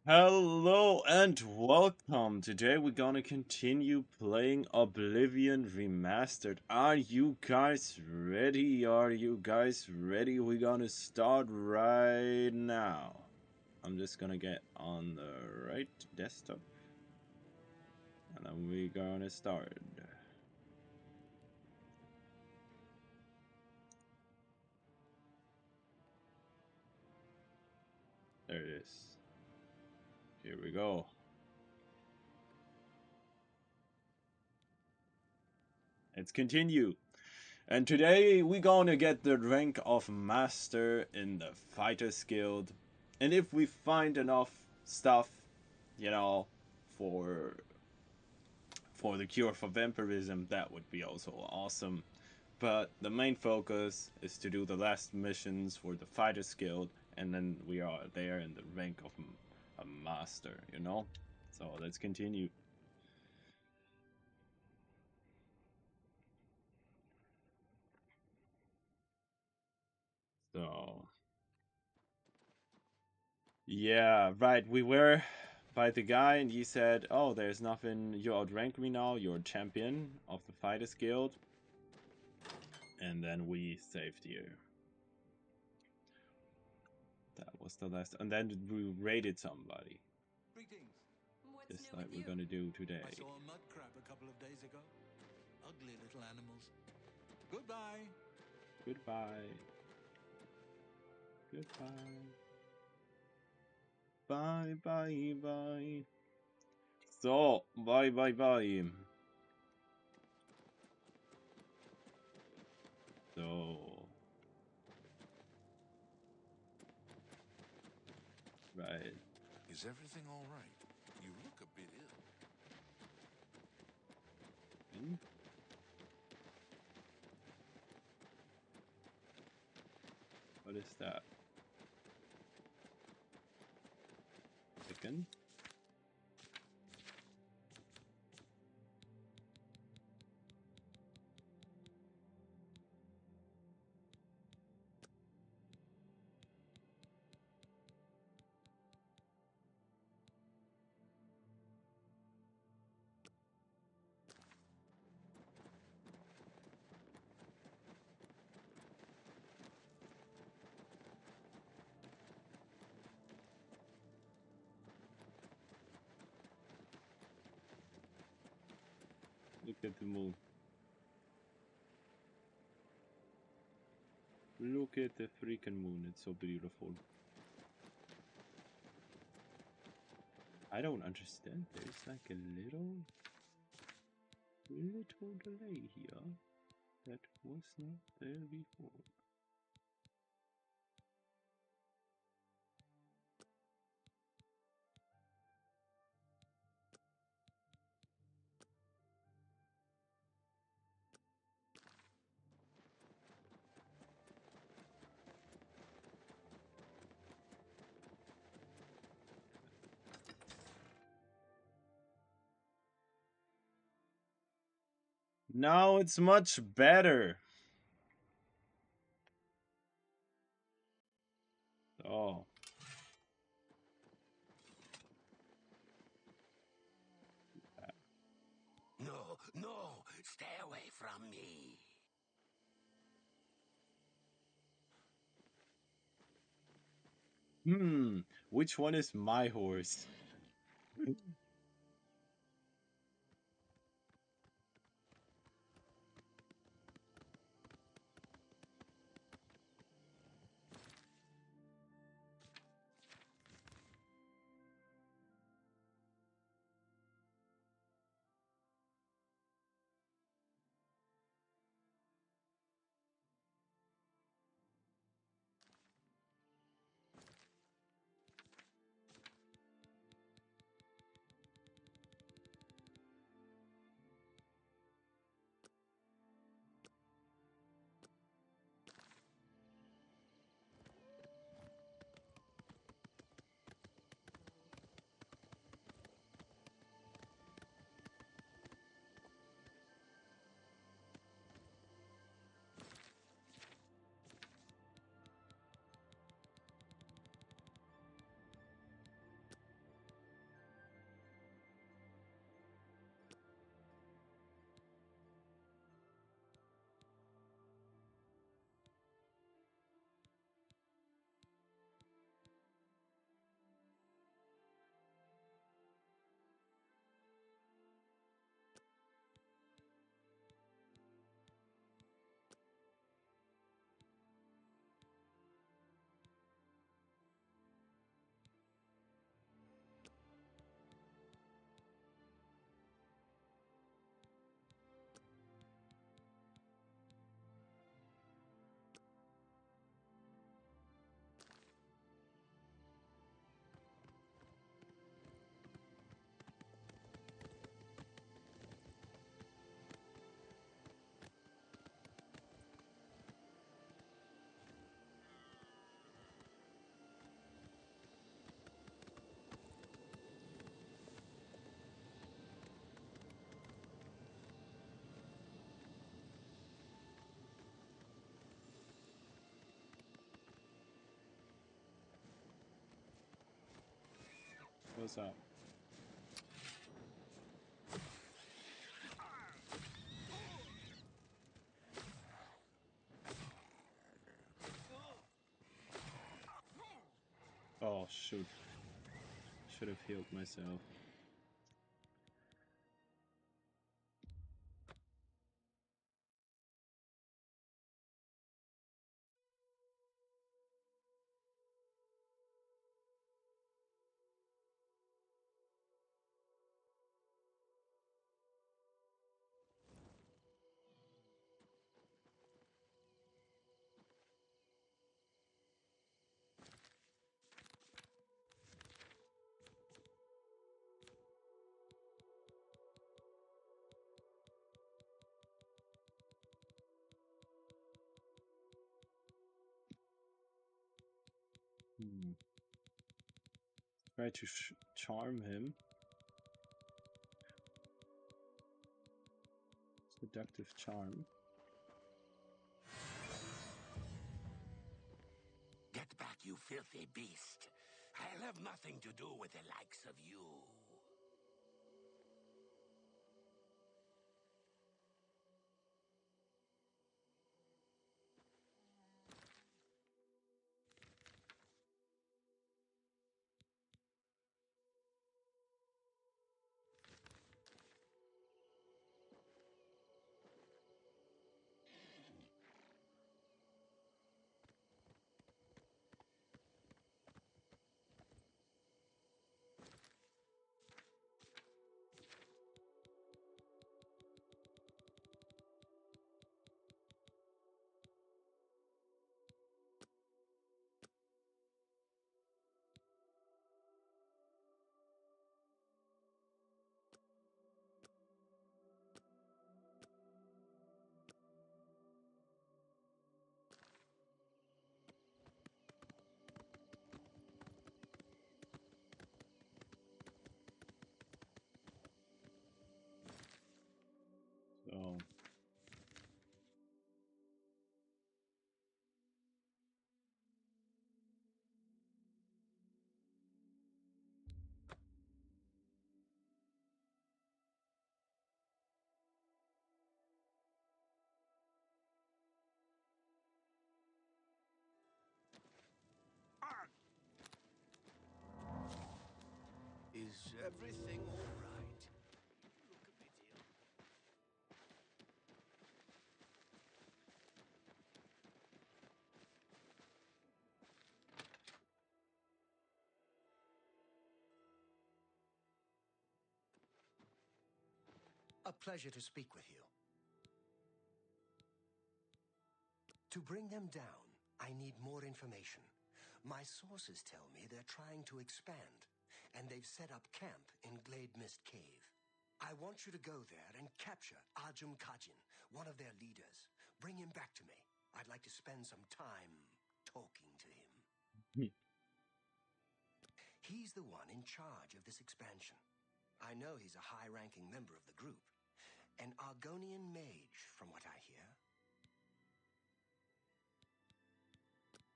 Hello and welcome. Today we're gonna continue playing Oblivion Remastered. Are you guys ready? We're gonna start right now. I'm just gonna get on the right desktop and then we're gonna start. There it is. Here we go. Let's continue. And today we're gonna get the rank of Master in the Fighters Guild. And if we find enough stuff, you know, for the cure for vampirism, that would be also awesome. But the main focus is to do the last missions for the Fighters Guild, and then we are there in the rank of a Master, you know? So let's continue. So yeah, right. We were by the guy, and he said, "Oh, there's nothing. You outrank me now. You're champion of the Fighters Guild." And then we saved you. That was the last. And then we raided somebody, Greetings. just like we're gonna do today. I saw a mud crab a couple of days ago. Ugly little animals. Goodbye. Goodbye. Goodbye. Bye, bye, bye. So, bye, bye, bye. So, right. Is everything all right? You look a bit ill. Hmm? What is that? Chicken? Look at the moon. Look at the freaking moon. It's so beautiful. I don't understand. There's like a little delay here that was not there before. Now it's much better. Oh. No, no, stay away from me. Which one is my horse? What's up? Oh shoot. Should have healed myself. Try to charm him. Seductive charm. Get back, you filthy beast. I'll have nothing to do with the likes of you. So Is everything all right? You look a bit ill. A pleasure to speak with you. To bring them down, I need more information. My sources tell me they're trying to expand, and they've set up camp in Glade Mist Cave. I want you to go there and capture Ajum Kajin, one of their leaders. Bring him back to me. I'd like to spend some time talking to him. He's the one in charge of this expansion. I know he's a high-ranking member of the group. An Argonian mage, from what I hear.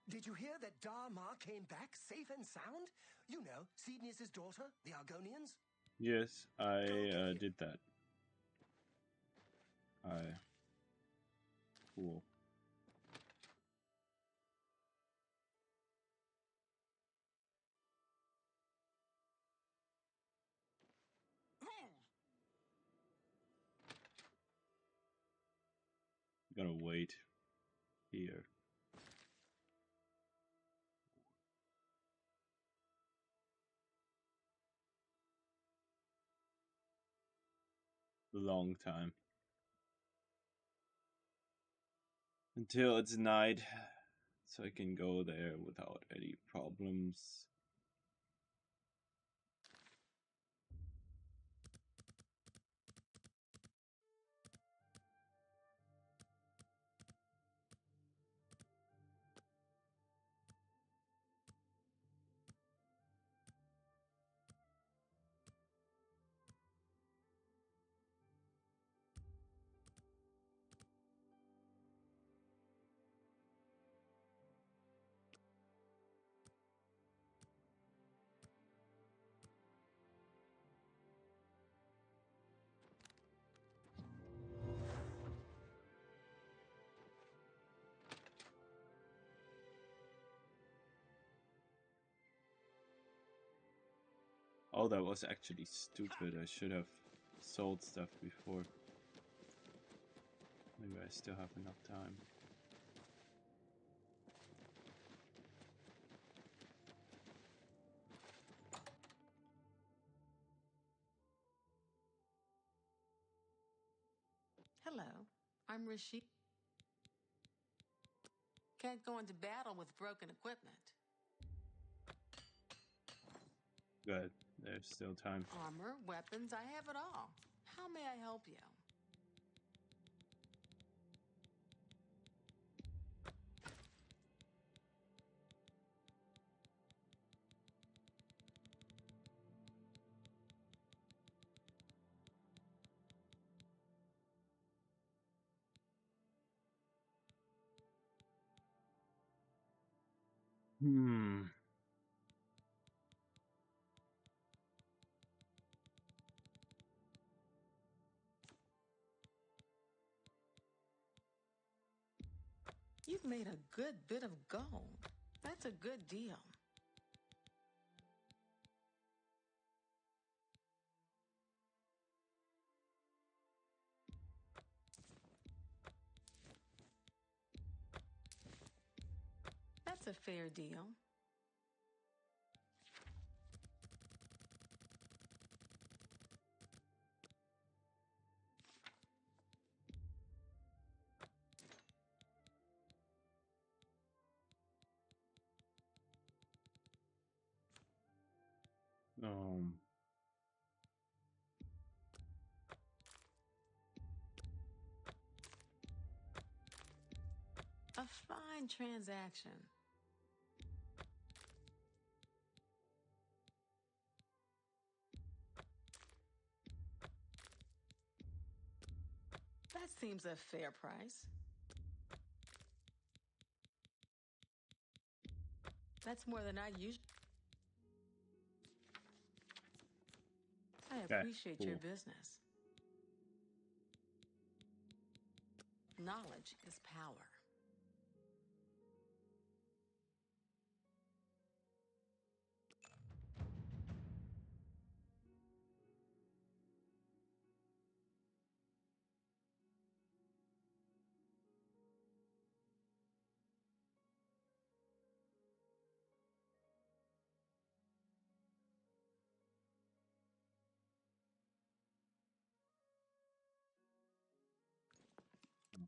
Did you hear that Dharma came back safe and sound? You know, Sidnius' daughter, the Argonians? yes, I Go get him. did that. Cool. Gonna wait here. Long time. Until it's night, so I can go there without any problems. Oh, that was actually stupid. I should have sold stuff before. Maybe I still have enough time. Hello, I'm Rishi. Can't go into battle with broken equipment. Good. There's still time. Armor, weapons, I have it all. How may I help you? Hmm. You've made a good bit of gold. That's a good deal. That's a fair deal. Um. A fine transaction. That seems a fair price. That's more than I usually. I Okay. appreciate your Cool. business. Knowledge is power.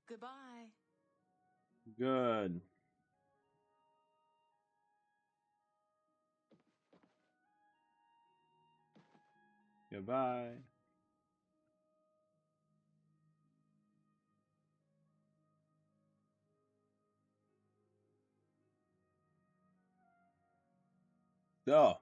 Goodbye. Good. Goodbye. So.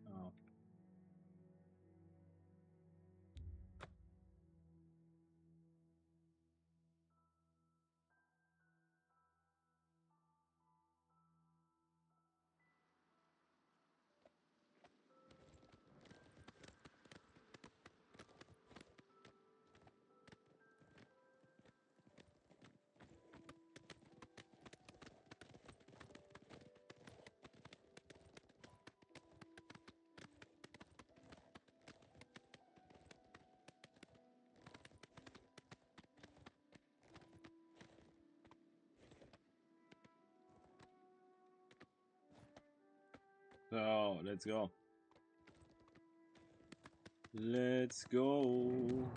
Oh. So let's go. Let's go.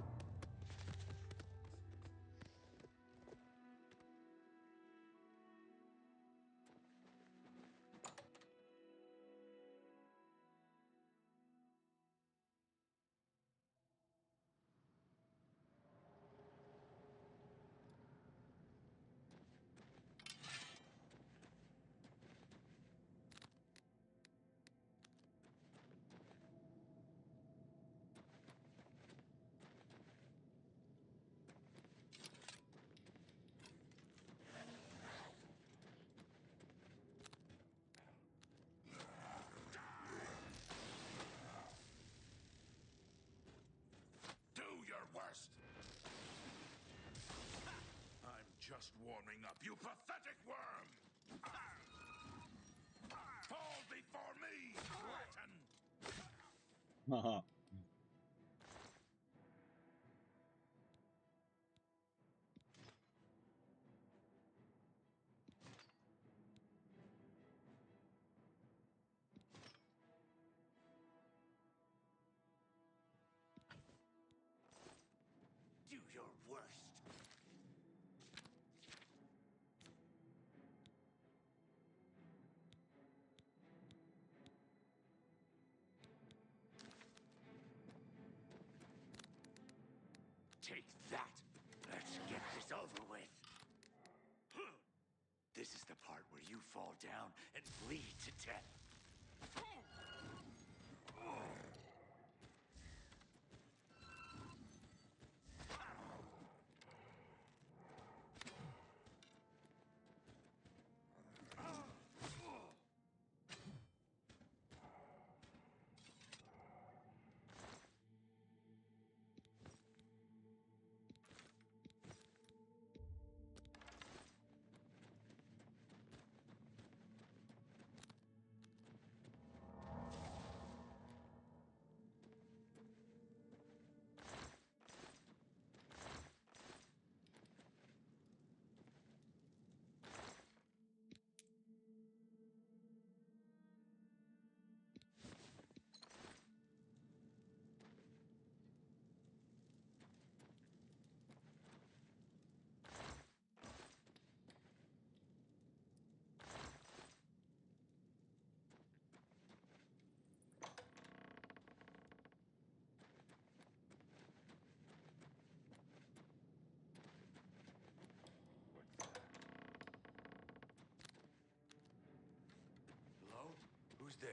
just warming up, you pathetic worm! Fall before me, Breton! Haha. Do your worst. Take that. Let's get this over with. This is the part where you fall down and bleed to death. Hello? Who's there?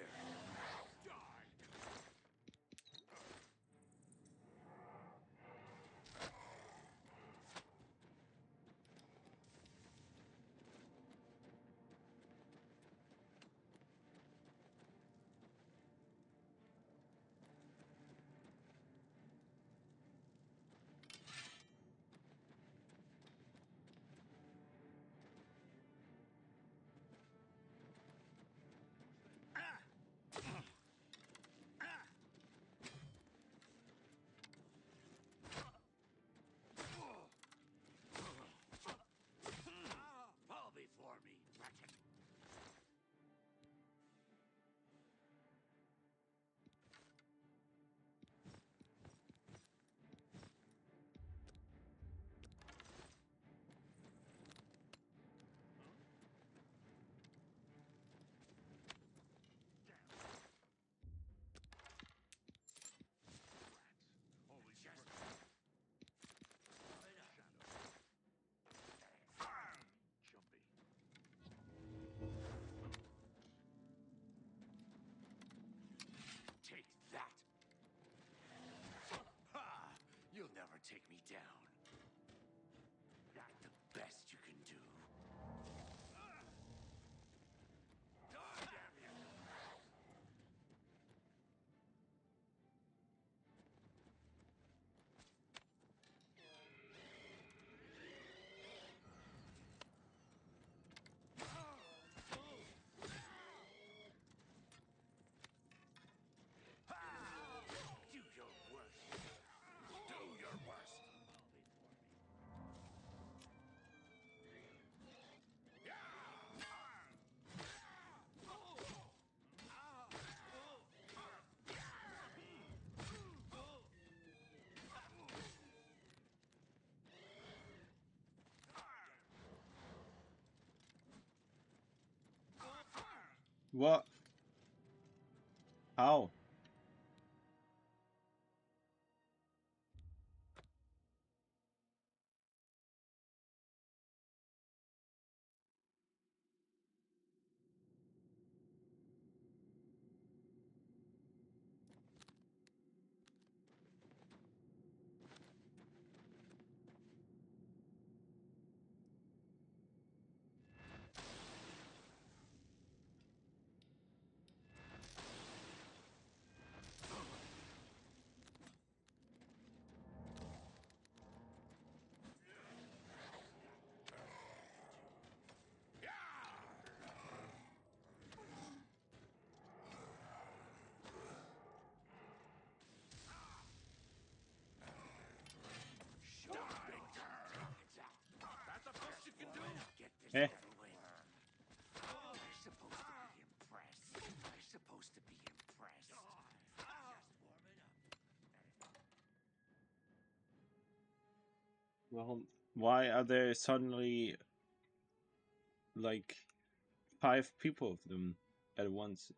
Fall before me, Breton. Take that! Ha! You'll never take me down. That the best you can do? Damn you! Do your worst. Do your worst. What? How? Well, why are there suddenly like 5 people of them at once?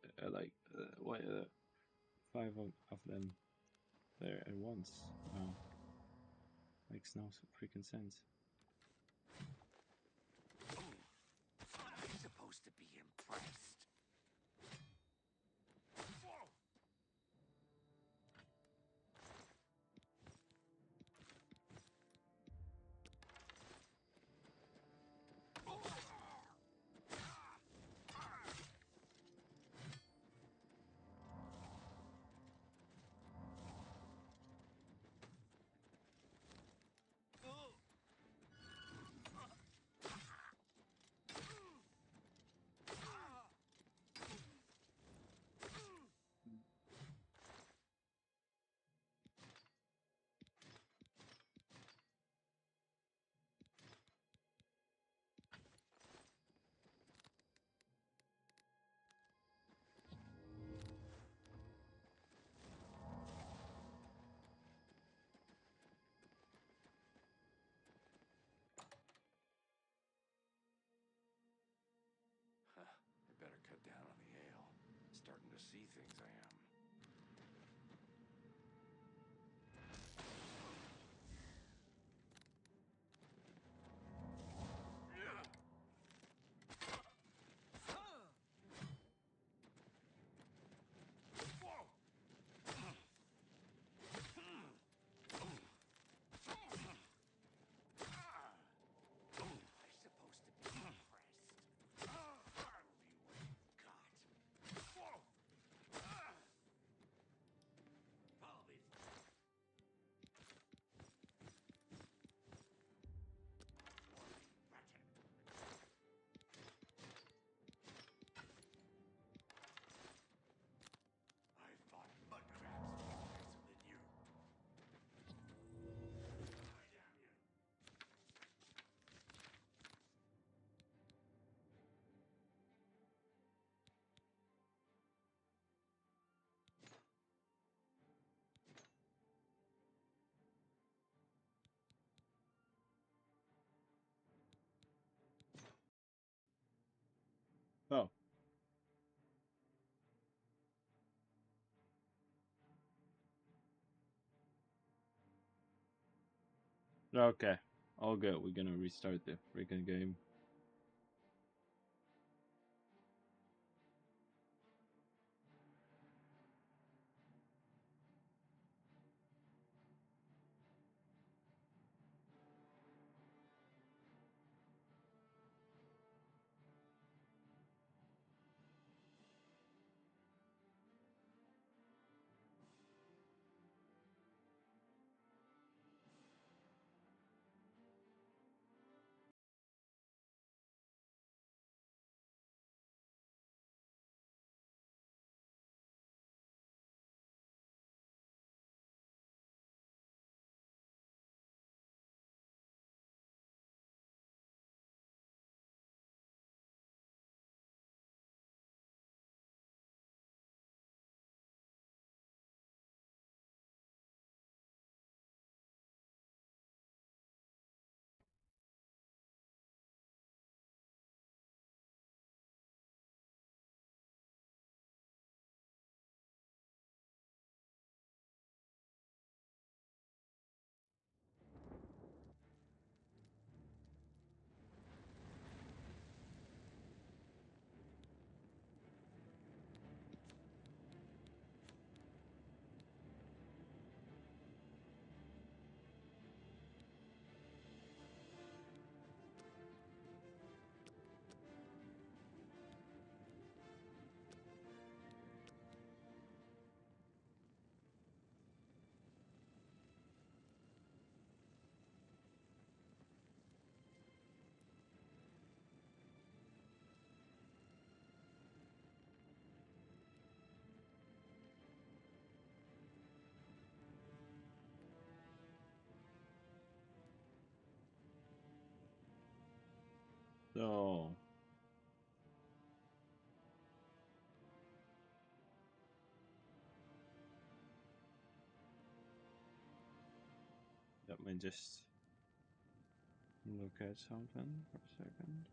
Why are 5 of them there at once? Wow, makes no freaking sense. I'm supposed to be impressed. I better cut down on the ale. Starting to see things I am. Oh, okay, all good. We're gonna restart the freaking game. So let me just Look at something for a second.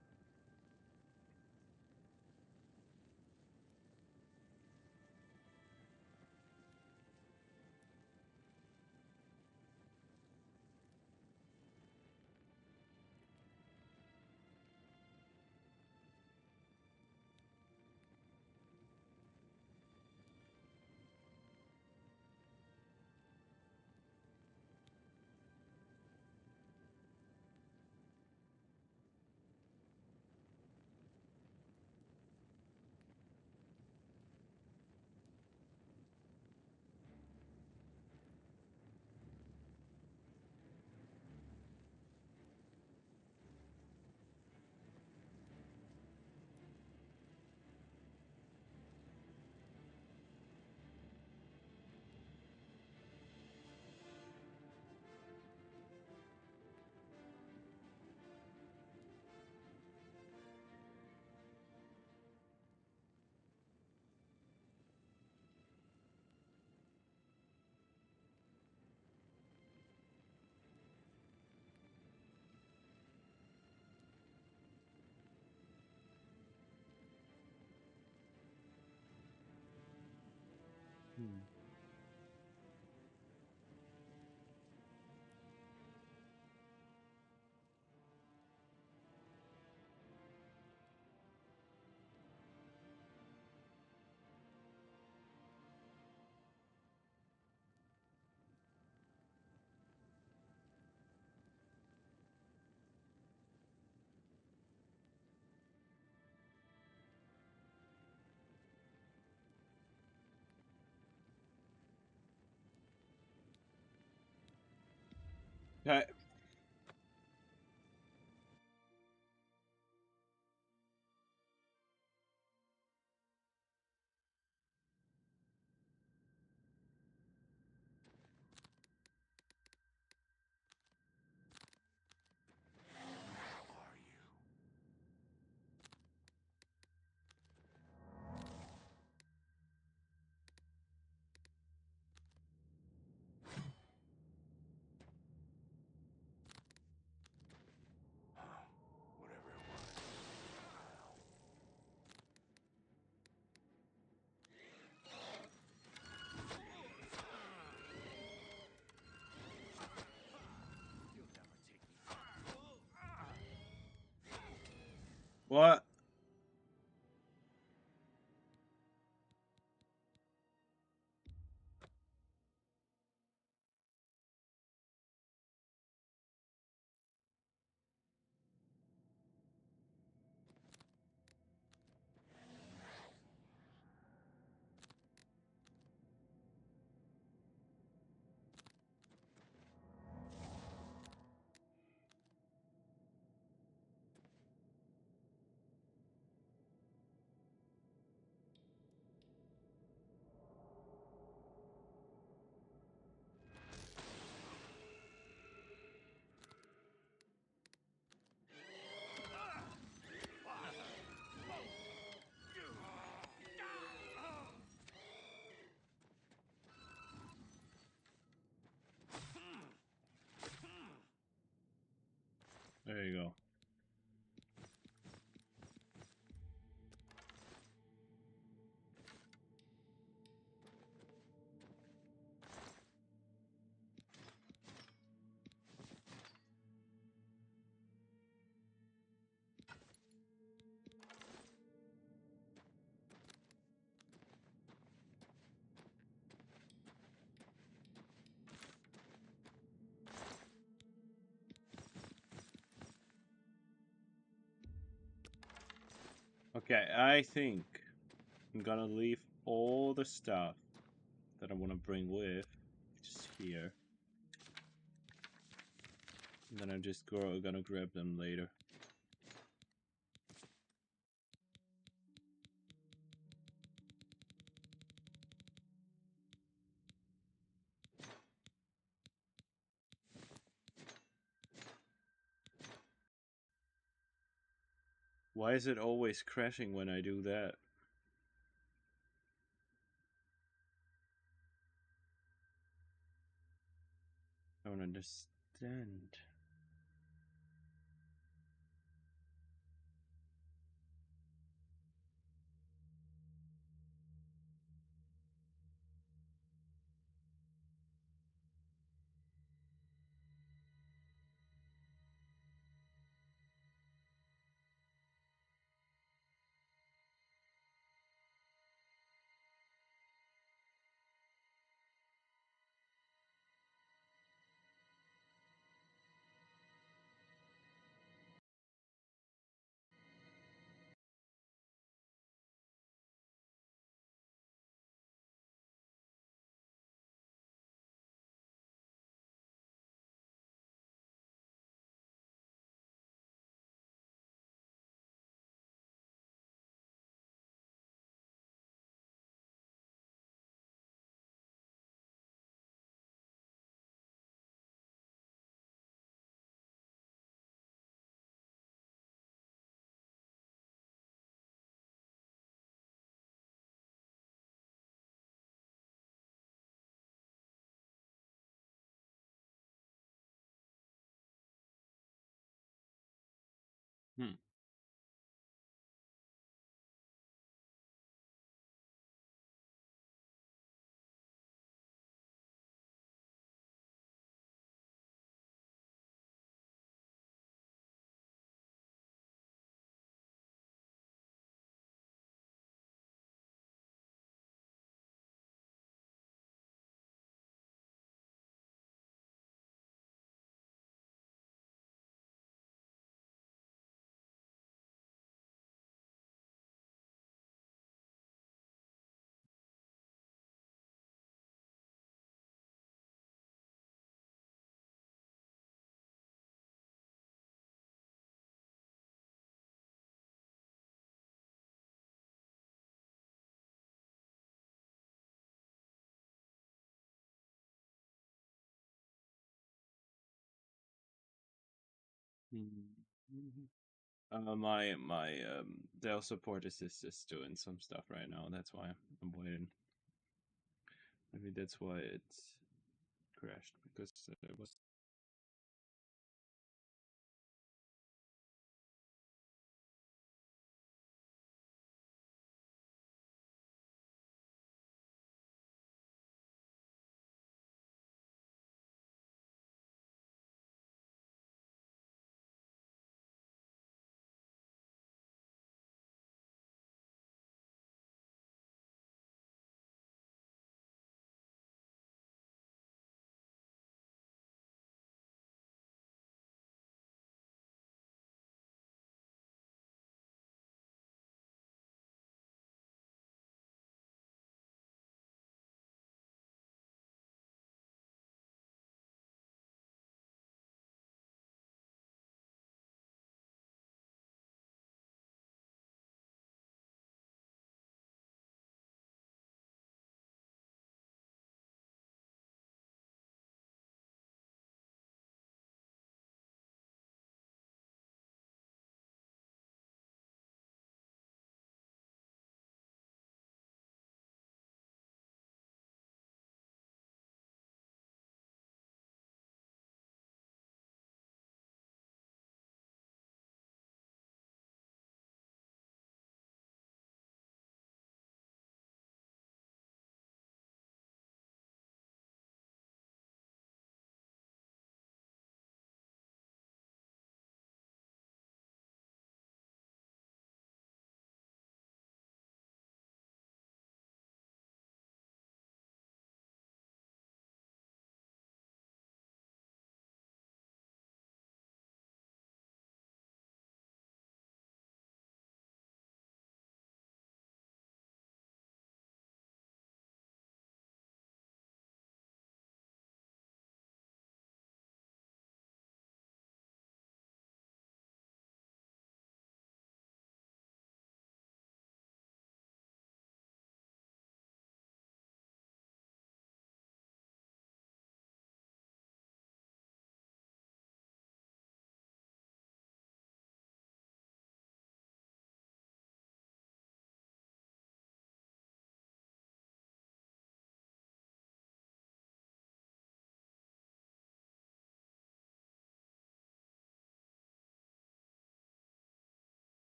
Okay. Whatever it was. You'll never take me from What? There you go. Okay, I think I'm gonna leave all the stuff that I want to bring with just here. And then I'm just gonna grab them later. Why is it always crashing when I do that? I don't understand. Hmm. Mhm. My Dell support assist is doing some stuff right now. That's why I'm waiting. Maybe that's why it crashed because it was.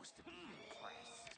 supposed to be impressed.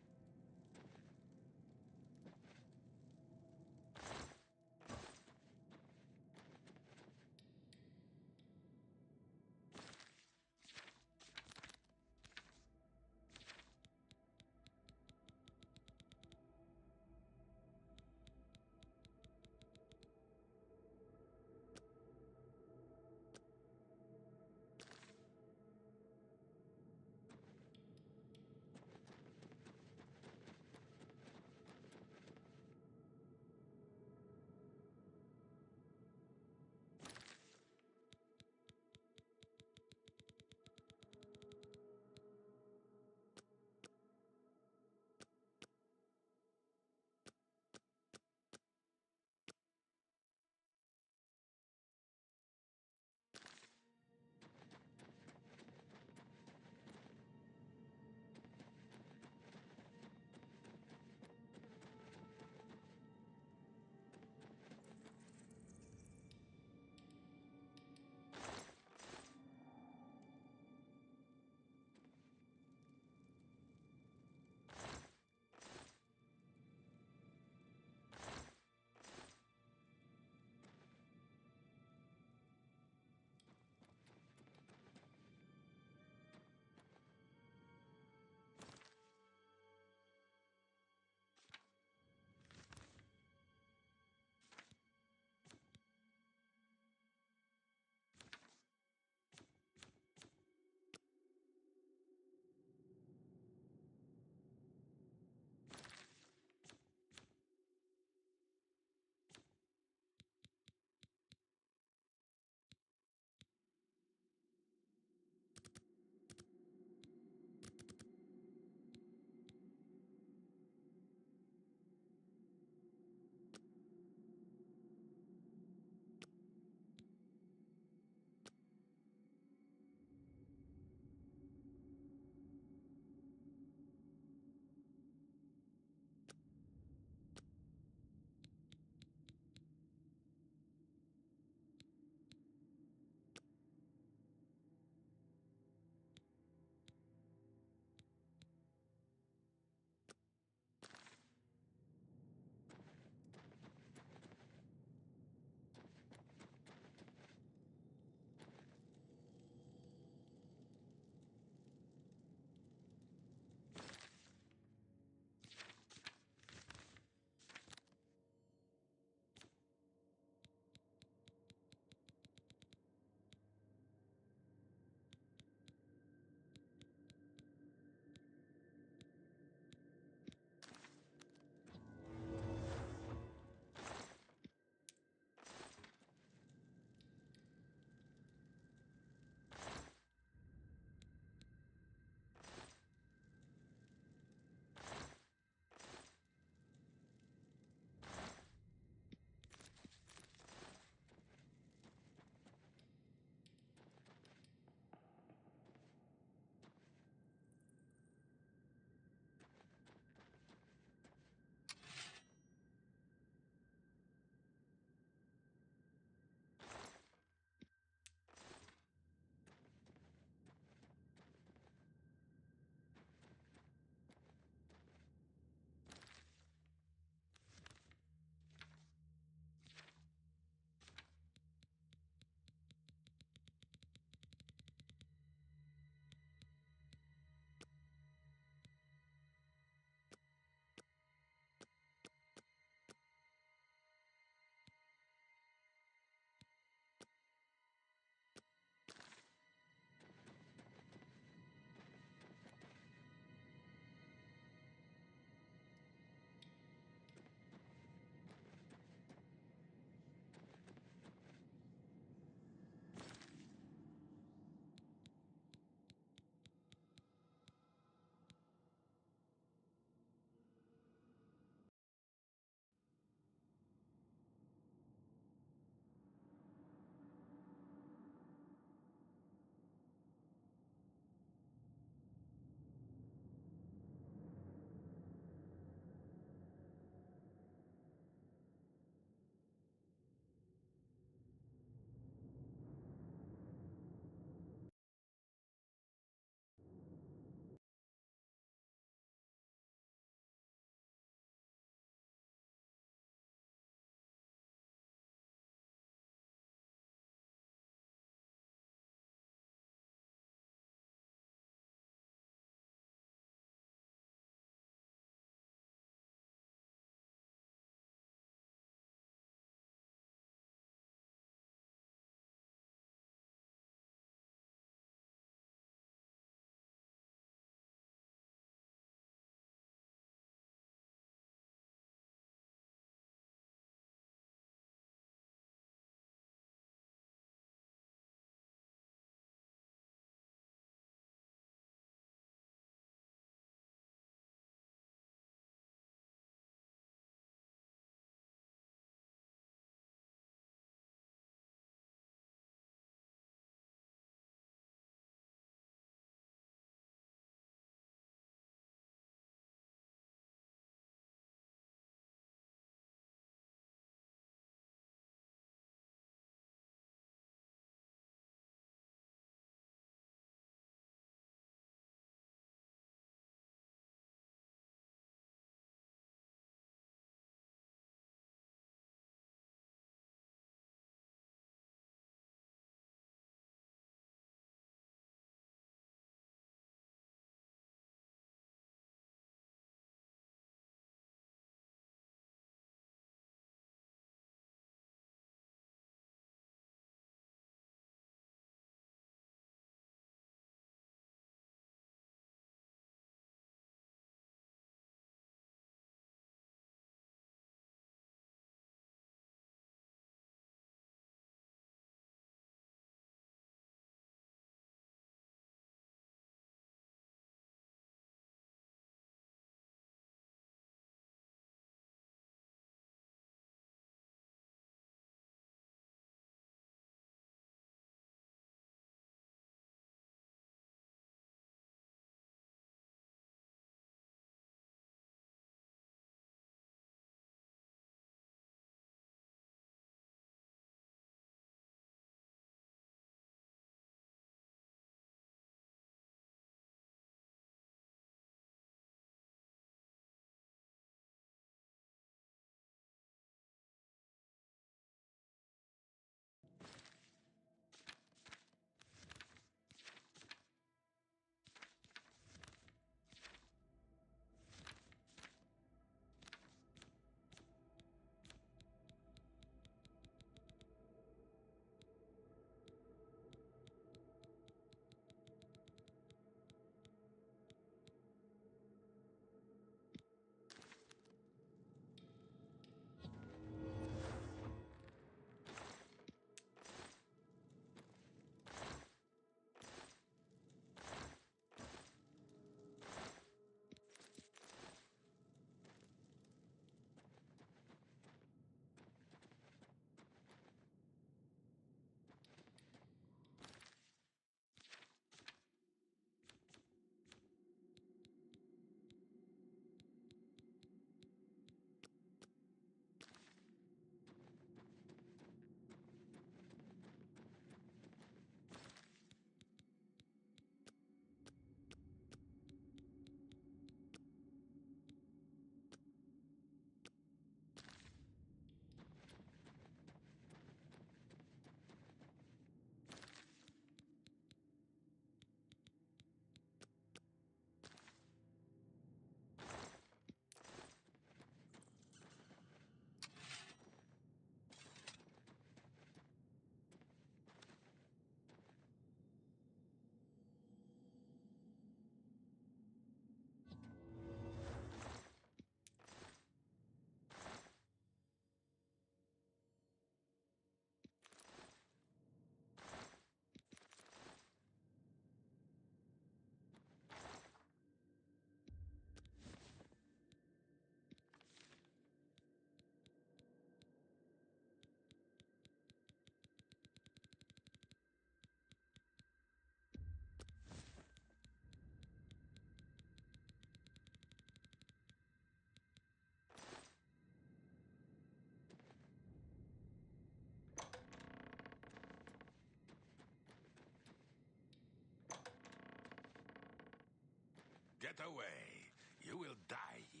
Get away. You will die here.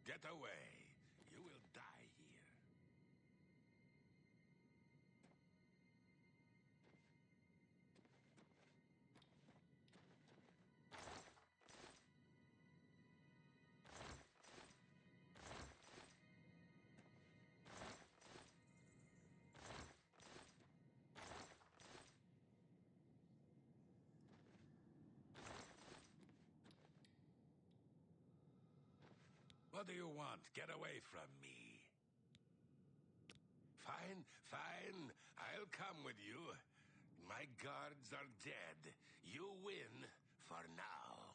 Get away. You will die here. What do you want? Get away from me. Fine, fine. I'll come with you. My guards are dead. You win for now.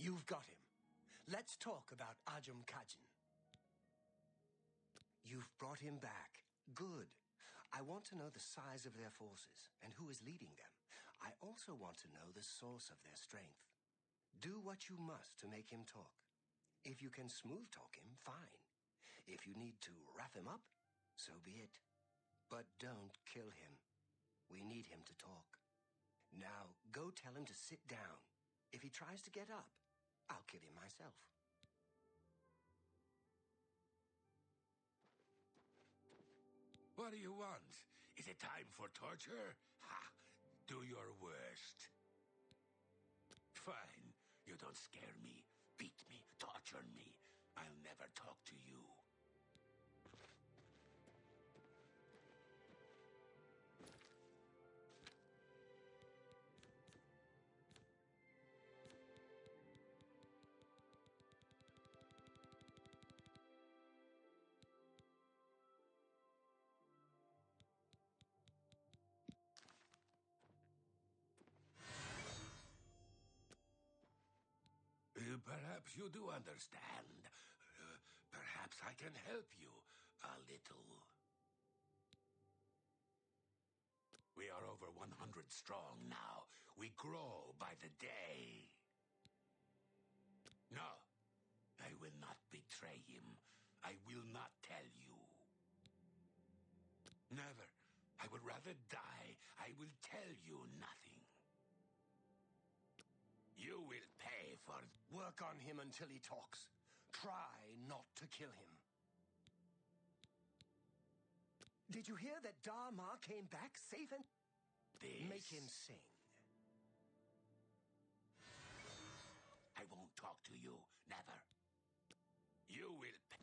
You've got him. Let's talk about Ajum Kajin. You've brought him back. Good. I want to know the size of their forces and who is leading them. I also want to know the source of their strength. Do what you must to make him talk. If you can smooth talk him, fine. If you need to wrap him up, so be it. But don't kill him. We need him to talk. Now, go tell him to sit down. If he tries to get up, I'll kill him myself. What do you want? Is it time for torture? Ha! Do your worst. Fine. You don't scare me, beat me, torture me. I'll never talk to you. Perhaps you do understand. Perhaps I can help you a little. We are over 100 strong now. We grow by the day. No, I will not betray him. I will not tell you. Never. I would rather die. I will tell you nothing. You will pay for... Work on him until he talks. Try not to kill him. Did you hear that Dharma came back safe and... this. Make him sing. I won't talk to you. Never. You will pay.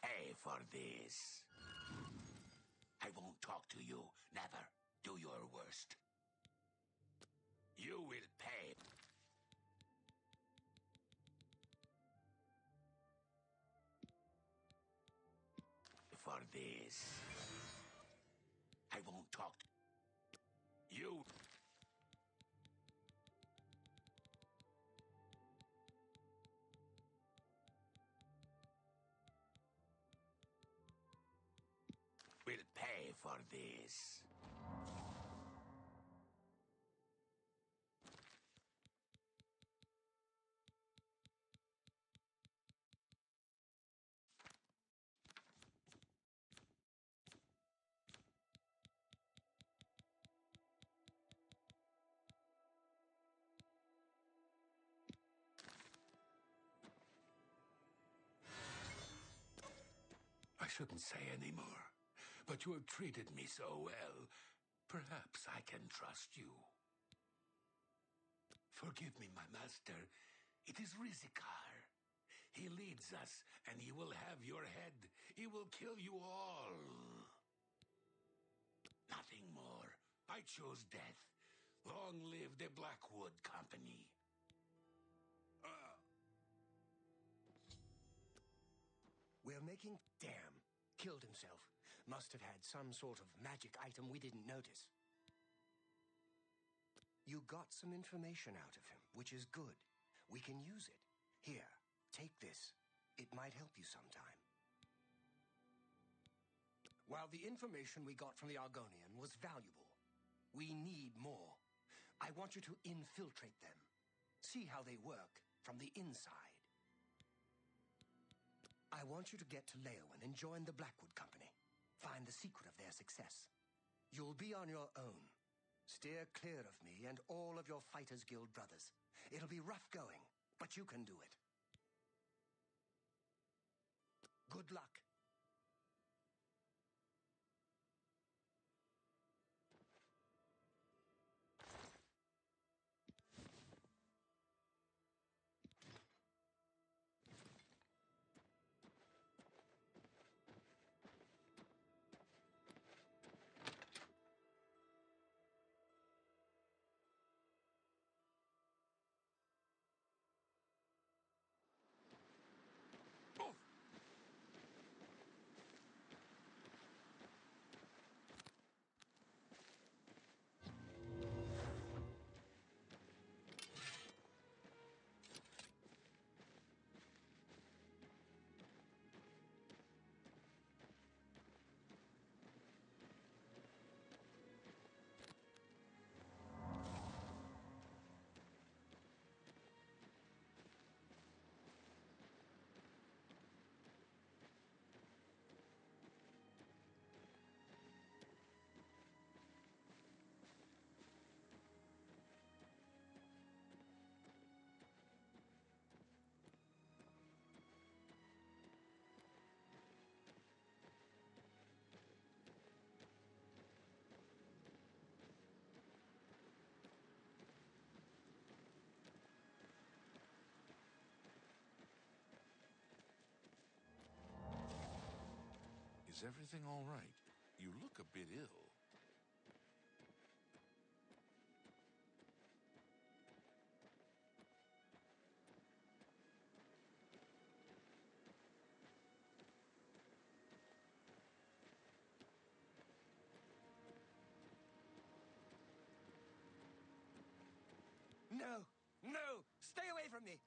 Pay for this. I won't talk to you. Never. Do your worst. You will pay. For this. I won't talk. You. Will pay for this. I shouldn't say anymore, but you have treated me so well. Perhaps I can trust you. Forgive me, my master. It is Rizikar. He leads us, and he will have your head. He will kill you all. Nothing more. I chose death. Long live the Blackwood Company. We're making... Damn. Killed himself. Must have had some sort of magic item we didn't notice. You got some information out of him, which is good. We can use it. Here, take this. It might help you sometime. While the information we got from the Argonian was valuable, we need more. I want you to infiltrate them. See how they work from the inside. I want you to get to Leowen and join the Blackwood Company. Find the secret of their success. You'll be on your own. Steer clear of me and all of your Fighters Guild brothers. It'll be rough going, but you can do it. Good luck. Is everything all right? You look a bit ill. No! No! Stay away from me!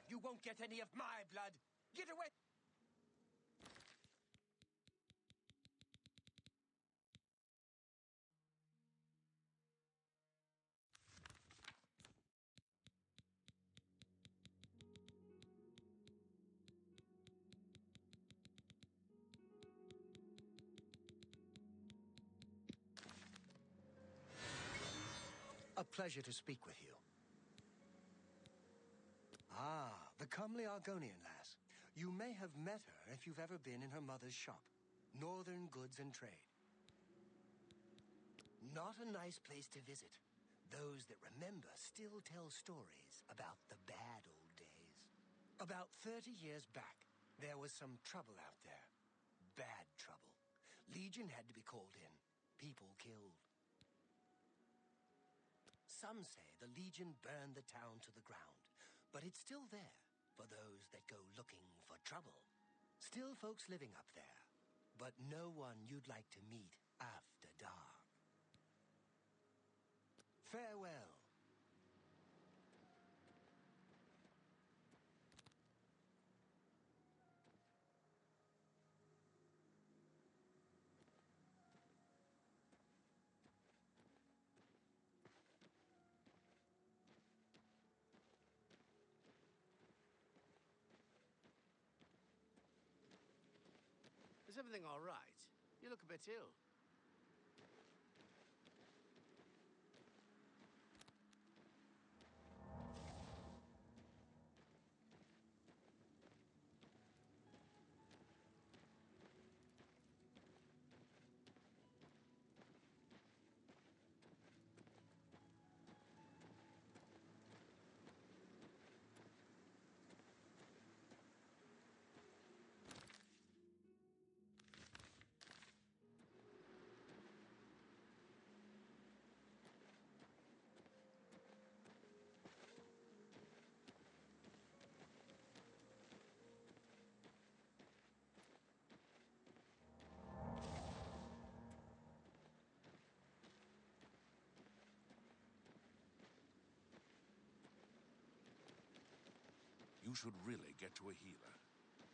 You won't get any of my blood! Get away! A pleasure to speak with you. Ah, the comely Argonian lass. You may have met her if you've ever been in her mother's shop. Northern Goods and Trade. Not a nice place to visit. Those that remember still tell stories about the bad old days. About 30 years back, there was some trouble out there. Bad trouble. Legion had to be called in. People killed. Some say the Legion burned the town to the ground, but it's still there for those that go looking for trouble. Still folks living up there, but no one you'd like to meet after dark. Farewell. Is everything all right? You look a bit ill. You should really get to a healer.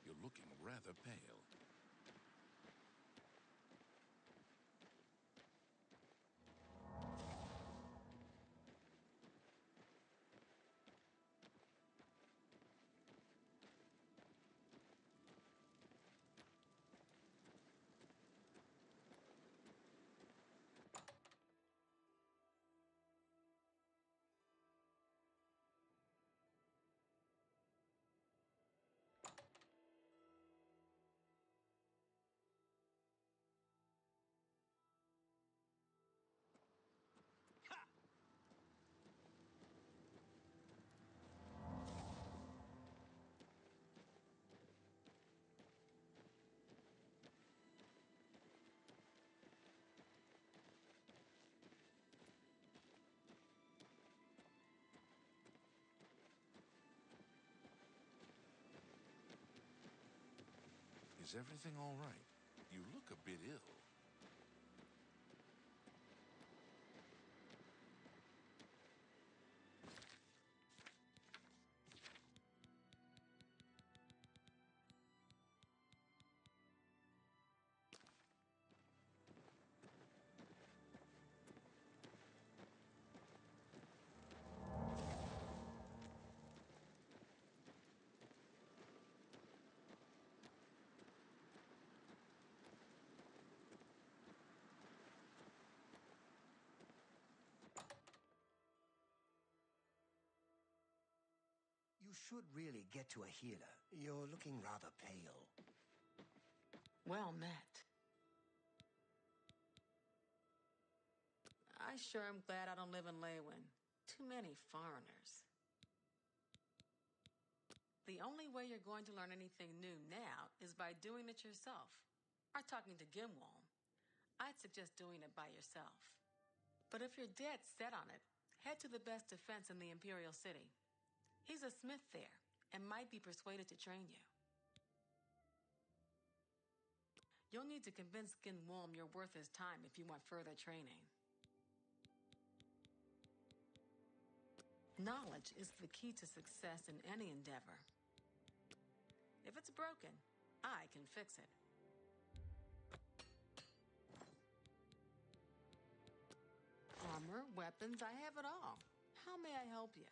You're looking rather pale. Is everything all right? You look a bit ill. should really get to a healer. You're looking rather pale. Well met. I sure am glad I don't live in Leywin. Too many foreigners. The only way you're going to learn anything new now is by doing it yourself. Or talking to Gimwall. I'd suggest doing it by yourself. But if you're dead set on it, head to the best defense in the Imperial City. He's a smith there, and might be persuaded to train you. You'll need to convince Gimwall you're worth his time if you want further training. Knowledge is the key to success in any endeavor. If it's broken, I can fix it. Armor, weapons, I have it all. How may I help you?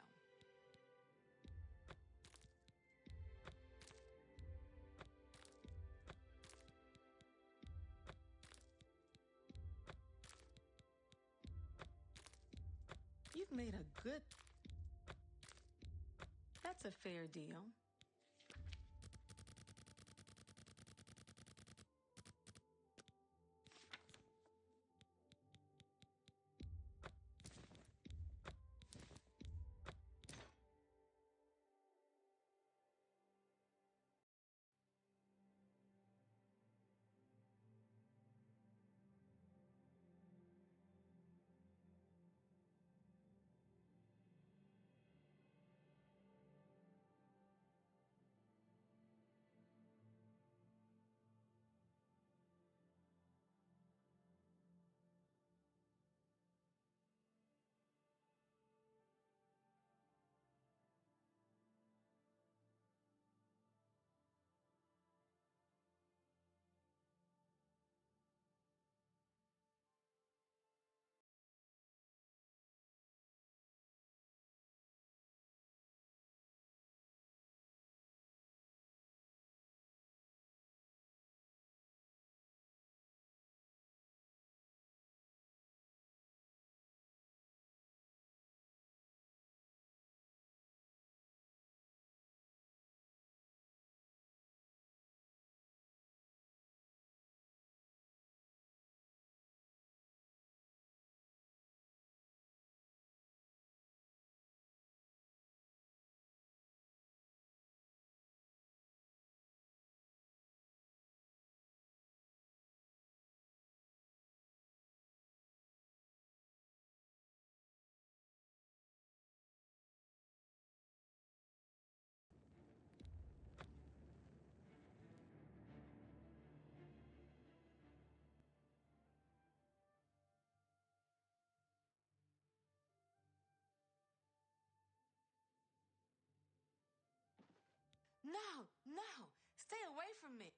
You've made a good... That's a fair deal. No, no! Stay away from me!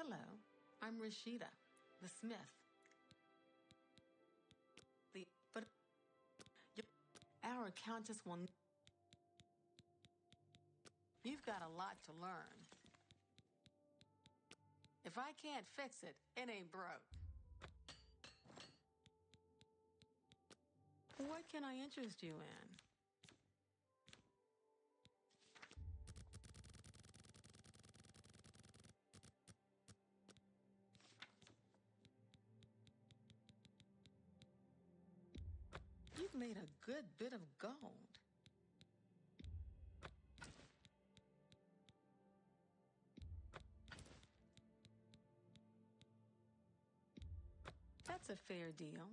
Hello, I'm Rashida, the smith. But our countess will... You've got a lot to learn. If I can't fix it, it ain't broke. What can I interest you in? You've made a good bit of gold. That's a fair deal.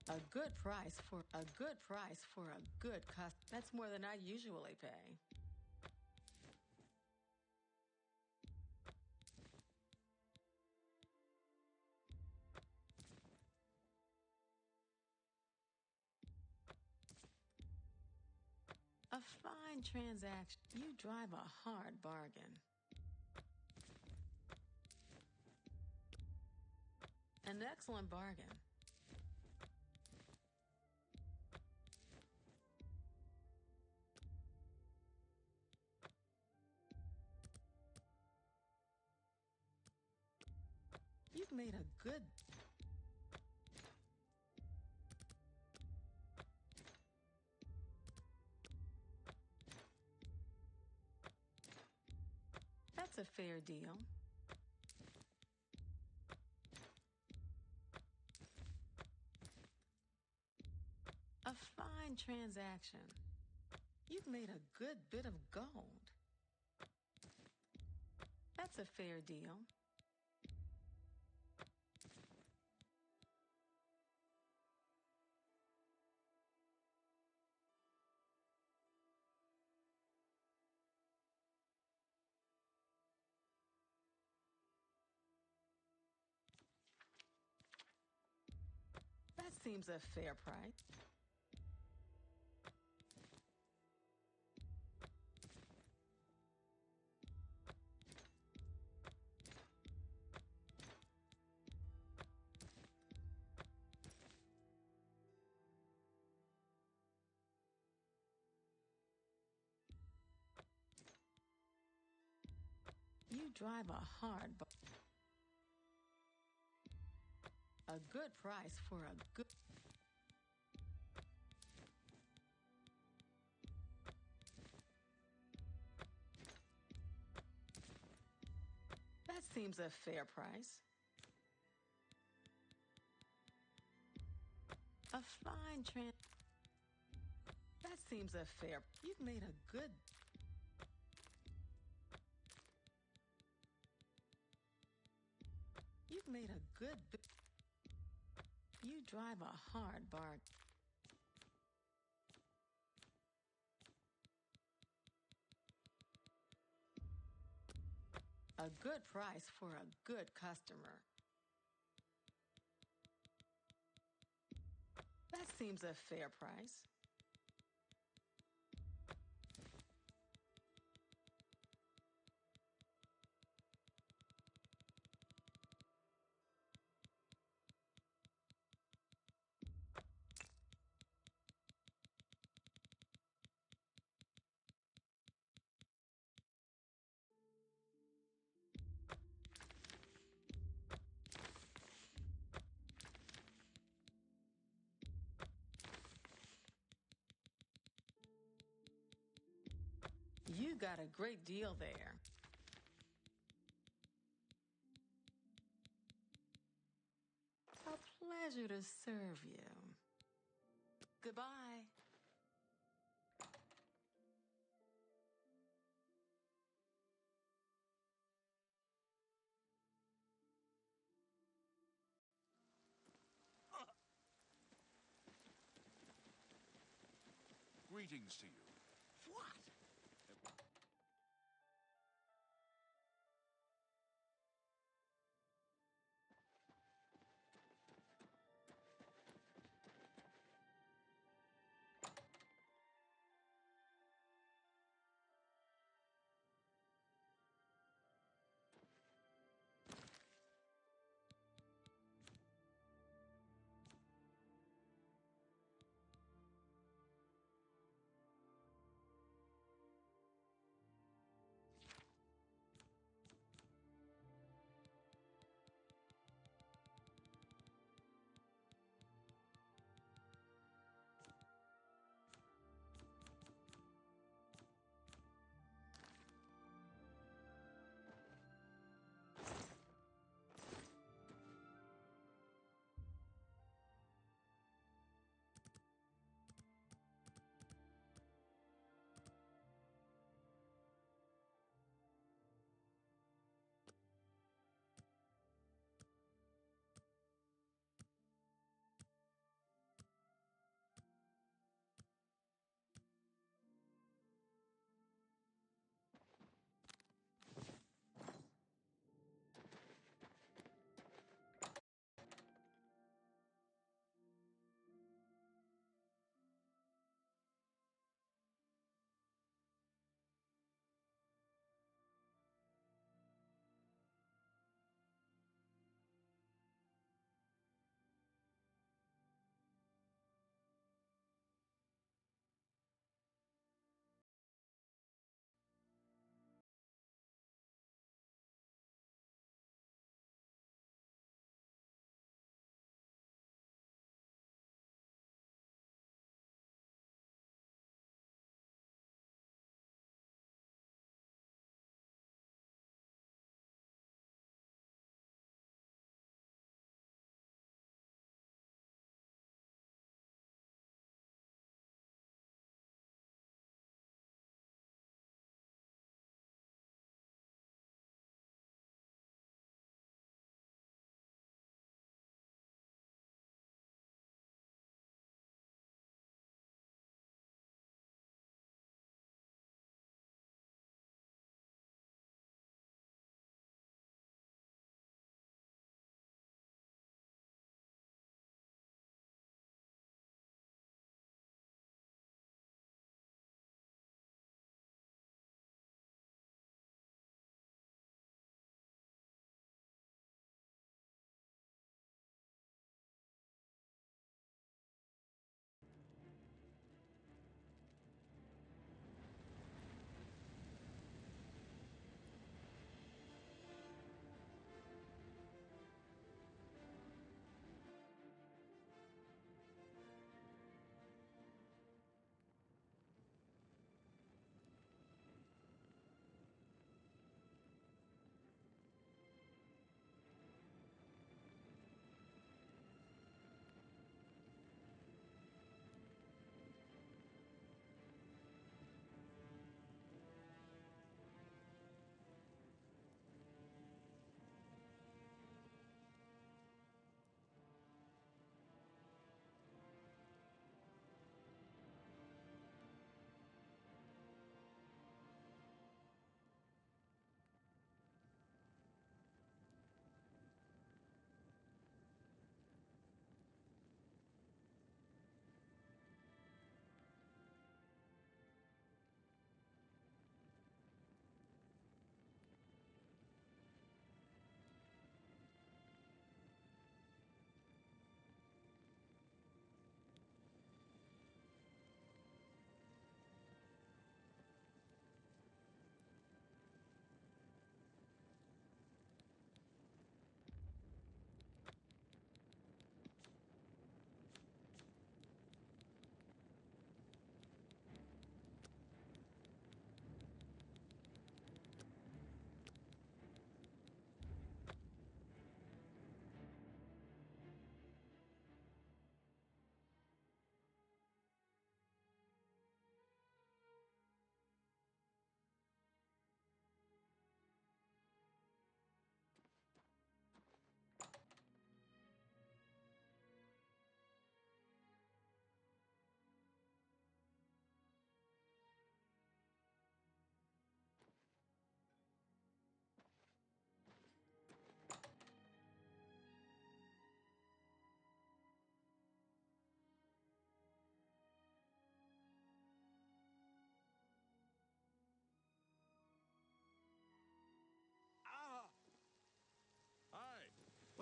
A good price for a good cost. That's more than I usually pay. fine transaction. You drive a hard bargain. An excellent bargain. You've made a good... That's a fair deal. A fine transaction. You've made a good bit of gold. That's a fair deal. That seems a fair price. You drive a hard bargain. A good price for a good... That seems a fair price. A fine That seems a fair... You've made a good... You've made a good... You drive a hard bargain. A good price for a good customer. That seems a fair price. You got a great deal there. A pleasure to serve you. Goodbye. Greetings to you. What?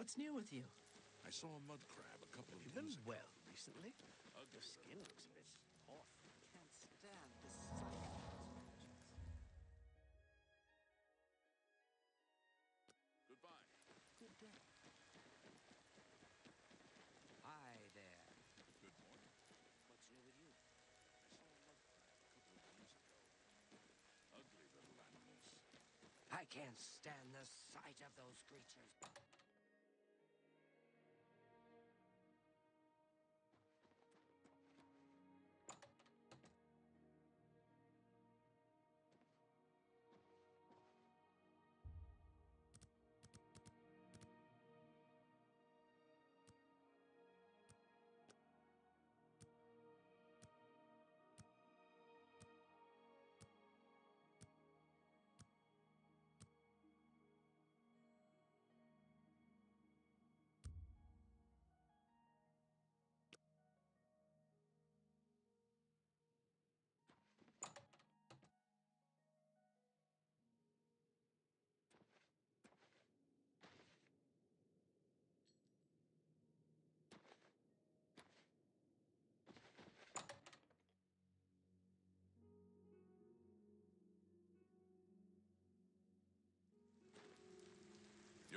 What's new with you? I saw a mud crab a couple of You've been days ago. well recently. Your skin looks a bit off. Can't stand this sight. Goodbye. Good day. Hi there. Good morning. What's new with you? I saw a mud crab a couple of days ago. Ugly little animals. I can't stand the sight of those creatures.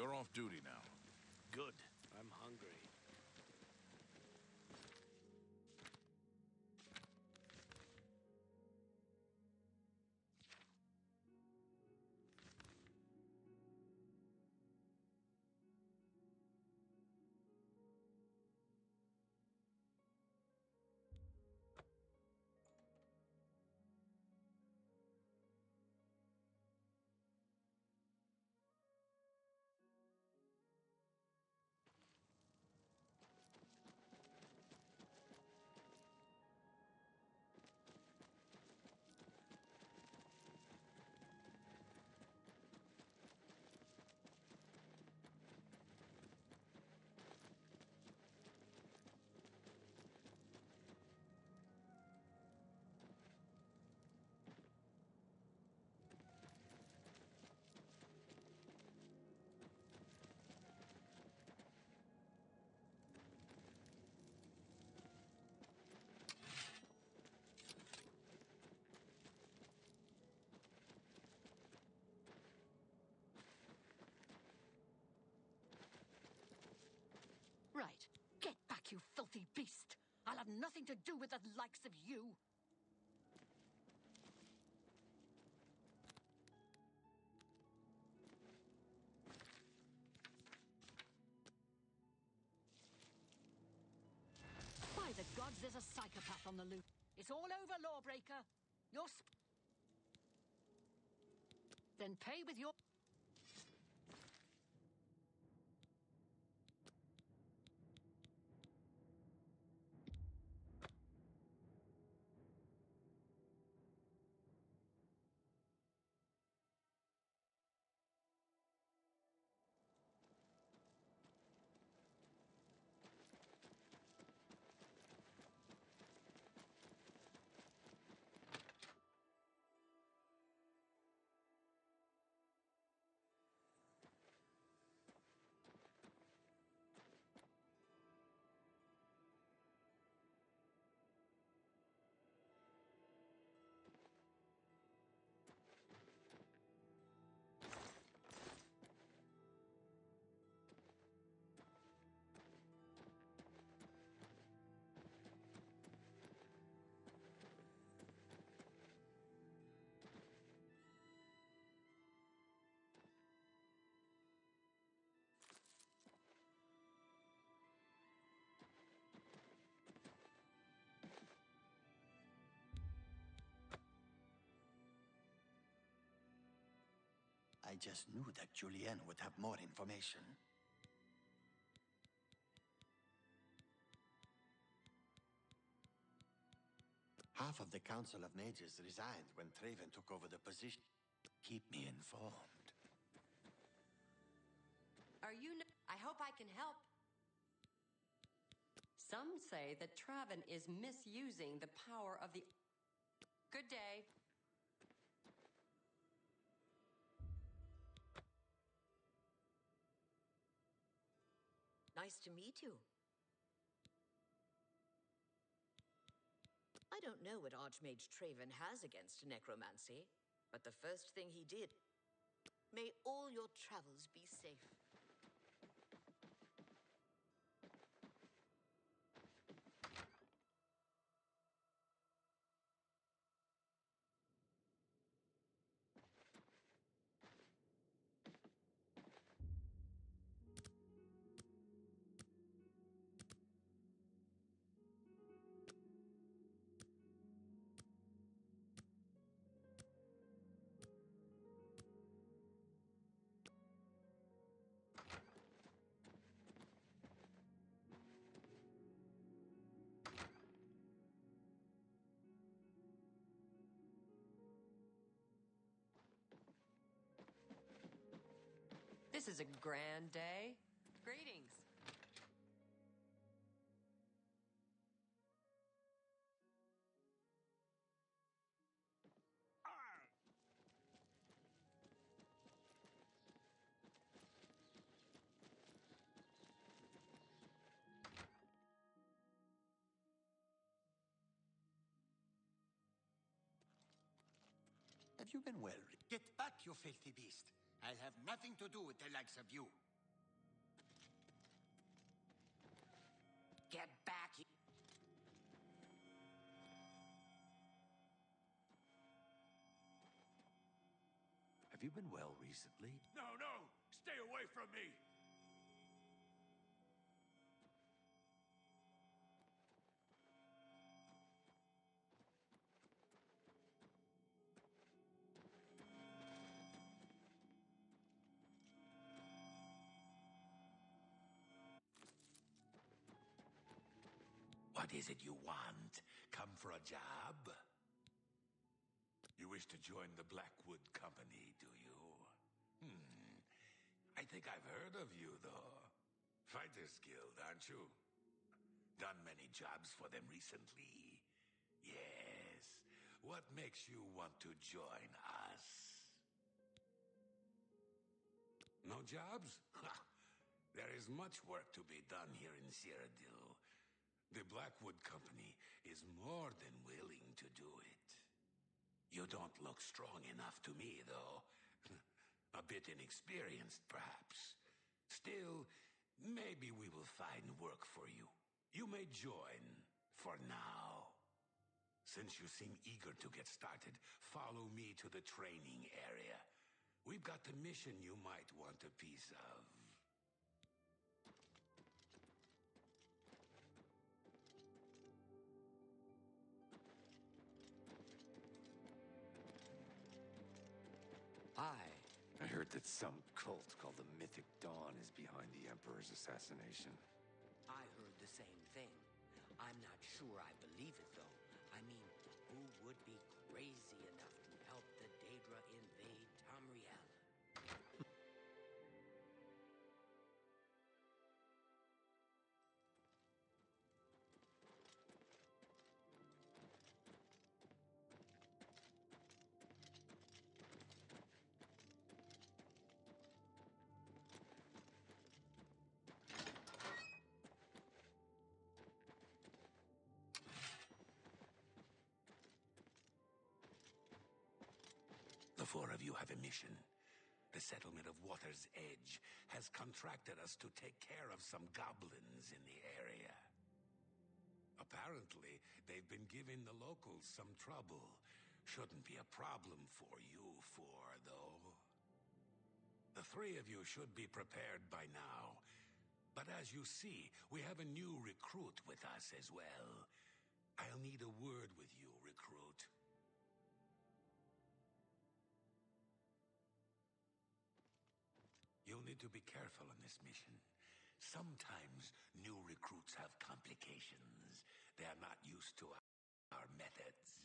You're off duty now. Good. I'm hungry. Right. Get back, you filthy beast! I'll have nothing to do with the likes of you! By the gods, there's a psychopath on the loose. It's all over, lawbreaker. You're then pay with your... I just knew that Julien would have more information. Half of the Council of Mages resigned when Traven took over the position. Keep me informed. Are you... I hope I can help. Some say that Traven is misusing the power of the... Good day. Nice to meet you. I don't know what Archmage Traven has against necromancy, but the first thing he did... May all your travels be safe. This is a grand day. Greetings. Have you been well? Get back, you filthy beast. I'll have nothing to do with the likes of you. Get back. Have you been well recently? No, no! Stay away from me! What is it you want? Come for a job? You wish to join the Blackwood Company, do you? I think I've heard of you, though. Fighters Guild, aren't you? Done many jobs for them recently. Yes. What makes you want to join us? No jobs? Ha! There is much work to be done here in Cyrodiil. The Blackwood Company is more than willing to do it. You don't look strong enough to me, though. A bit inexperienced, perhaps. Still, maybe we will find work for you. You may join, for now. Since you seem eager to get started, follow me to the training area. We've got the mission you might want a piece of. I heard that some cult called the Mythic Dawn is behind the Emperor's assassination. I heard the same thing. I'm not sure I believe it, though. I mean, who would be crazy enough to help the Daedra invade Tamriel? The four of you have a mission. The settlement of Water's Edge has contracted us to take care of some goblins in the area. Apparently, they've been giving the locals some trouble. Shouldn't be a problem for you four, though. The three of you should be prepared by now. But as you see, we have a new recruit with us as well. I'll need a word with you, recruit. You'll need to be careful on this mission. Sometimes new recruits have complications. They are not used to our methods.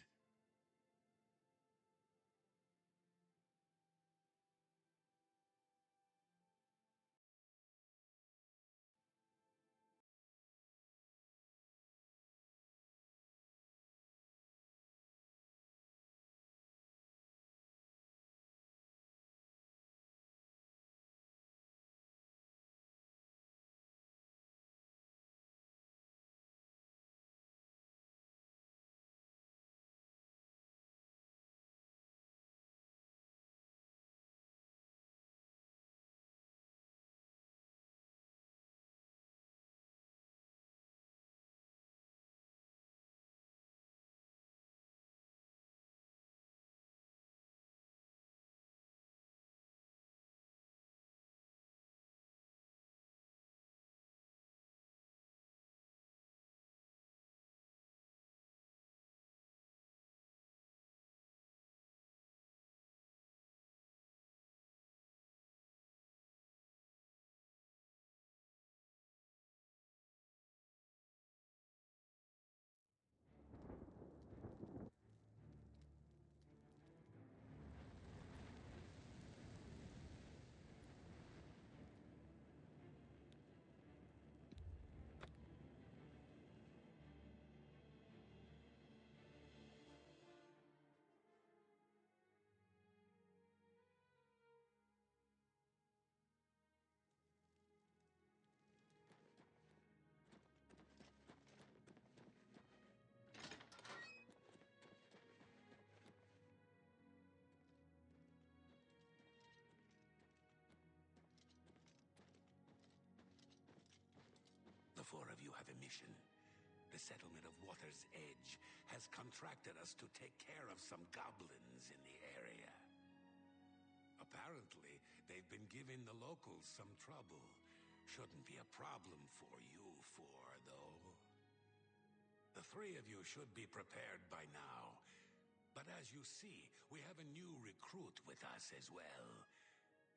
4 of you have a mission. The settlement of Water's Edge has contracted us to take care of some goblins in the area. Apparently, they've been giving the locals some trouble. Shouldn't be a problem for you 4, though. The 3 of you should be prepared by now. But as you see, we have a new recruit with us as well.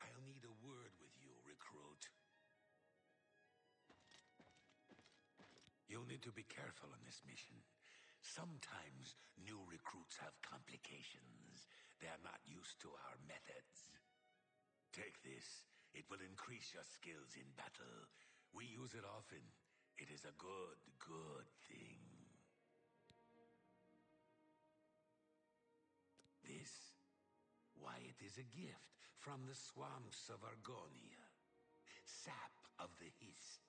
I'll need a word with you, recruit. You'll need to be careful on this mission. Sometimes new recruits have complications. They are not used to our methods. Take this. It will increase your skills in battle. We use it often. It is a good thing. This? Why, it is a gift from the swamps of Argonia. Sap of the Hist.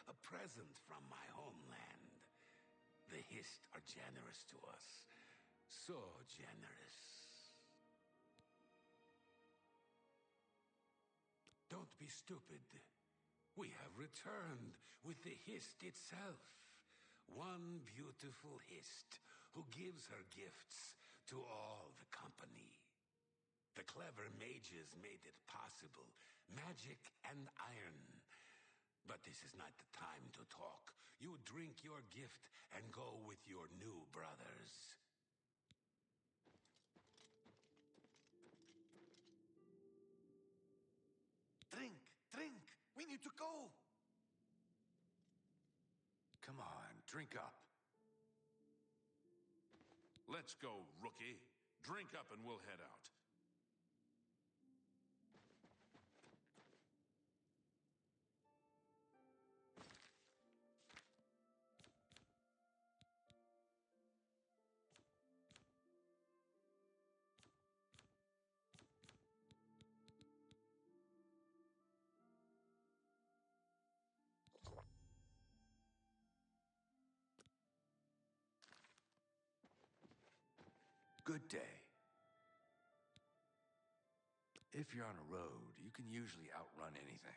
A present from my homeland. The Hist are generous to us. So generous. Don't be stupid. We have returned with the Hist itself. One beautiful Hist who gives her gifts to all the company. The clever mages made it possible. Magic and iron. But this is not the time to talk. You drink your gift and go with your new brothers. Drink! We need to go! Come on, drink up. Let's go, rookie. Drink up and we'll head out. Good day. If you're on a road, you can usually outrun anything.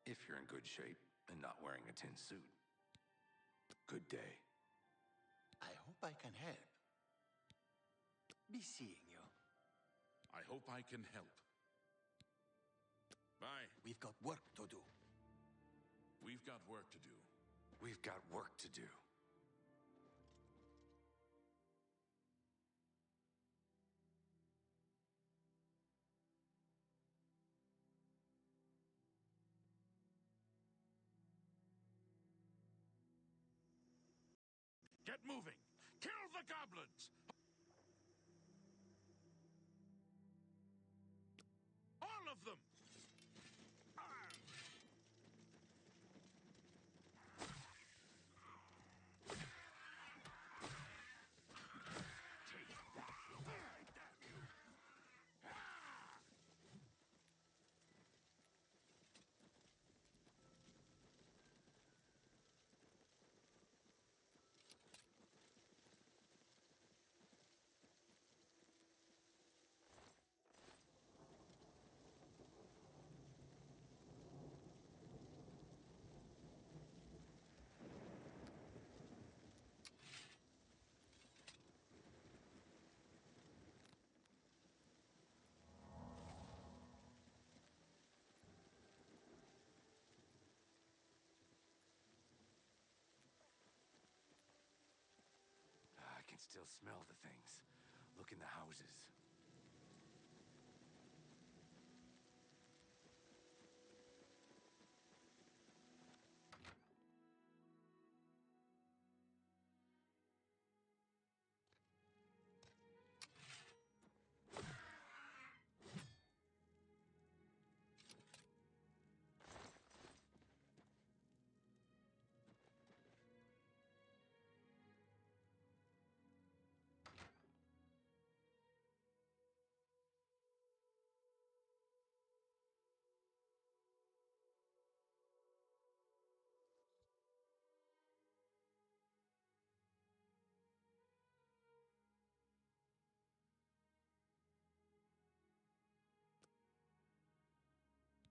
If you're in good shape and not wearing a tin suit. Good day. I hope I can help. Be seeing you. I hope I can help. Bye. We've got work to do. We've got work to do. We've got work to do. Get moving! Kill the goblins! All of them! I can still smell the things. Look in the houses.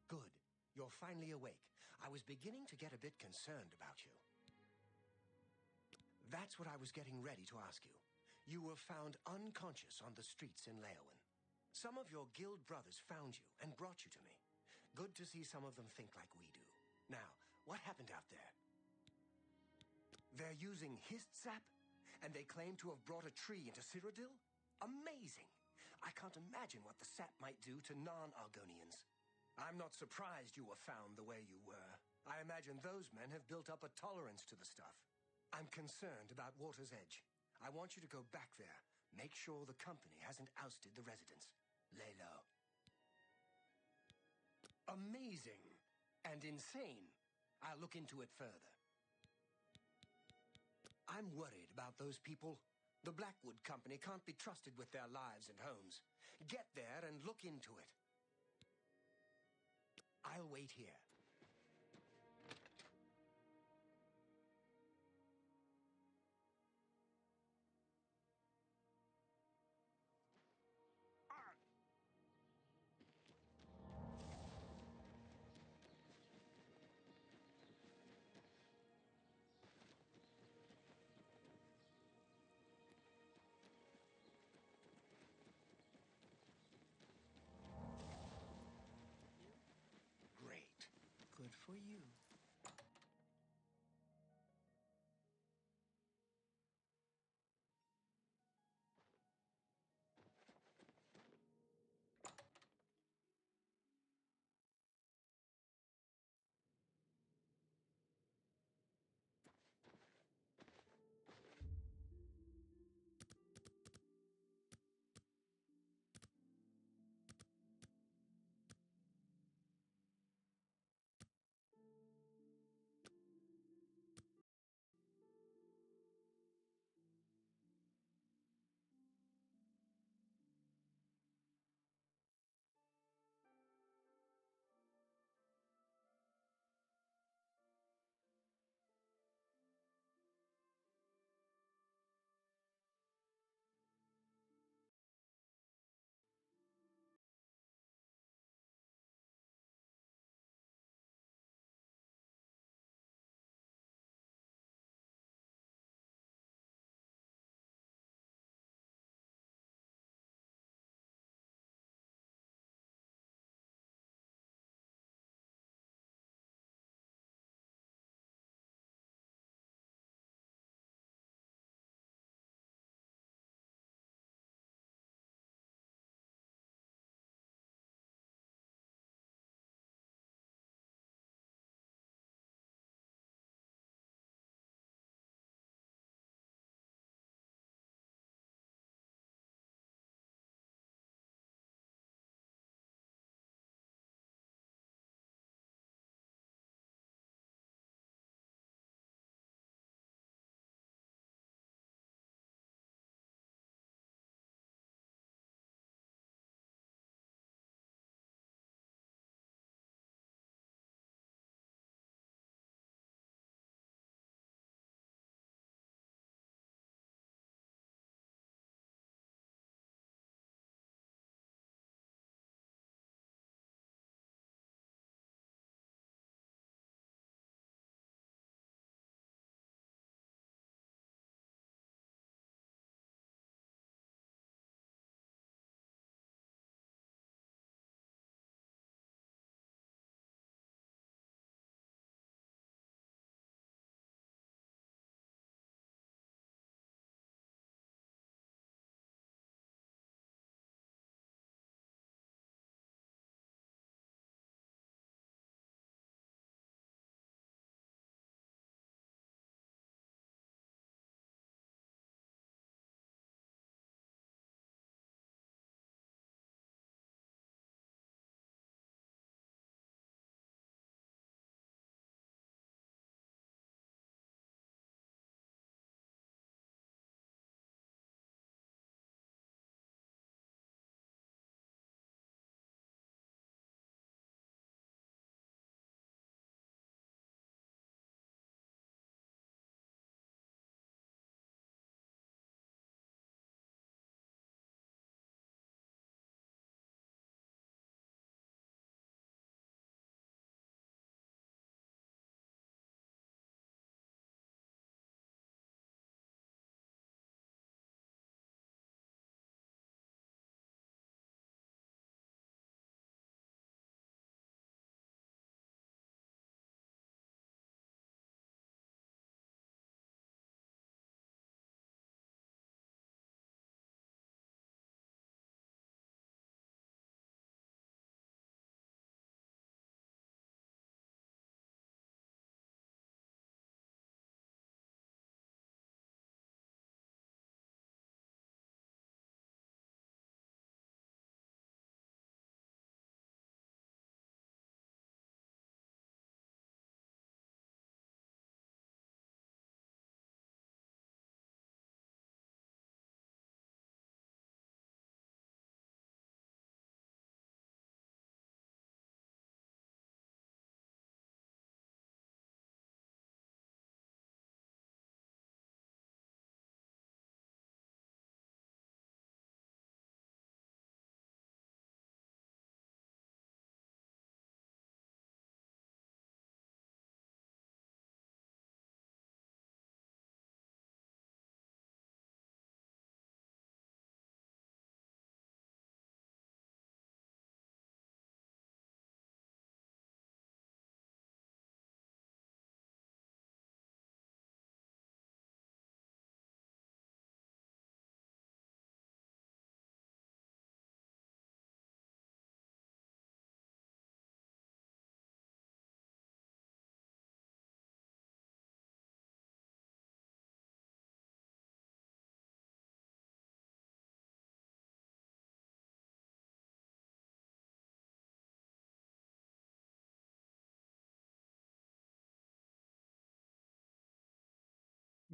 Good. You're finally awake. I was beginning to get a bit concerned about you. That's what I was getting ready to ask you. You were found unconscious on the streets in Leowen. Some of your guild brothers found you and brought you to me. Good to see some of them think like we do. Now, what happened out there? They're using Hist sap, and they claim to have brought a tree into Cyrodiil? Amazing! I can't imagine what the sap might do to non-Argonians. I'm not surprised you were found the way you were. I imagine those men have built up a tolerance to the stuff. I'm concerned about Water's Edge. I want you to go back there. Make sure the company hasn't ousted the residents. Lay low. Amazing and insane. I'll look into it further. I'm worried about those people. The Blackwood Company can't be trusted with their lives and homes. Get there and look into it. I'll wait here. Great. Good for you.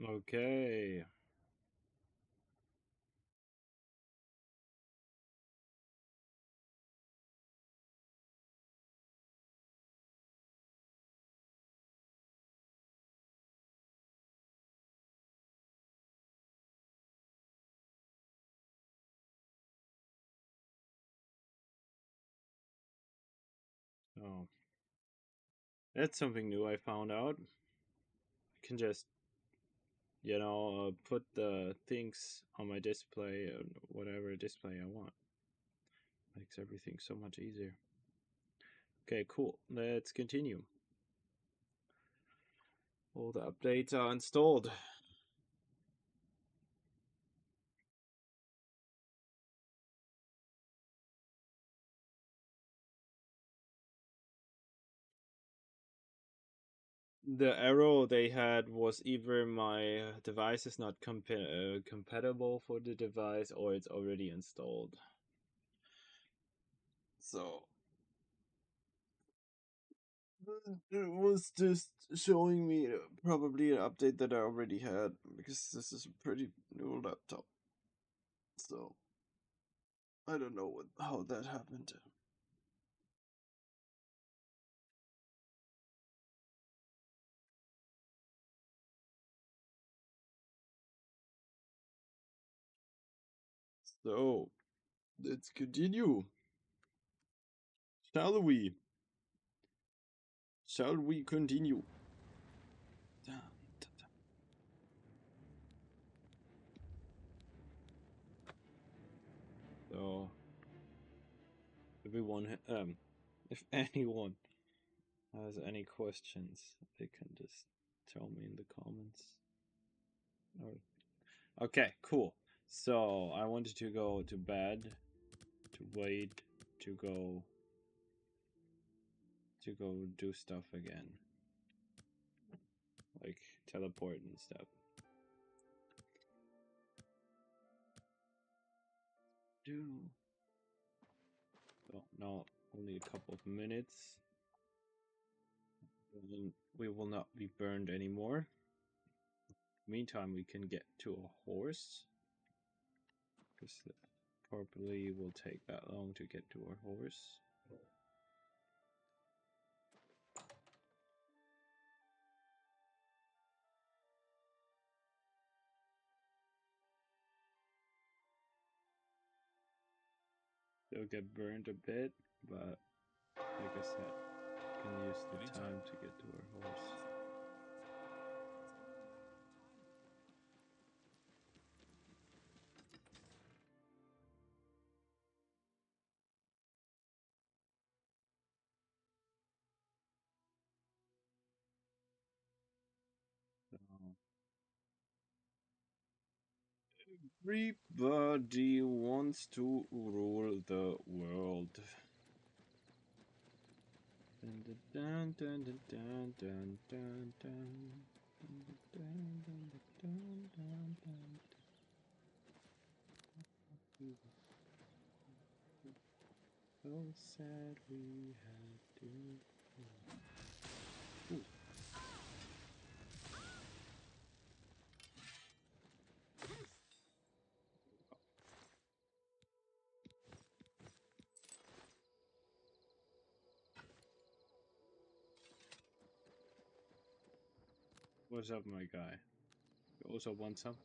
Okay. Oh, that's something new I found out. I can just, put the things on my display, whatever display I want. Makes everything so much easier. Okay, cool. Let's continue. All the updates are installed. The error they had was either my device is not compatible for the device or it's already installed. So it was just showing me probably an update that I already had because this is a pretty new laptop. So I don't know how that happened. So let's continue. Shall we? Shall we continue? So everyone, if anyone has any questions, they can just tell me in the comments. Okay, cool. So I wanted to go to bed, to wait, to go do stuff again, like teleport and stuff. So now only a couple of minutes. And we will not be burned anymore. Meantime, we can get to a horse. Because probably will take that long to get to our horse. They'll get burned a bit, but like I said, we can use the time to get to our horse. Everybody wants to rule the world. Dun, dun, dun, dun, dun, dun, dun, so sad we had to. Ooh. What's up, my guy? You also want some?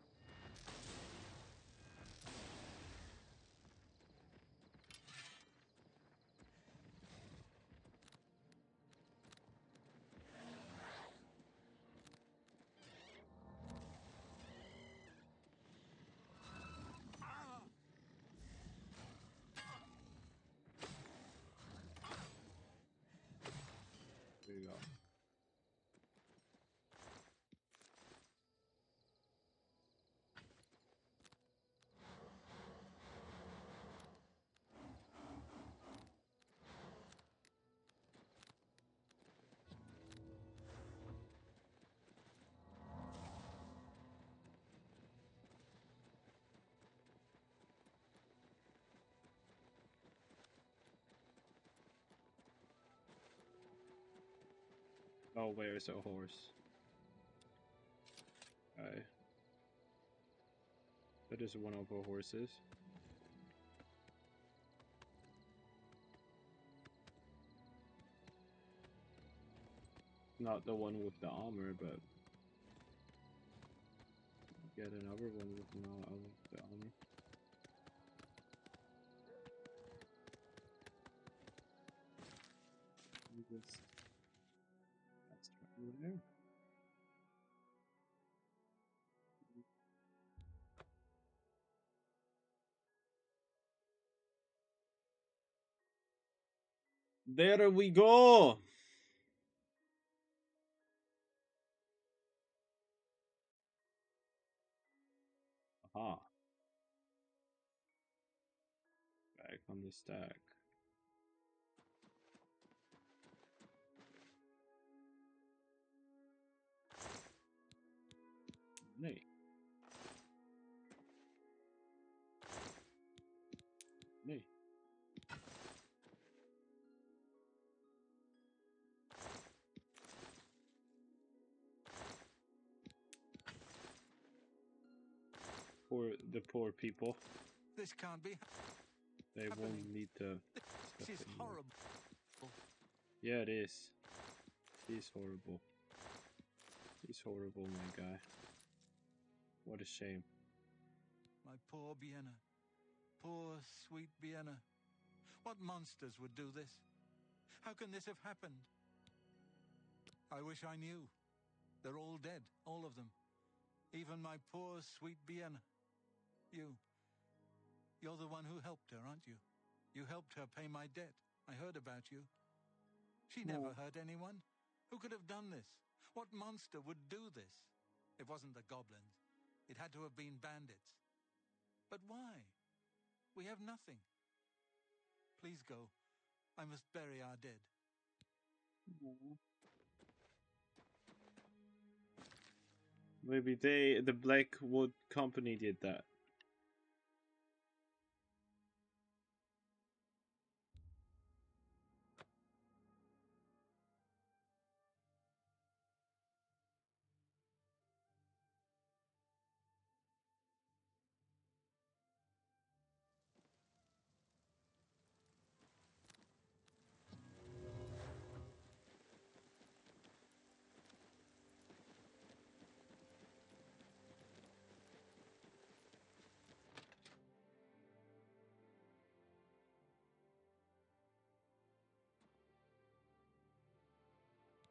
There you go. Oh, where's a horse? Okay. That is one of our horses. Not the one with the armor, but get another one with the armor. Just that's right over there. There we go. Aha. Back on the stack. Nay. Nay. The poor people. This can't be. They won't need the This is anymore. horrible. Yeah, it is. He's horrible. He's horrible, my guy. What a shame. My poor Vienna. Poor, sweet Vienna. What monsters would do this? How can this have happened? I wish I knew. They're all dead, all of them. Even my poor, sweet Vienna. You're the one who helped her, aren't you? You helped her pay my debt. I heard about you. She never hurt anyone. Who could have done this? What monster would do this? It wasn't the goblins. It had to have been bandits. But why? We have nothing. Please go. I must bury our dead. Maybe the Blackwood Company did that.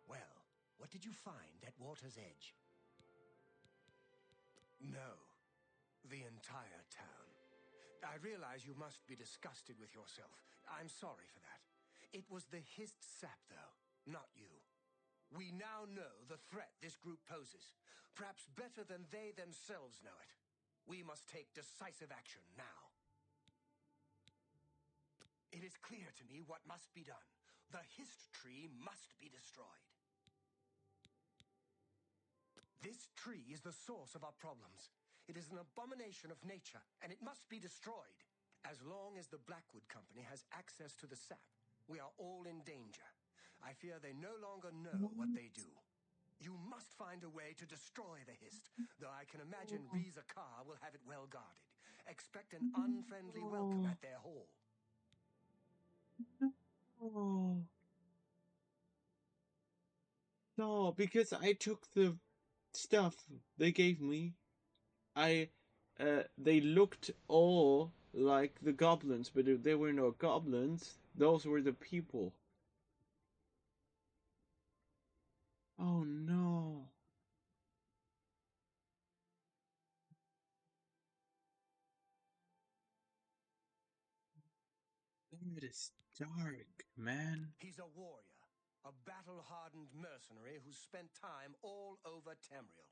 Well, what did you find at Water's Edge? No, the entire town. I realize you must be disgusted with yourself. I'm sorry for that. It was the Hist sap, though, not you. We now know the threat this group poses, perhaps better than they themselves know it. We must take decisive action now. It is clear to me what must be done. The Hist tree must be destroyed. This tree is the source of our problems. It is an abomination of nature, and it must be destroyed. As long as the Blackwood Company has access to the sap, we are all in danger. I fear they no longer know what they do. You must find a way to destroy the Hist, though I can imagine Riza Kar will have it well guarded. Expect an unfriendly welcome at their hall. No, because I took the stuff they gave me. They looked all like the goblins, but they were no goblins. Those were the people. Oh no. It is dark, man. He's a warrior, a battle-hardened mercenary who's spent time all over Tamriel.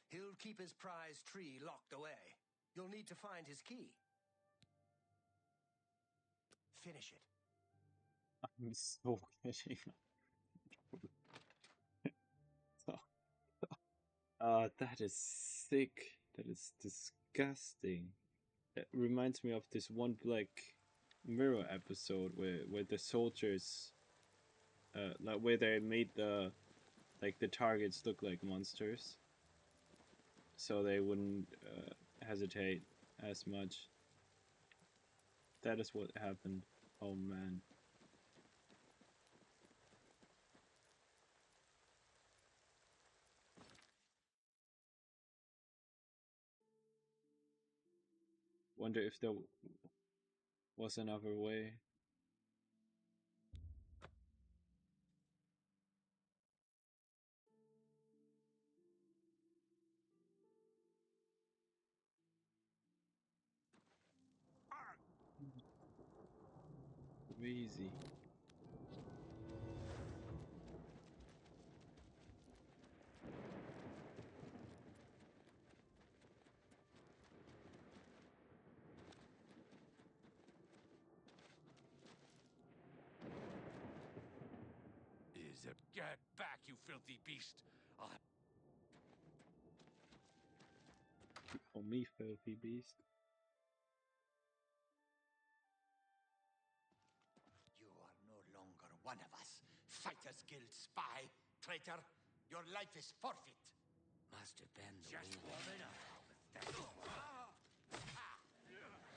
He'll keep his prized tree locked away. You'll need to find his key. Finish it. I'm so kidding. That is sick. That is disgusting. It reminds me of this one Black Mirror episode where the soldiers, like where they made the targets look like monsters. so they wouldn't hesitate as much. That is what happened. Oh man. Wonder if there was another way. Crazy. Is it? Get back, you filthy beast! Oh me, filthy beast. You are no longer one of us. Fighters Guild spy, traitor. Your life is forfeit. Master Ben, the Just warming up.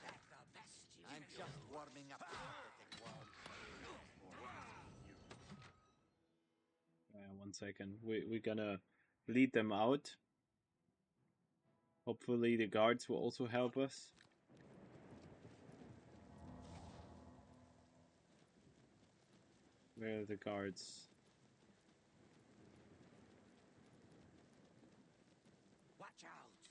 That's the best you I'm just warming up. One second. We're gonna lead them out. Hopefully the guards will also help us. Where are the guards? Watch out!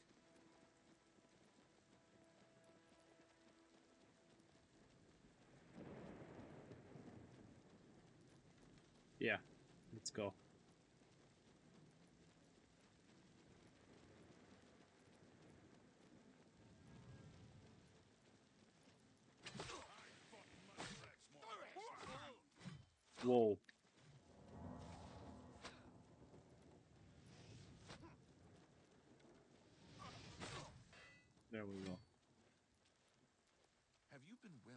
Yeah, let's go. Whoa. There we go. Have you been well?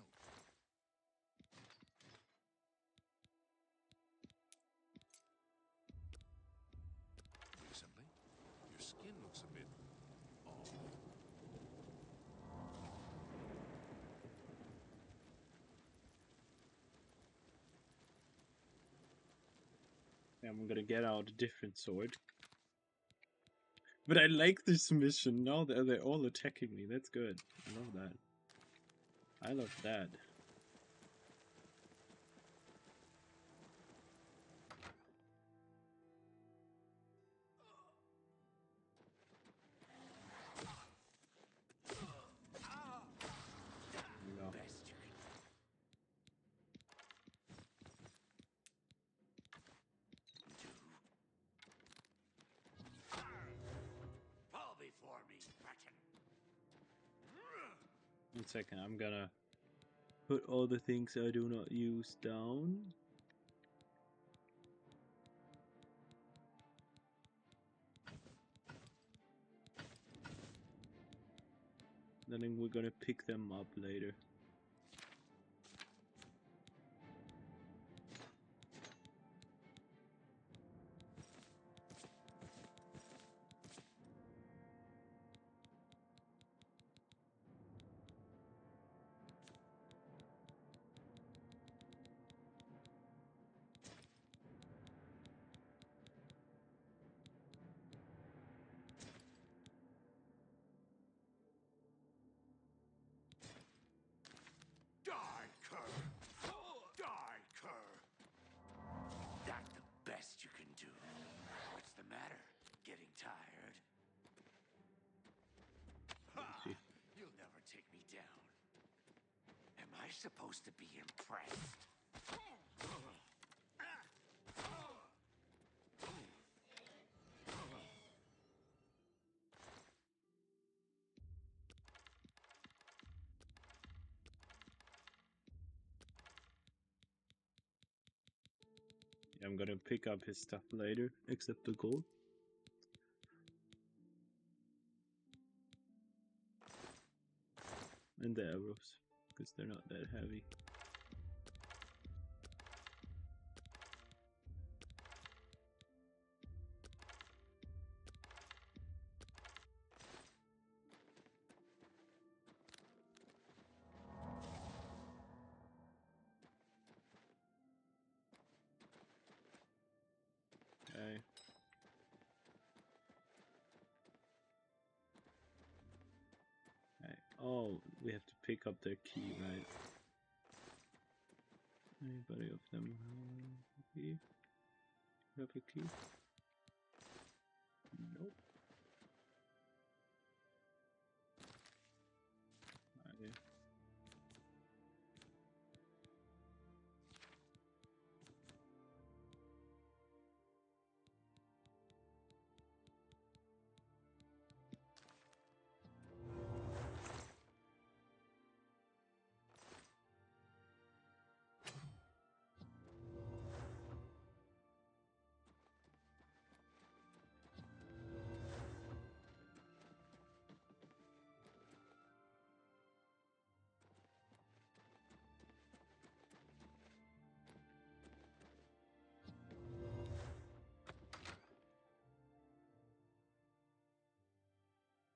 Recently? Your skin looks a bit off. I'm gonna get out a different sword. But I like this mission. Now they're all attacking me. That's good. I love that. I love that. No. Fall before me, Breton. 1 second. I'm gonna put all the things I do not use down. Then we're gonna pick them up later. Darker! Darker! That the best you can do? What's the matter? Getting tired? Ha! You'll never take me down. Am I supposed to be impressed? I'm gonna pick up his stuff later, except the gold. And the arrows, because they're not that heavy. Oh, we have to pick up their key, right? Anybody of them have a key? Have a key? Nope.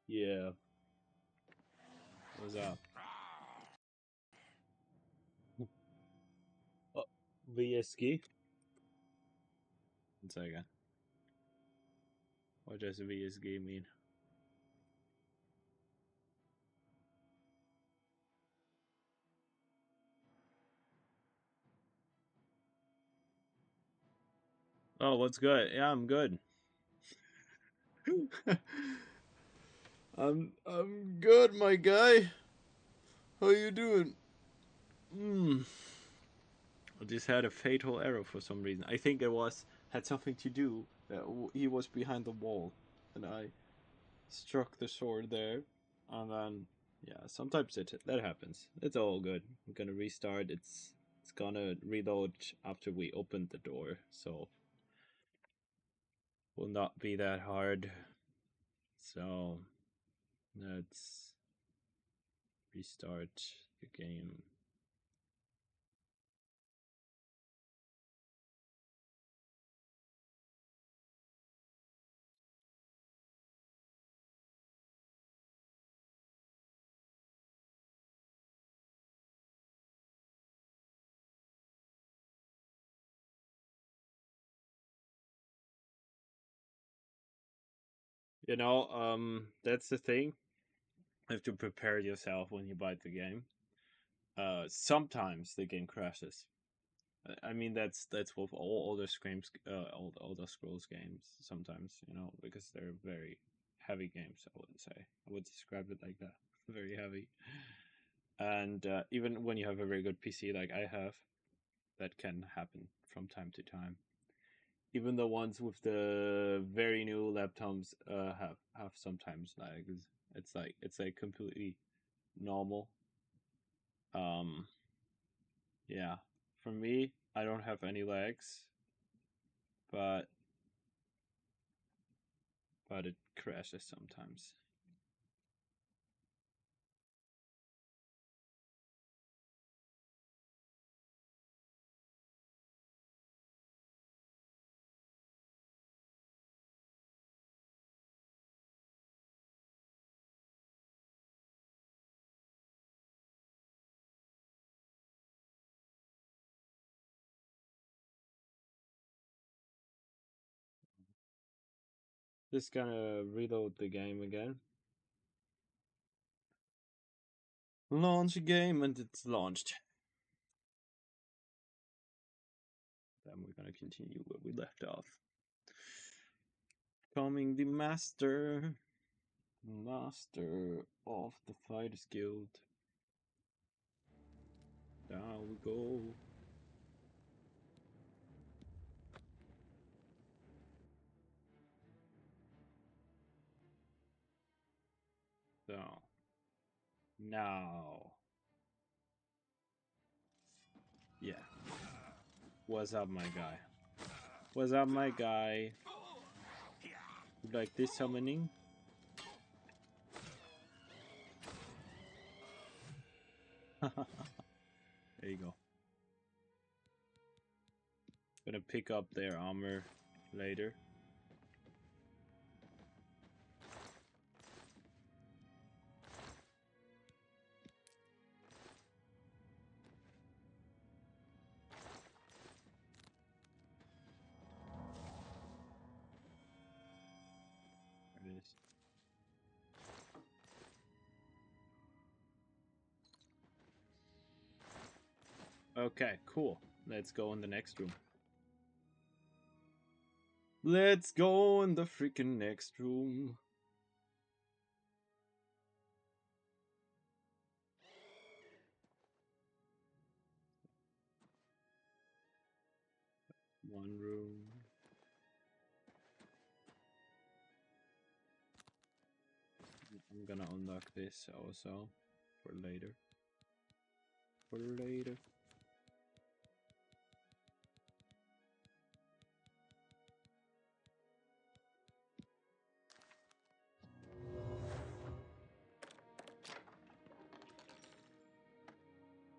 Yeah. What's up? Oh, VSG? 1 second. What does VSG mean? Oh, what's good? Yeah, I'm good. I'm good, my guy. How you doing? I just had a fatal error for some reason. I think it had something to do that he was behind the wall, and I struck the sword there, and then yeah, sometimes that happens. It's all good. I'm gonna restart. It's gonna reload after we open the door, so will not be that hard. So let's restart the game. You know, that's the thing. You have to prepare yourself when you buy the game. Sometimes the game crashes. I mean, that's with all older games, all the Elder Scrolls games. Sometimes, you know, because they're very heavy games. I wouldn't say. I would describe it like that. Very heavy. And even when you have a very good PC like I have, that can happen from time to time. Even the ones with the very new laptops have sometimes lags. It's like completely normal. Um, yeah. For me, I don't have any lags, but it crashes sometimes. Just gonna reload the game again. Launch a game, and it's launched. Then we're gonna continue where we left off. Becoming the master of the Fighters Guild. Down we go. So now, yeah. What's up, my guy? What's up, my guy? You like this summoning? There you go. Gonna pick up their armor later. There it is. Okay, cool. Let's go in the next room. Let's go in the freaking next room. One room. I'm gonna unlock this also for later. For later.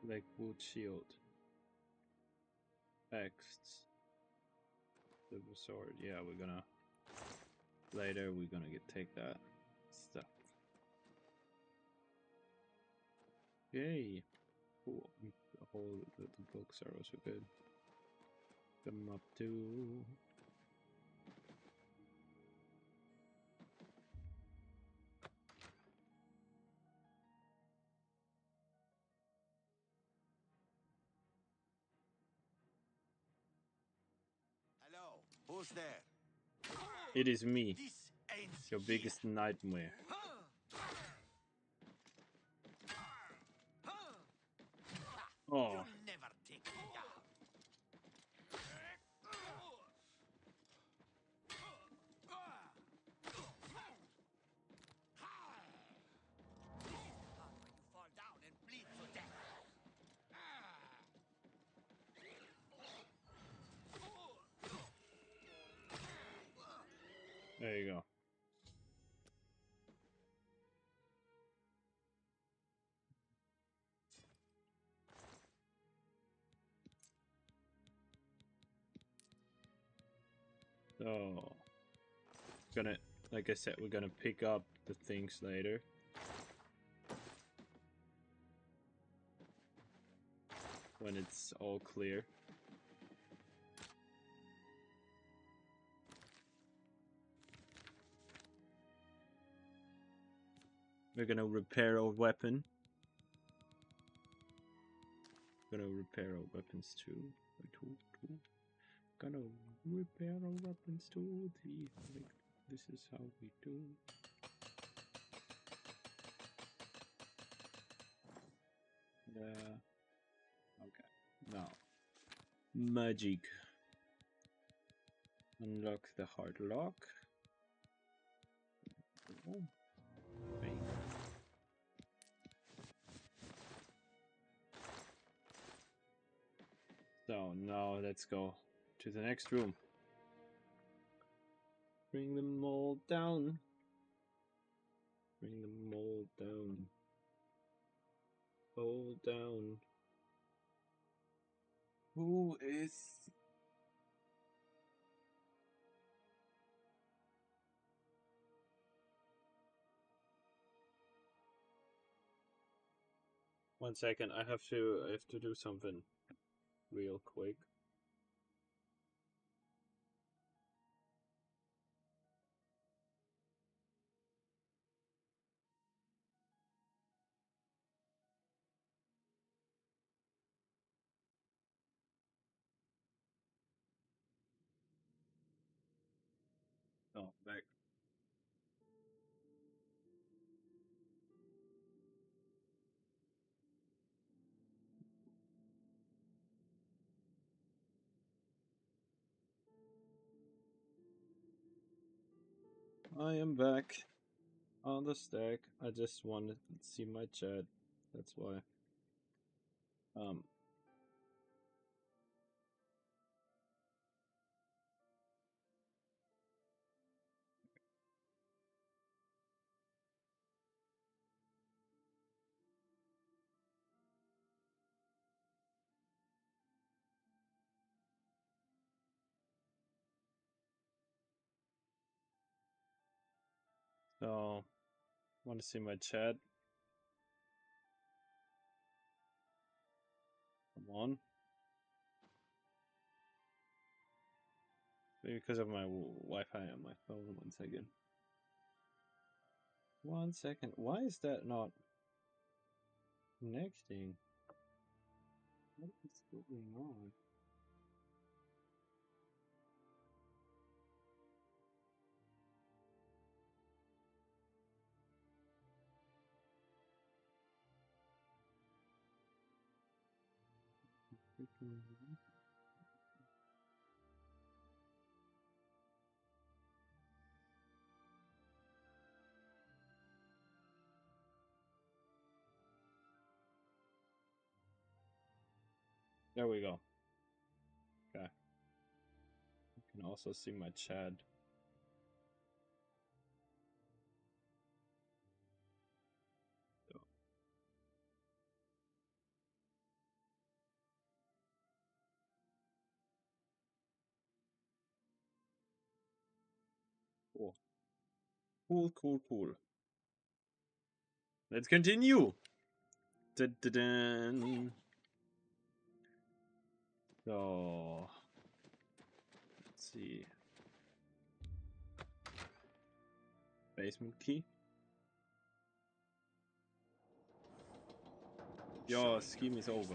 Like wood shield. Texts. Silver sword. Yeah, we're gonna later take that stuff. Yay! Cool. The books are also good. Them up too. Hello, who's there? It is me, your biggest nightmare. Oh. You'll never take me down. You fall down and bleed to death. There you go. So, like I said, we're gonna pick up the things later. When it's all clear. We're gonna repair our weapon. Gonna repair our weapons too. Gonna repair our weapons too. Like, this is how we do. Okay. Now, magic. Unlock the hard lock. Oh. Bang. So now let's go to the next room. Bring them all down. Bring them all down. All down. Who is... One second, I have to do something real quick. Oh, back. I am back on the stack. I just wanted to see my chat. That's why. So, want to see my chat? Come on. Maybe because of my Wi-Fi on my phone. 1 second. 1 second. Why is that not connecting? What is going on? Freaking there we go. Okay. You can also see my chat. So. Cool. Cool, cool, cool. Let's continue. Dun-dun-dun. So let's see. Basement key. Your scheme is over.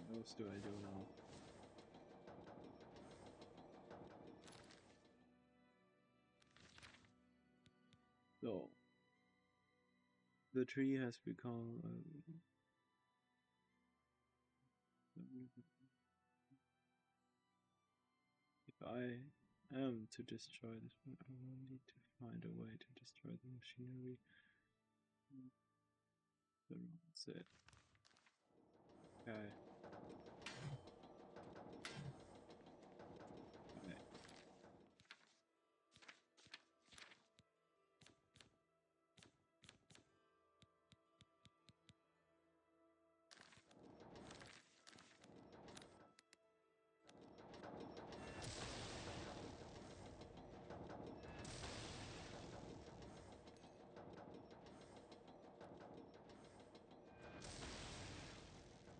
What else do I do now? So the tree has become if I am to destroy this one, I will need to find a way to destroy the machinery. That's it. Okay. Okay.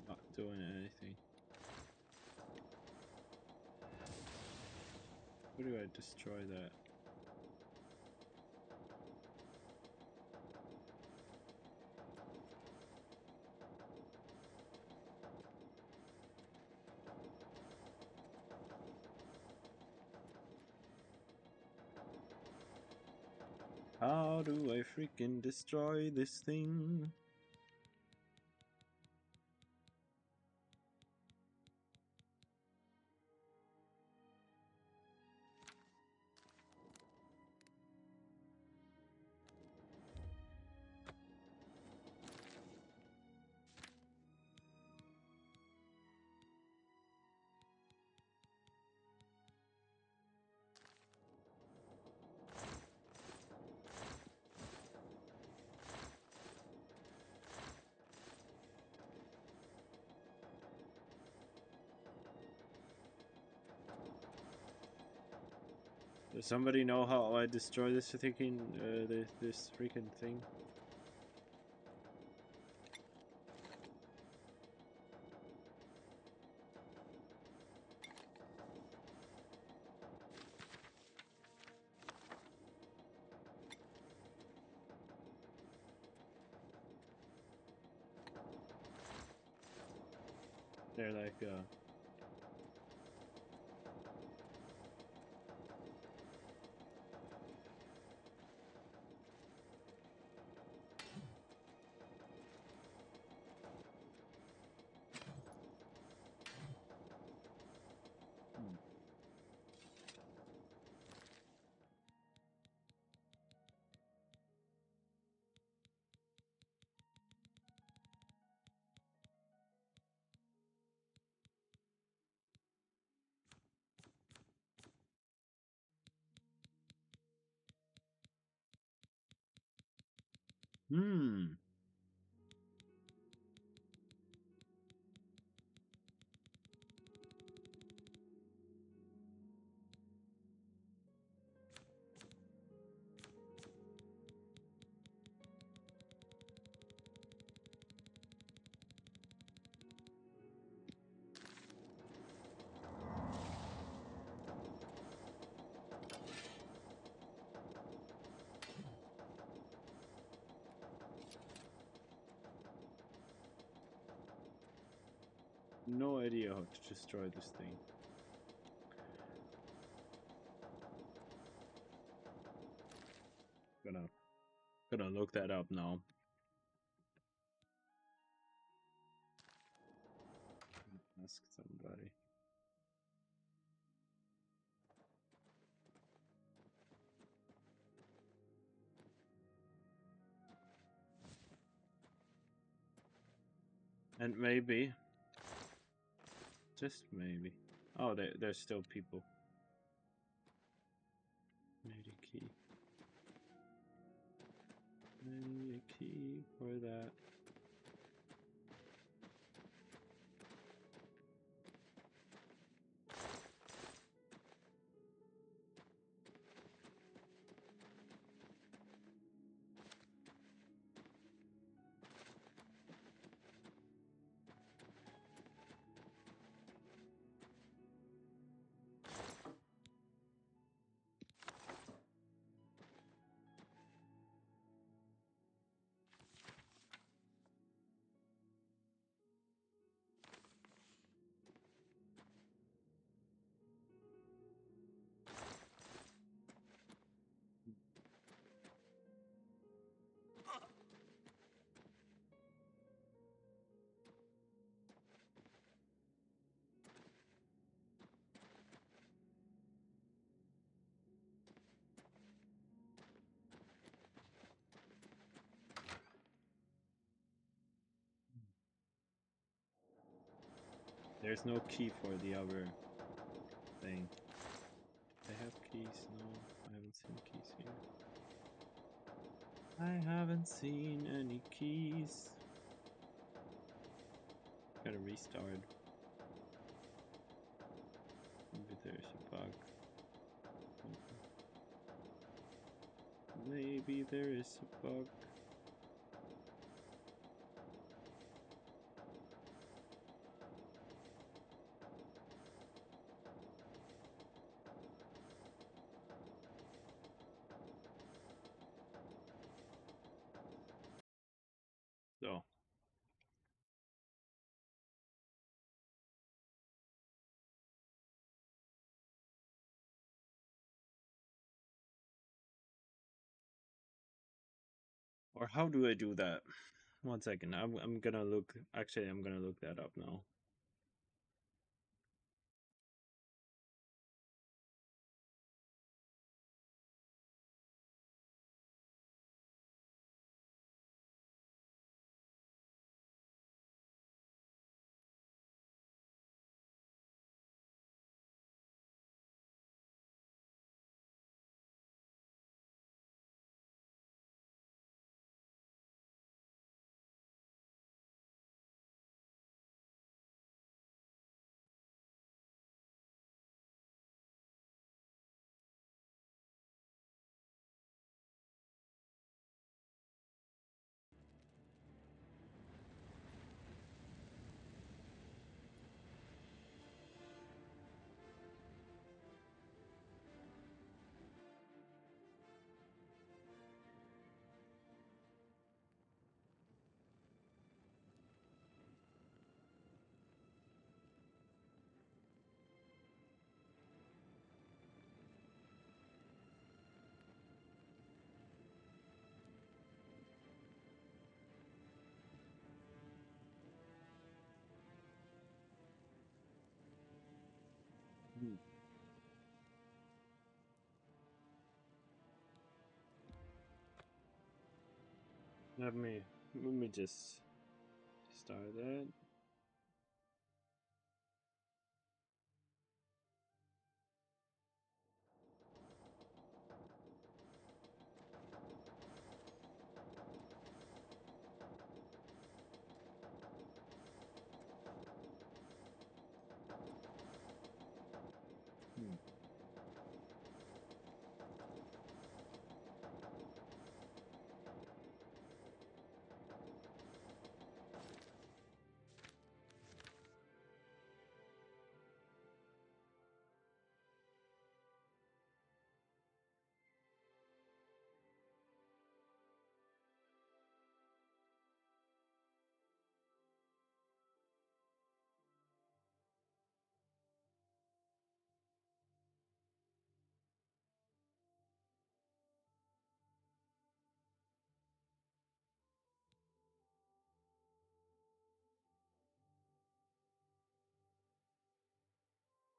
Not doing anything. How do I destroy that? How do I freaking destroy this thing? Does somebody know how I destroy this freaking this freaking thing? They're like Hmm. No idea how to destroy this thing. Gonna look that up now. Ask somebody. And maybe, just maybe. Oh, there's still people. Need a key. I need a key for that. There's no key for the other thing. They have keys? No, I haven't seen keys here. I haven't seen any keys. Gotta restart. Maybe there's a bug. Something. Maybe there is a bug. So. Or how do I do that? 1 second. I'm gonna look. Actually, I'm gonna look that up now. Let me just start that.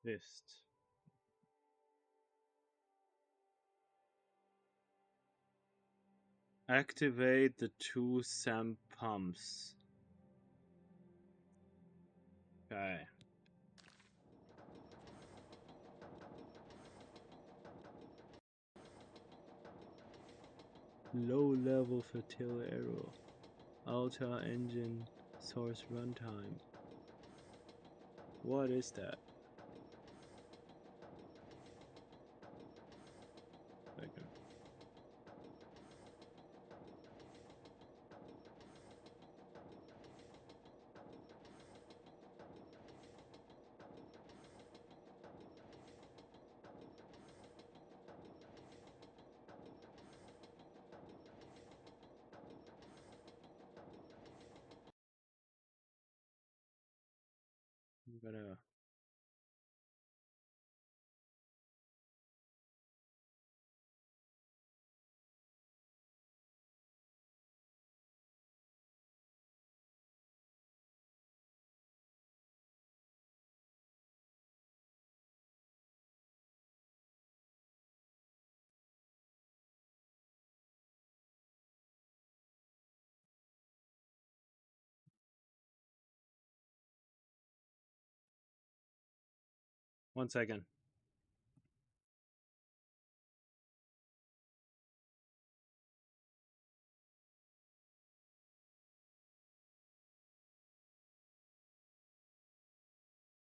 Hist. Activate the two SAM pumps. Okay. Low level fatal error. Alter engine source runtime. What is that? Second. I'm gonna one second.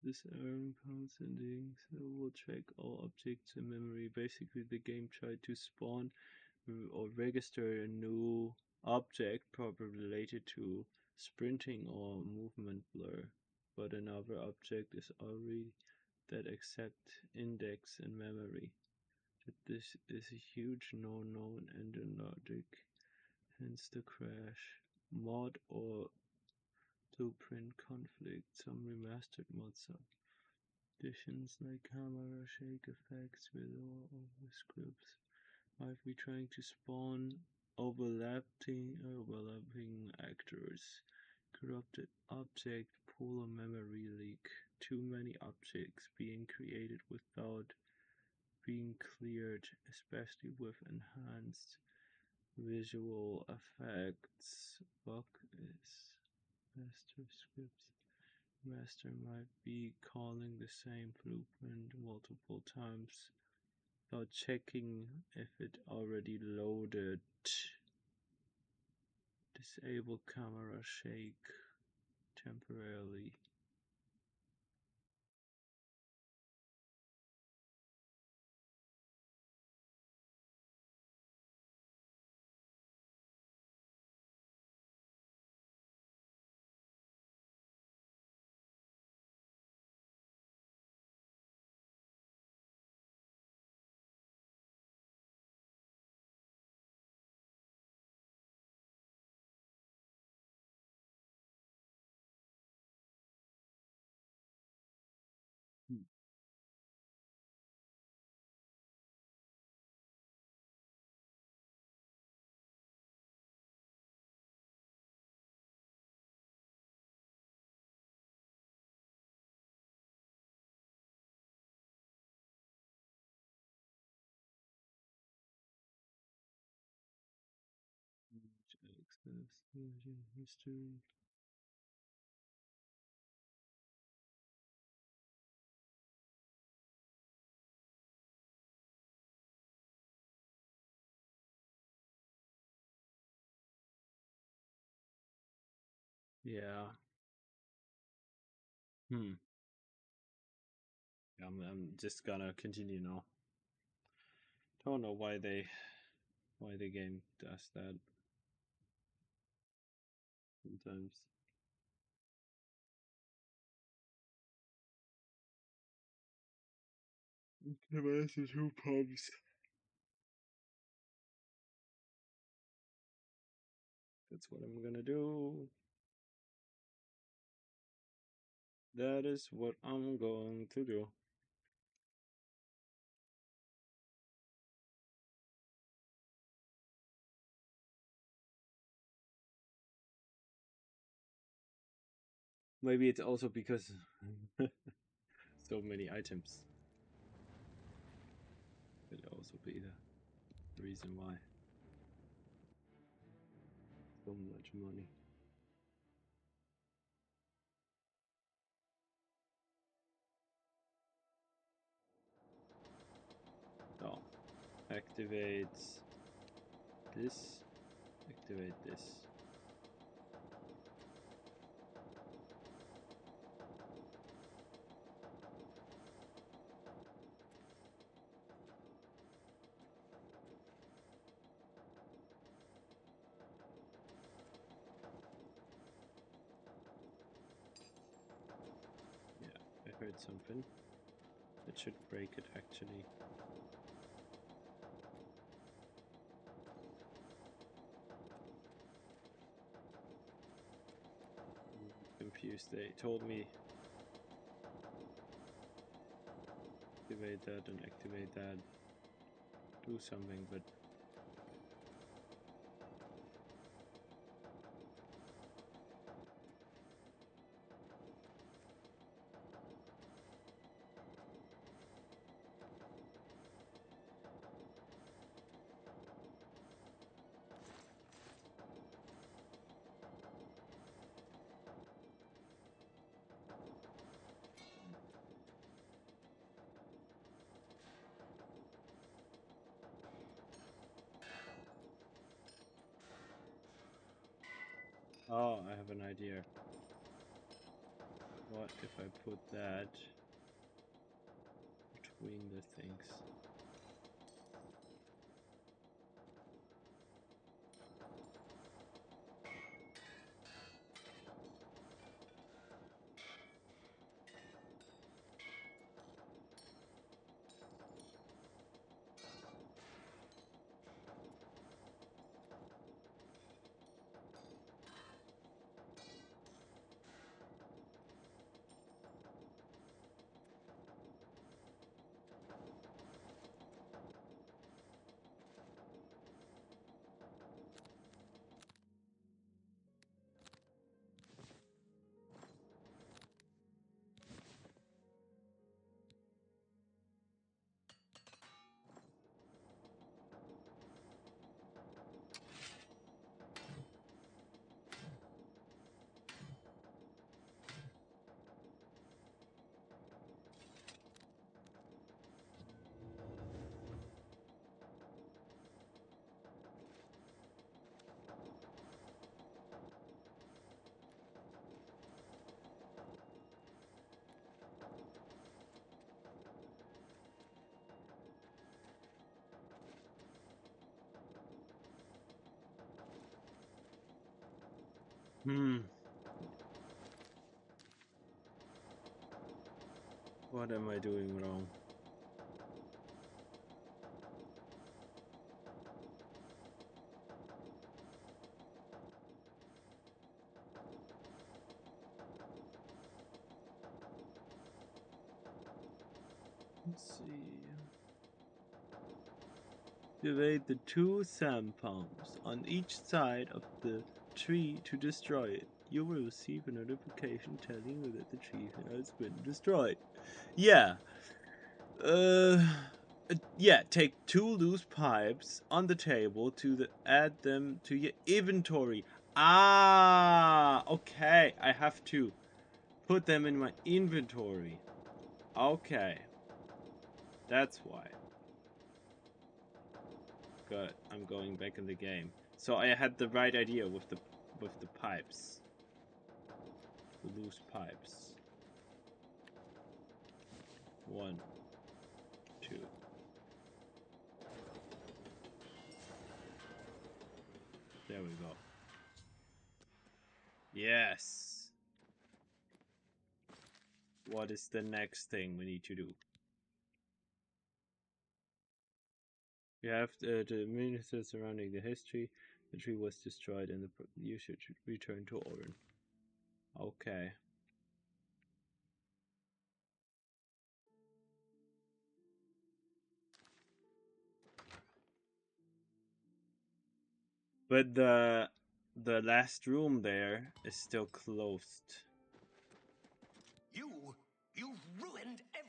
This error comes ending, so we'll check all objects in memory. Basically, the game tried to spawn or register a new object, probably related to sprinting or movement blur, but another object is already that accept index in memory. That this is a huge no-known and a logic, hence the crash. Mod or blueprint conflict. Some remastered mods are additions like camera shake effects with or scripts might be trying to spawn overlapping actors. Corrupted object pool or memory leak. Too many objects being created without being cleared, especially with enhanced visual effects. Bug is master scripts. Master might be calling the same blueprint multiple times without checking if it already loaded. Disable camera shake temporarily. Access history. Yeah. I'm just gonna continue now. Don't know why the game does that sometimes. Device the two pumps. That's what I'm gonna do. That is what I'm going to do. Maybe it's also because So many items. Could also be the reason why. So much money. So, activate this, activate this. Yeah, I heard something. That should break it actually. Confused. They told me activate that and activate that. Do something, but oh, I have an idea. What if I put that between the things? What am I doing wrong? Let's see. Activate the 2 sand palms on each side of the tree to destroy it. You will receive a notification telling you that the tree has been destroyed. Yeah. Yeah, take 2 loose pipes on the table add them to your inventory. Ah, okay. I have to put them in my inventory. Okay. That's why. Good. I'm going back in the game. So I had the right idea with the pipes. The loose pipes. 1, 2. There we go. Yes. What is the next thing we need to do? You have the minister surrounding the history. The tree was destroyed and you should return to Orin. Okay. But the last room there is still closed. You've ruined everything.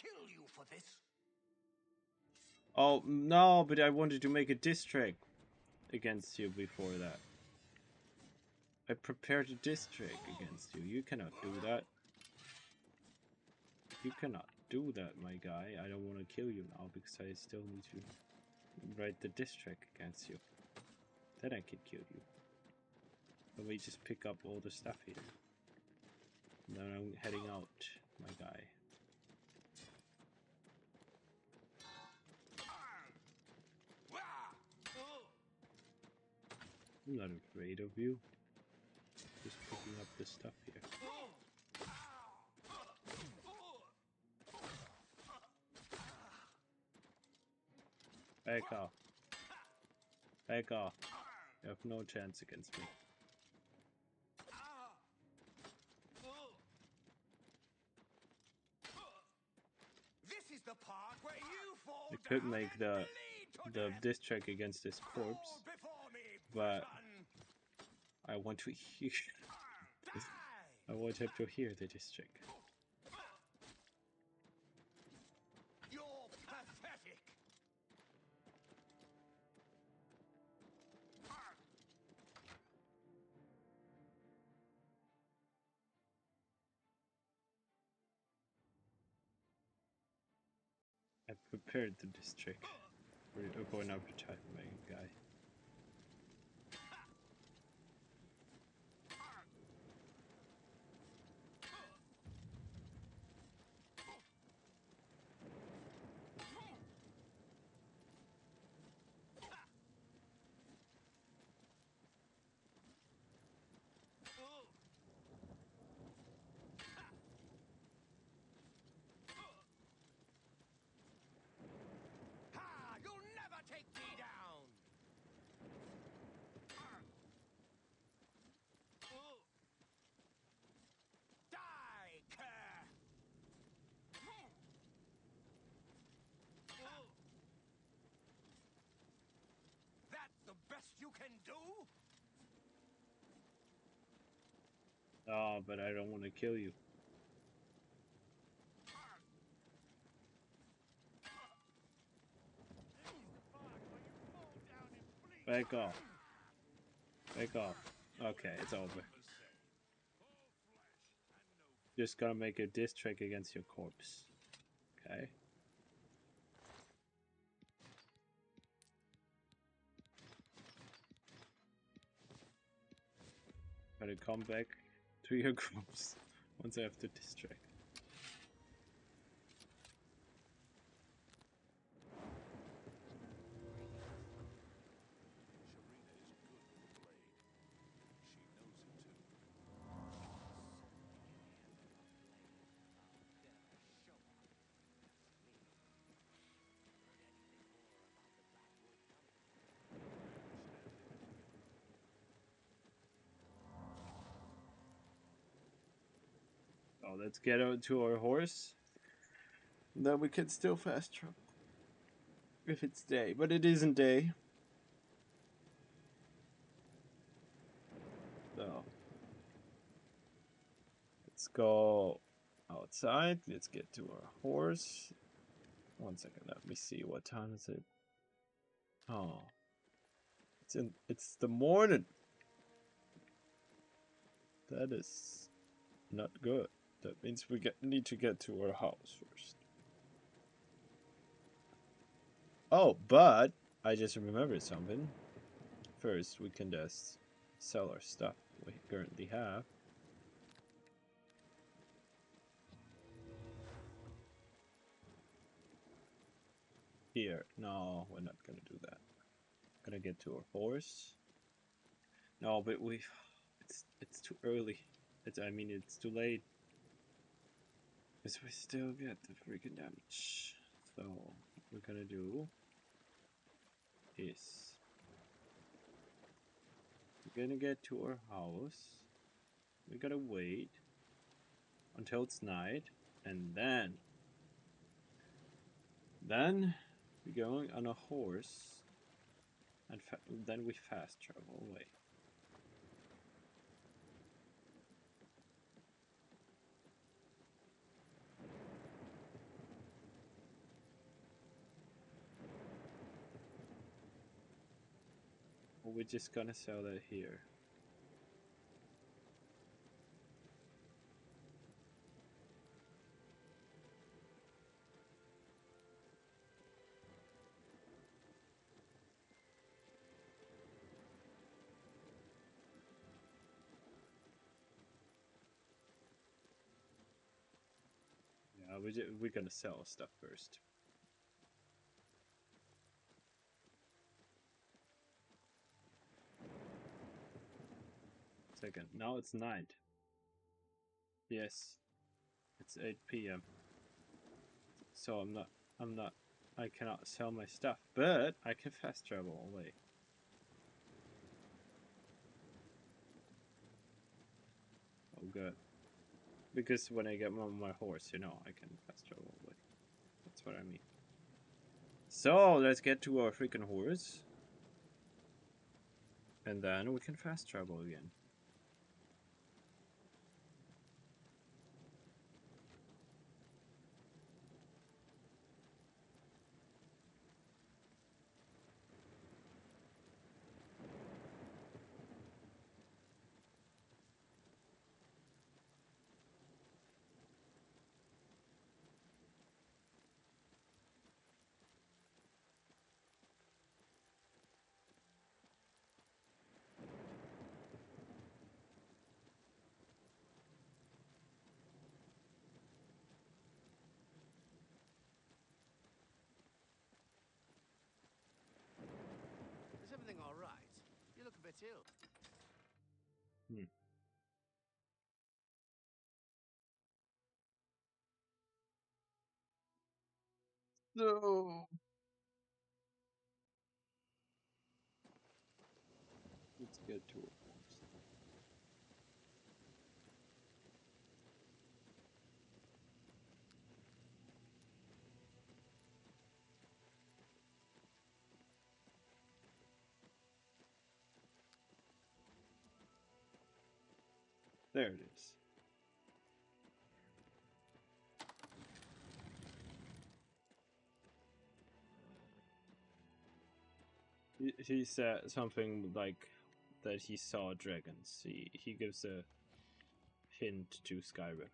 kill you for this. Oh, no, but I wanted to make a diss track against you before that. I prepared a diss track against you. You cannot do that. You cannot do that, my guy. I don't want to kill you now because I still need to write the diss track against you. Then I can kill you. Let me just pick up all the stuff here. Then I'm heading out, my guy. I'm not afraid of you. Just picking up the stuff here. Back off. Back off. You have no chance against me. This is the part where you fall I could down make and the bleed to death. diss track against this corpse, but I want to hear. I want him to hear the diss track. You're pathetic. I prepared the diss track for another type, my guy. Ha! You'll never take me down. Die, cur! That's the best you can do? Oh, but I don't want to kill you. Back off. Back off. Okay, it's over. Just gonna make a diss track against your corpse. Okay. Gotta come back to your corpse once I have the diss track. Oh, let's get out to our horse. Then we can still fast travel. If it's day, but it isn't day. So let's go outside. Let's get to our horse. 1 second, let me see, what time is it? Oh, it's the morning. That is not good. That means we need to get to our house first. Oh, but I just remembered something. First, we can just sell our stuff we currently have. Here, no, we're not gonna do that. Gonna get to our horse. No, but it's too early. It's too late. Because we still get the freaking damage. So what we're gonna do is we're gonna get to our house. We gotta wait until it's night, and then we're going on a horse, and then we fast travel away. we're just gonna sell that here. Yeah, we're gonna sell stuff first. Second, now it's night. Yes, it's 8 p.m. So I cannot sell my stuff, but I can fast travel away. Oh, good. Because when I get on my horse, you know, I can fast travel away. That's what I mean. So, let's get to our freaking horse. And then we can fast travel again. Is everything all right? You look a bit ill. No. Let's get to a horse. There it is. He said something like that he saw dragons. He gives a hint to Skyrim.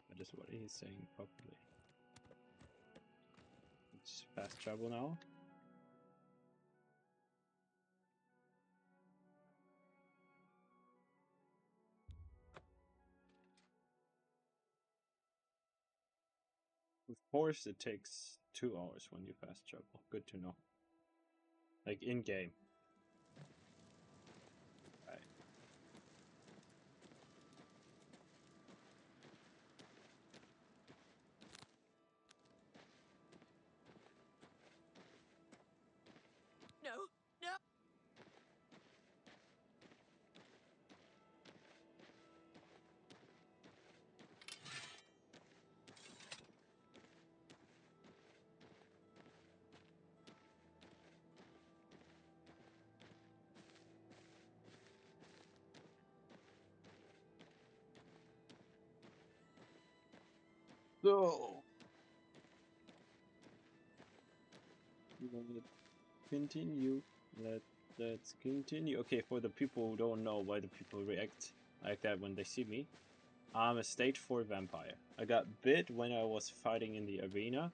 That is what he's saying properly. It's fast travel now. Of course, it takes 2 hours when you fast travel. Good to know. Like in game. Right. No, no! So continue. Let's continue. Okay, for the people who don't know why the people react like that when they see me, I'm a stage 4 vampire. I got bit when I was fighting in the arena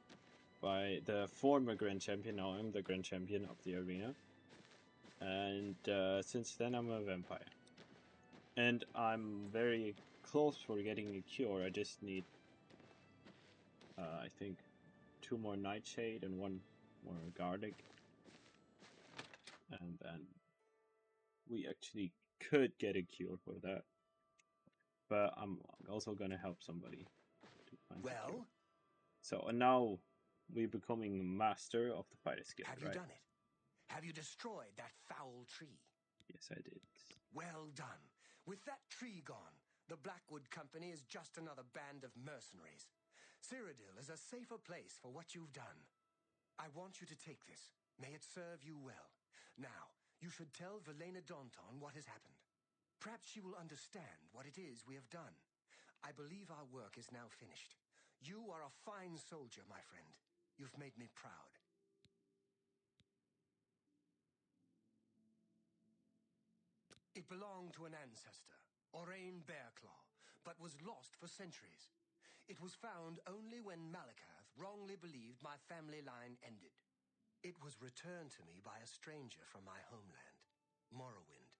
by the former Grand Champion. Now I'm the Grand Champion of the arena. And since then I'm a vampire. And I'm very close for getting a cure. I just need, I think, 2 more Nightshade and 1 more Garlic. And then we actually could get a cure for that. But I'm also gonna help somebody to find the cure. So, and now we're becoming master of the fighter skill, Have you done it? Have you destroyed that foul tree? Yes, I did. Well done. With that tree gone, the Blackwood Company is just another band of mercenaries. Cyrodiil is a safer place for what you've done. I want you to take this. May it serve you well. Now, you should tell Velena Daunton what has happened. Perhaps she will understand what it is we have done. I believe our work is now finished. You are a fine soldier, my friend. You've made me proud. It belonged to an ancestor, Orain Bearclaw, but was lost for centuries. It was found only when Malakath wrongly believed my family line ended. It was returned to me by a stranger from my homeland, Morrowind.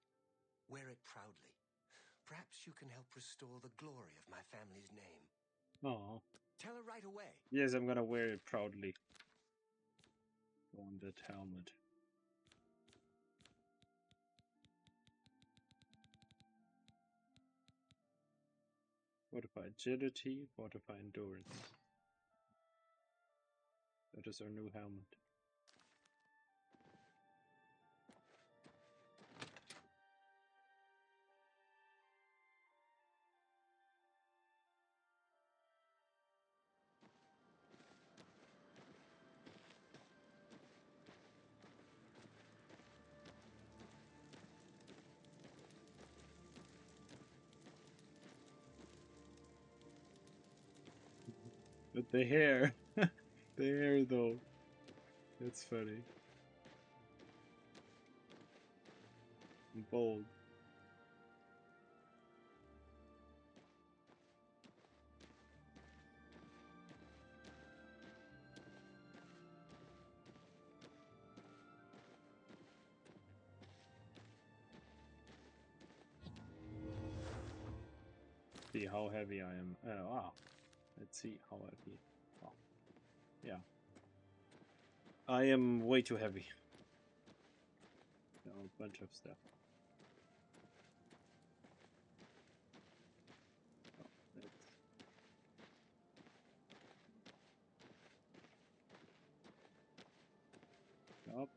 Wear it proudly. Perhaps you can help restore the glory of my family's name. Oh. Tell her right away. Yes, I'm gonna wear it proudly. On that helmet. Fortify agility, fortify endurance. That is our new helmet. But the hair, the hair though, that's funny. Bold. See how heavy I am. Oh wow. Let's see how heavy. Oh. Yeah. I am way too heavy. A bunch of stuff. Oh, that's... Up.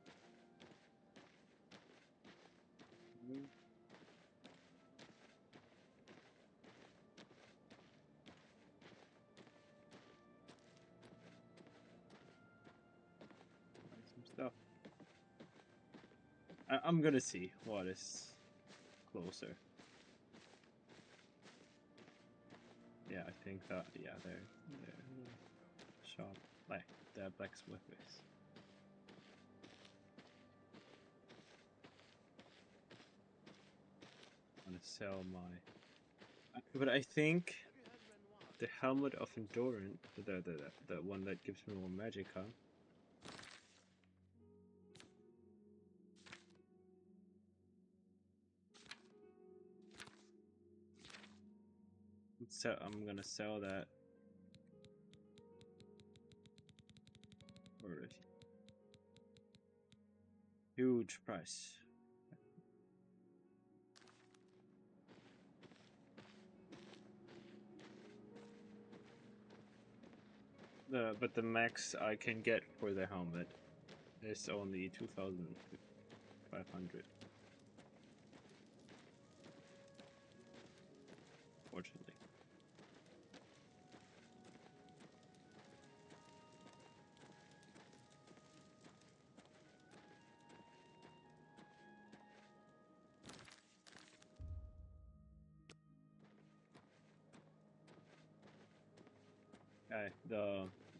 Move. Some stuff. I'm gonna see what is closer. Yeah, I think that, yeah, there shop, like, the blacksmith is. I'm gonna sell my, but I think the helmet of endurance, the one that gives me more magic, huh? So I'm gonna sell that for a huge price. But the max I can get for the helmet is only 2,500. Fortunately.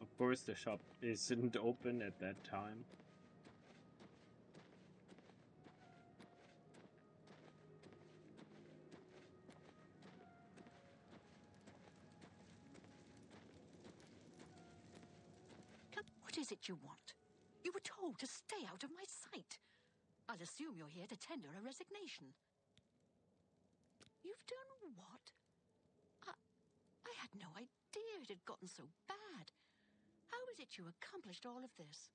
Of course the shop isn't open at that time. What is it you want? You were told to stay out of my sight. I'll assume you're here to tender a resignation. You've done what? I had no idea it had gotten so bad. How is it you accomplished all of this?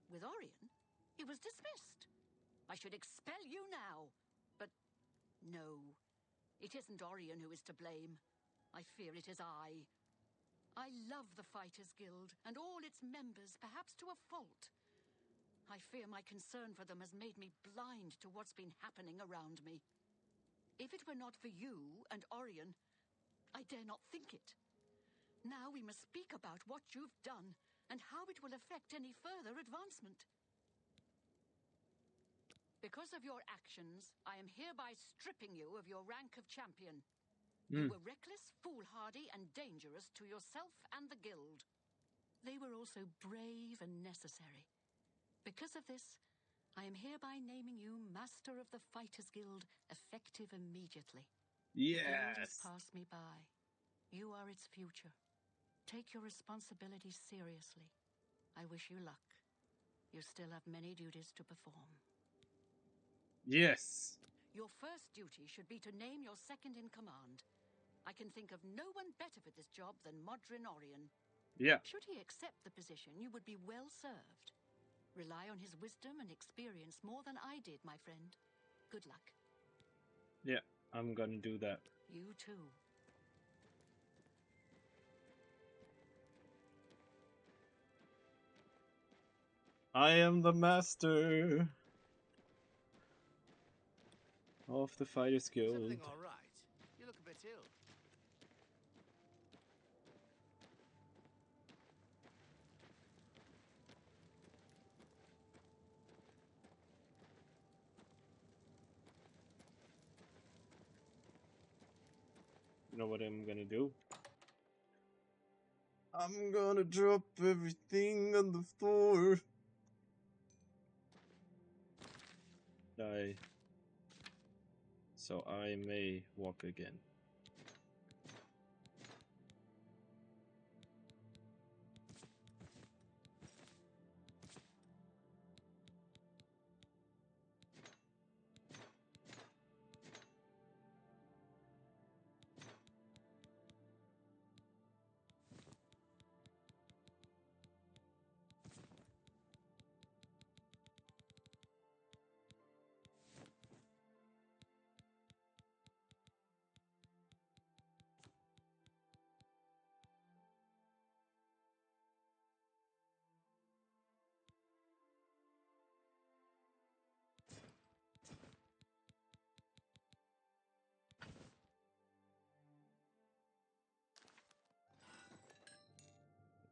With Orion, he was dismissed. I should expel you now. But no, it isn't Orion who is to blame. I fear it is I. I love the Fighters Guild and all its members, perhaps to a fault. I fear my concern for them has made me blind to what's been happening around me. If it were not for you and Orion, I dare not think it. Now we must speak about what you've done and how it will affect any further advancement. Because of your actions, I am hereby stripping you of your rank of champion. You were reckless, foolhardy, and dangerous to yourself and the guild. They were also brave and necessary. Because of this, I am hereby naming you Master of the Fighters Guild, effective immediately. The guild has Yes. passed me by. You are its future. Take your responsibilities seriously. I wish you luck. You still have many duties to perform. Yes. Your first duty should be to name your second in command. I can think of no one better for this job than Modrin Orion. Yeah. Should he accept the position, you would be well served. Rely on his wisdom and experience more than I did, my friend. Good luck. Yeah, I'm gonna do that. You too. I am the master of the Fighters Guild. Everything all right? You look a bit ill. You know what I'm gonna do? I'm gonna drop everything on the floor. Die. So I may walk again.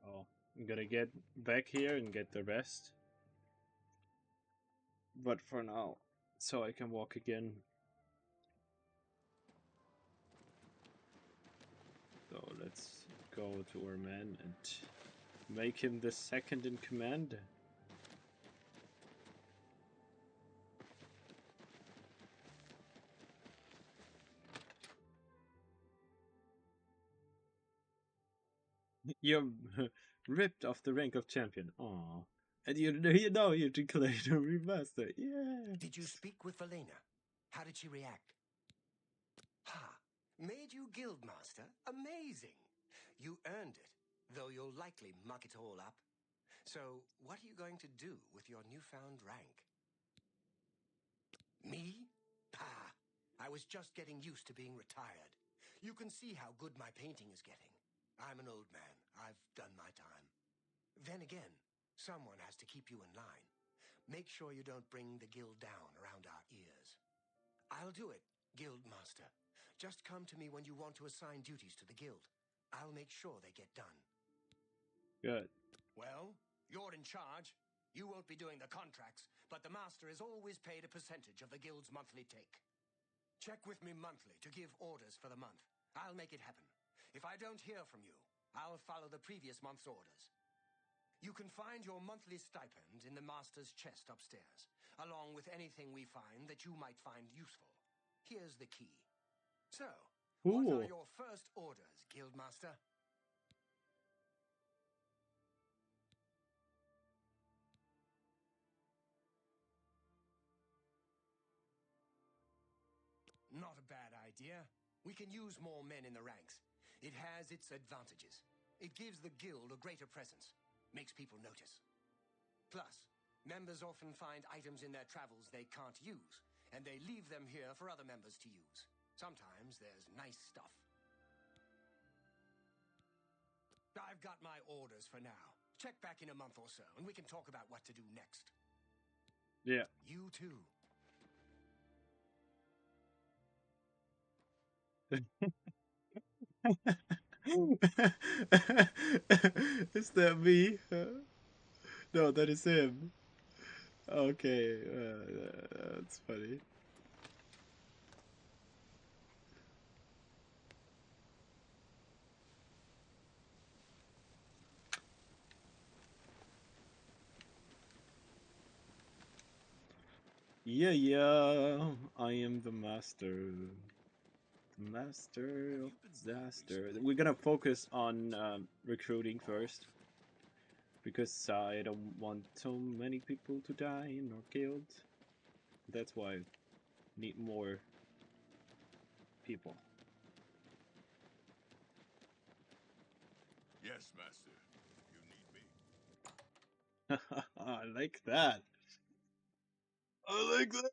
Oh, I'm gonna get back here and get the rest. But for now, so I can walk again. So let's go to our man and make him the second in command. You're ripped off the rank of champion. Aww. And you know you declared a remaster. Yeah. Did you speak with Valena? How did she react? Ha! Made you guildmaster? Amazing! You earned it, though you'll likely muck it all up. So, what are you going to do with your newfound rank? Me? Pah! I was just getting used to being retired. You can see how good my painting is getting. I'm an old man. I've done my time. Then again, someone has to keep you in line. Make sure you don't bring the guild down around our ears. I'll do it, Guildmaster. Just come to me when you want to assign duties to the guild. I'll make sure they get done. Good. Well, you're in charge. You won't be doing the contracts, but the master is always paid a percentage of the guild's monthly take. Check with me monthly to give orders for the month. I'll make it happen. If I don't hear from you, I'll follow the previous month's orders. You can find your monthly stipend in the master's chest upstairs, along with anything we find that you might find useful. Here's the key. So, what are your first orders, Guildmaster? Not a bad idea. We can use more men in the ranks. It has its advantages. It gives the guild a greater presence, makes people notice. Plus, members often find items in their travels they can't use, and they leave them here for other members to use. Sometimes there's nice stuff. I've got my orders for now. Check back in a month or so, and we can talk about what to do next. Yeah. You too. Is that me? No, that is him. Okay, that's funny. Yeah, I am the master. The master of disaster. We're gonna focus on recruiting first. Because I don't want so many people to die or killed. That's why I need more people. Yes, master. You need me. I like that. I like that.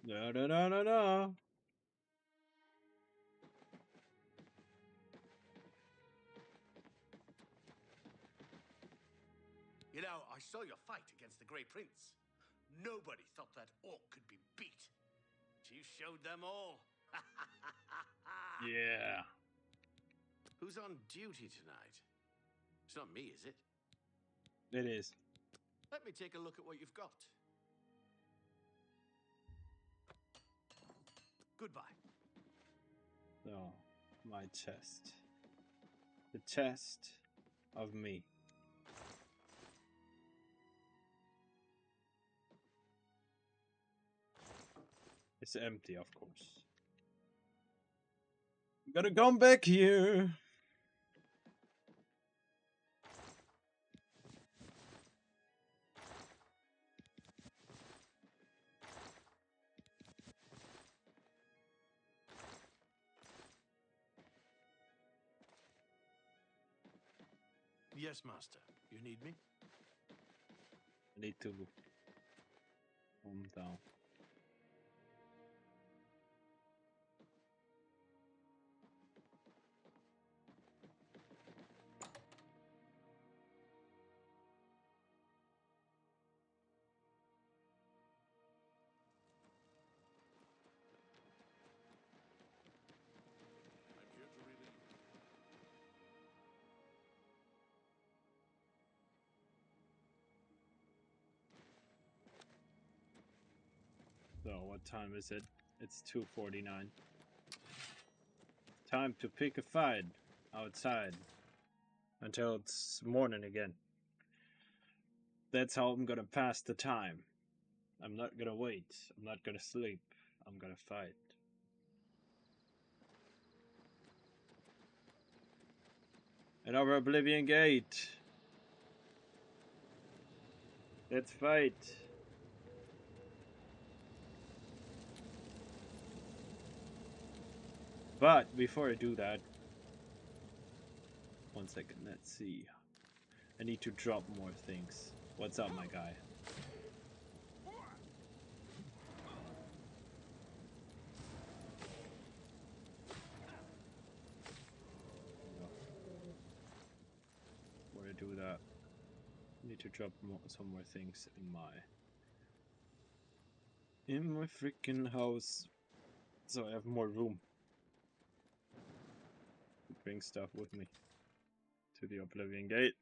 No, no, no, no, no. You know, I saw your fight against the Grey Prince. Nobody thought that orc could be beat. But you showed them all. Yeah. Who's on duty tonight? It's not me, is it? It is. Let me take a look at what you've got. Goodbye. Oh, my chest. The chest of me. It's empty, of course. Gotta come back here. Yes, master. You need me? I need to calm down. I'm here to relieve. So, what time is it? It's 2:49. Time to pick a fight outside until it's morning again. That's how I'm gonna pass the time. I'm not gonna wait. I'm not gonna sleep. I'm gonna fight. Another Oblivion Gate. Let's fight. But before I do that, 1 second, let's see. I need to drop more things. What's up, my guy? No. Before I do that, I need to drop some more things in my freaking house, so I have more room to bring stuff with me to the Oblivion Gate.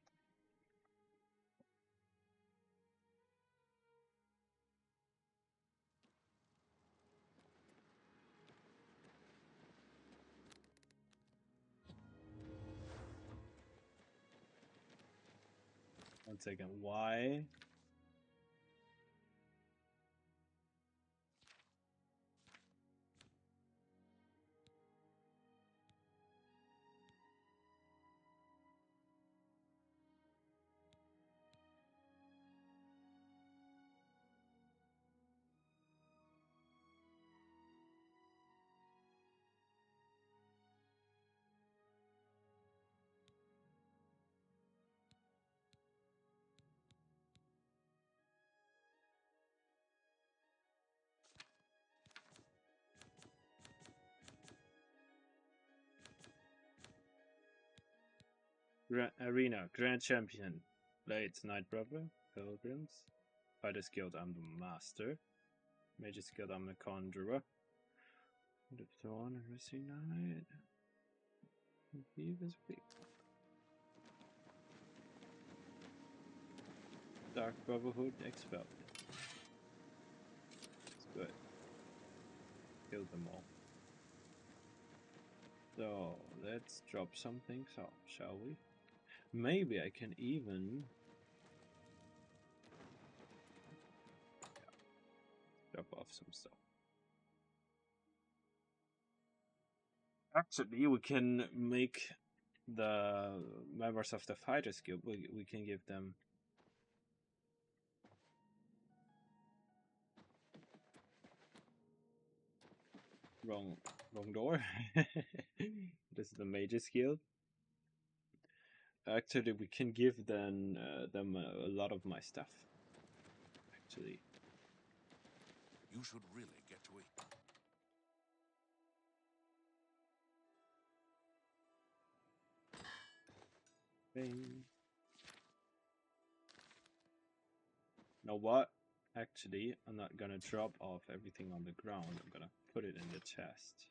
One second, why? Arena, Grand Champion. Blades, Knight Brother, Pilgrims. Fighter's Guild, I'm the Master. Mage's Guild, I'm the Conjurer. The Thorn, Racing Knight. Thieves Weak. Dark Brotherhood, Expelled. It's good. Kill them all. So, let's drop some things off, shall we? Maybe I can even some stuff. Actually, we can make the members of the Fighters Guild, we can give them wrong door. This is the Mages Guild. Actually, we can give them a lot of my stuff. Actually, You should really get to it. Bing. Know what? Actually, I'm not gonna drop off everything on the ground. I'm gonna put it in the chest.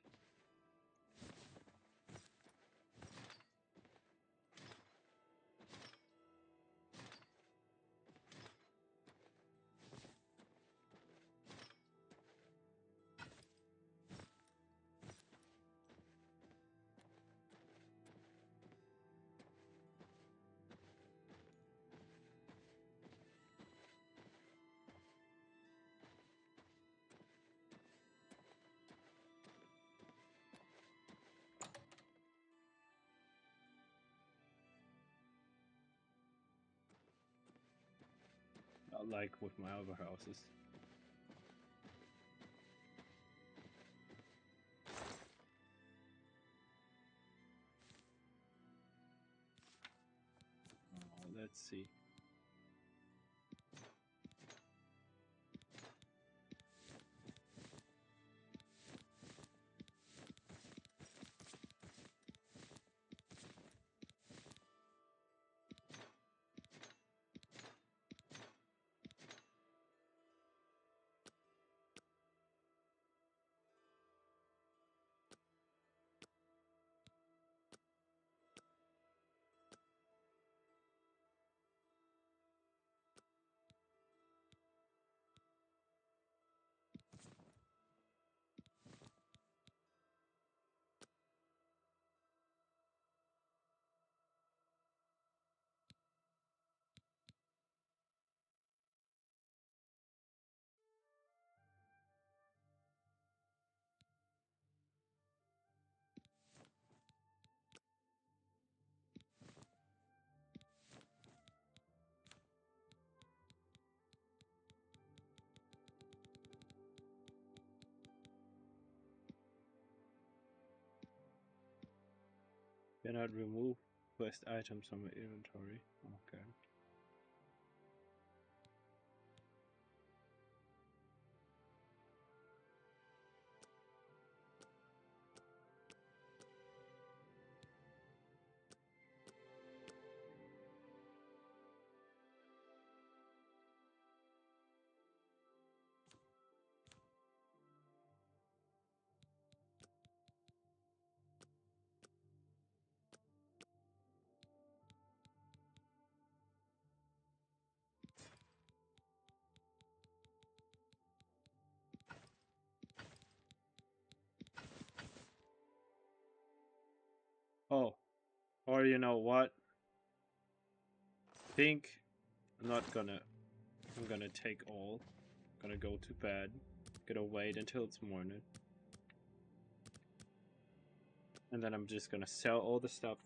Not like with my other houses. Let's see. Cannot remove quest items from my inventory. Okay. Oh, or you know what? Think I'm not gonna. I'm gonna take all. Gonna go to bed. Gonna wait until it's morning. And then I'm just gonna sell all the stuff.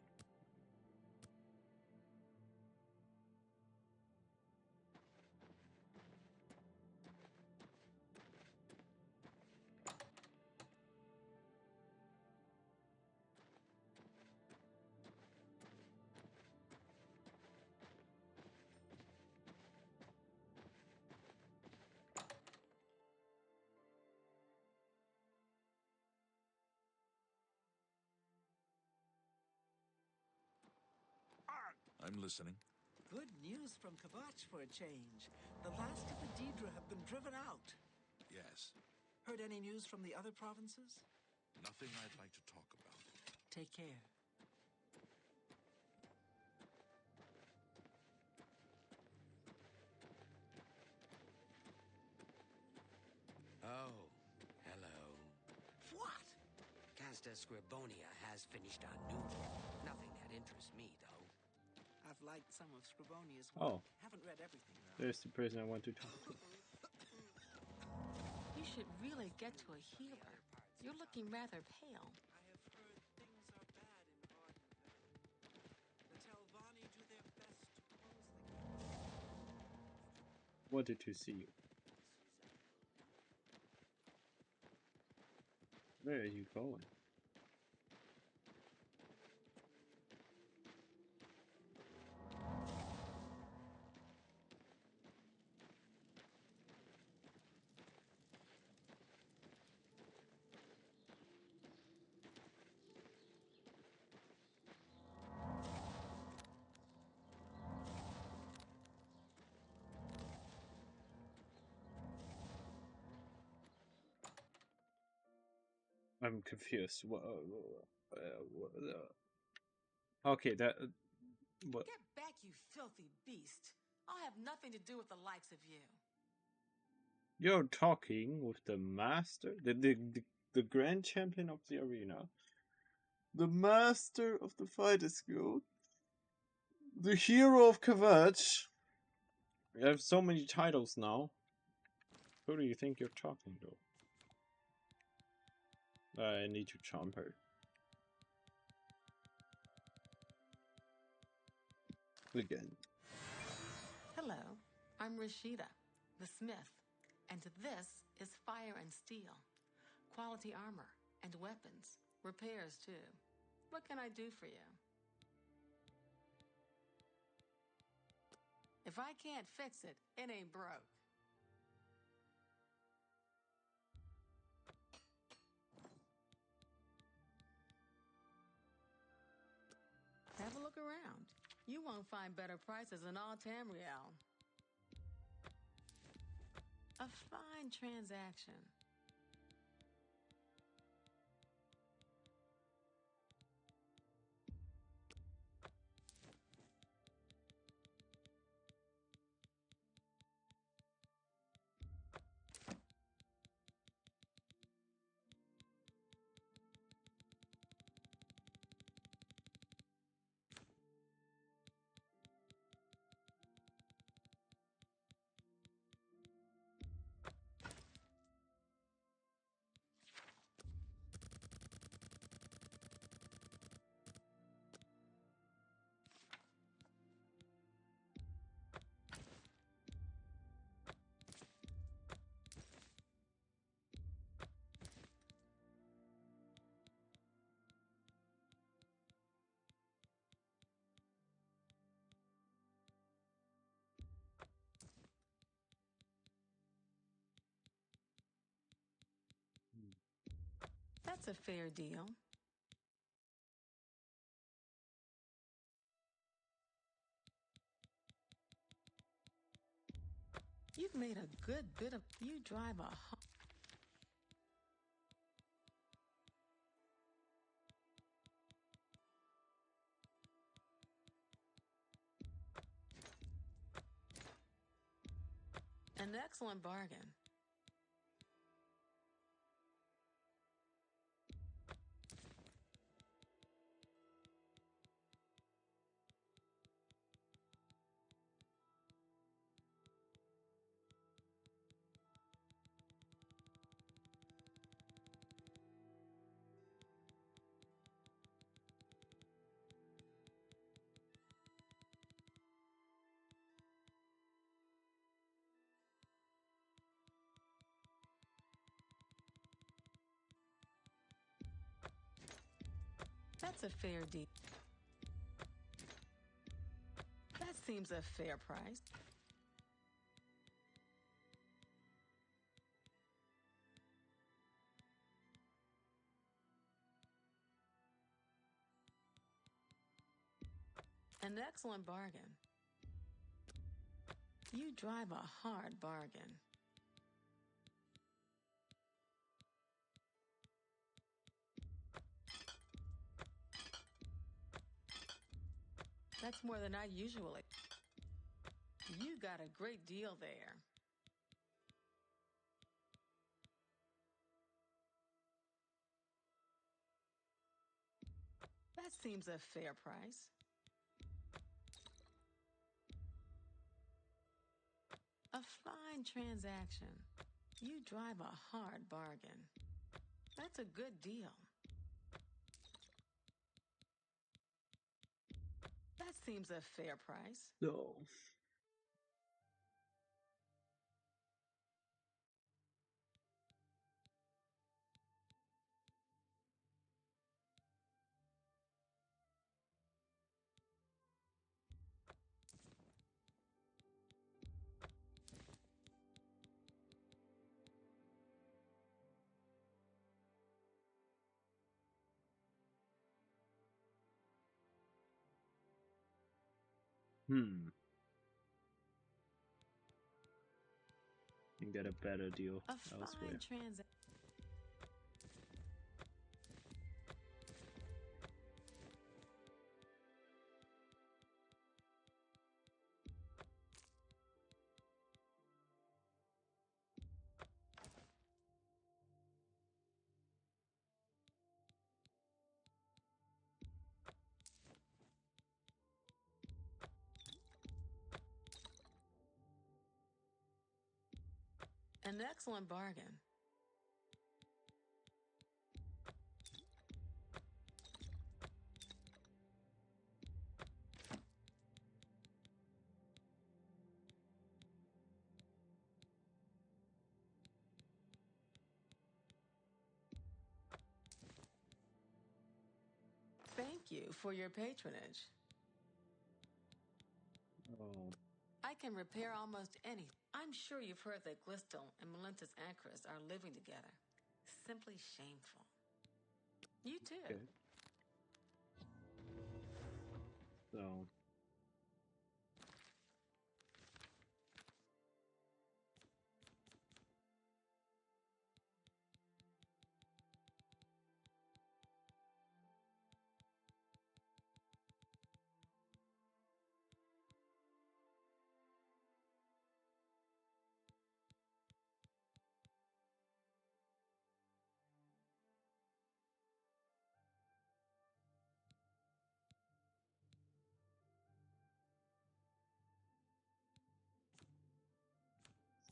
I'm listening. Good news from Kabach for a change. The last of the Daedra have been driven out. Yes. Heard any news from the other provinces? Nothing I'd like to talk about. Take care. Oh, hello. What? Caster Scribonia has finished our noodle. Nothing that interests me, though. I've liked some of Scribonia's Oh. work. Haven't read everything, though. There's the person I want to talk to. He You should really get to a healer. You're looking rather pale. I have heard things are bad in Ardenville. The Telvanni do their best to close the gate. Wanted to see you. Where are you going? I'm confused. Okay, that. What? Get back, you filthy beast. I'll have nothing to do with the likes of you. You're talking with the master, the grand champion of the arena, the master of the fighters guild, the hero of Kavach. You have so many titles now. Who do you think you're talking to? I need to charm her. Again. Hello, I'm Rashida, the smith, and this is Fire and Steel. Quality armor and weapons, repairs too. What can I do for you? If I can't fix it, it ain't broke. Have a look around. You won't find better prices in all Tamriel. A fine transaction. That's a fair deal. You've made a good bit of... You drive a... An excellent bargain. That's a fair deal. That seems a fair price. An excellent bargain. You drive a hard bargain. That's more than I usually... You got a great deal there. That seems a fair price. A fine transaction. You drive a hard bargain. That's a good deal. That seems a fair price. So. You can get a better deal elsewhere. An excellent bargain. Thank you for your patronage. Oh. I can repair almost anything. I'm sure you've heard that Glistel and Melintus Ancris are living together. Simply shameful. You too. Okay. So.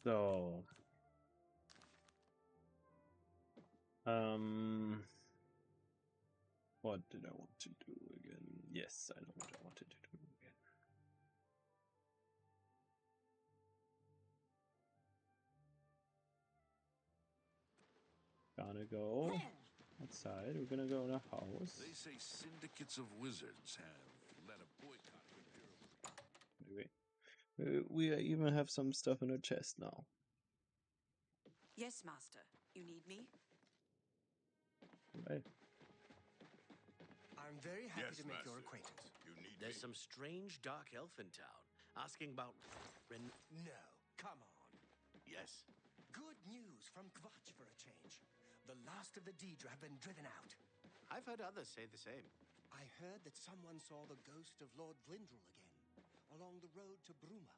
So, what did I want to do again? Yes, I know what I wanted to do again. Gonna go outside. We're gonna go in a house. They say syndicates of wizards have led a boycott of Imperial. Wait. We even have some stuff in our chest now. Yes, Master. You need me? Right. I'm very happy to make your acquaintance. There's some strange dark elf in town, asking about... No, come on. Yes. Good news from Kvatch for a change. The last of the Daedra have been driven out. I've heard others say the same. I heard that someone saw the ghost of Lord Glindrel again, along the road to Bruma.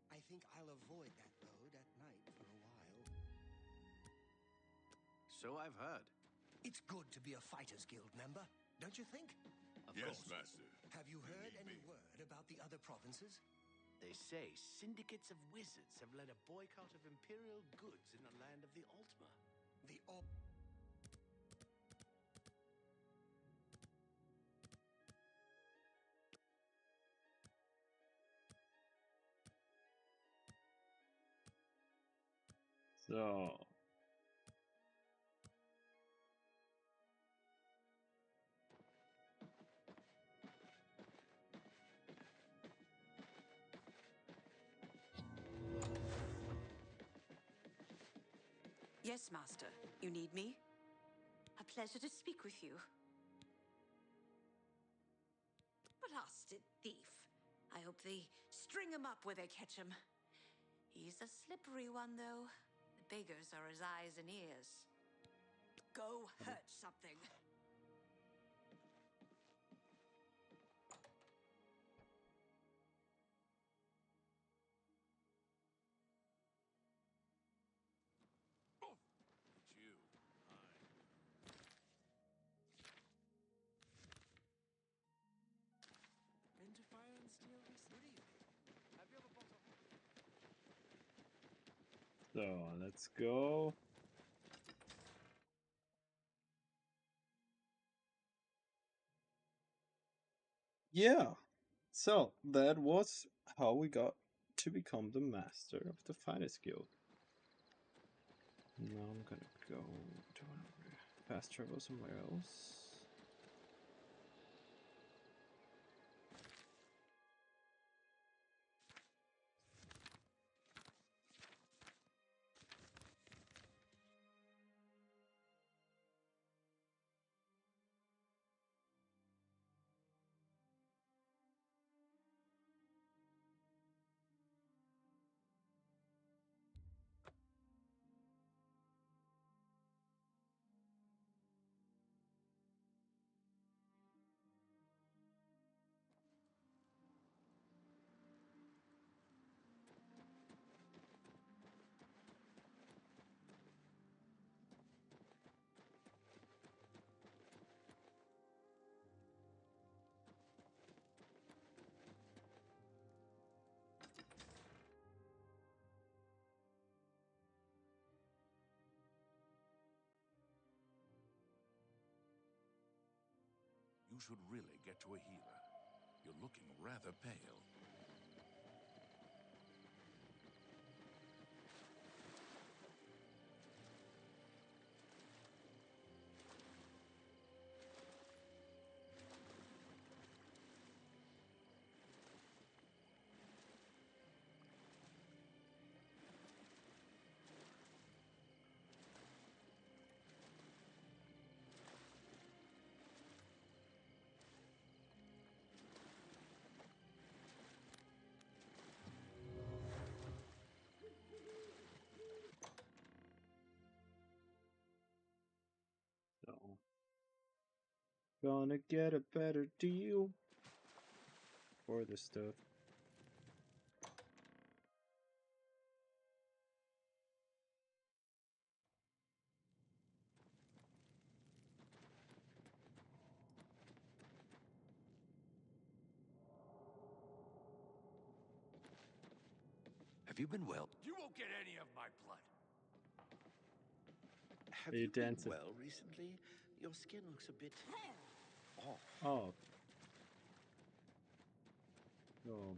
I think I'll avoid that road at night for a while. So I've heard. It's good to be a Fighters Guild member, don't you think? Of course. Master. Have you heard any word about the other provinces? They say syndicates of wizards have led a boycott of Imperial goods in the land of the Ultima. The So. Yes, Master. You need me? A pleasure to speak with you. Blasted thief. I hope they string him up where they catch him. He's a slippery one, though. The beggars are his eyes and ears. Go hurt something. It's you. Hi. Been to Fire and Steel recently? Have you ever bought a... So let's go. Yeah. So that was how we got to become the master of the Fighters Guild. Now I'm gonna go to fast travel somewhere else. You should really get to a healer. You're looking rather pale. So, gonna get a better deal for this stuff. Have you been well? You won't get any of my blood. Are you dancing? Well recently? Your skin looks a bit off. Oh. Oh.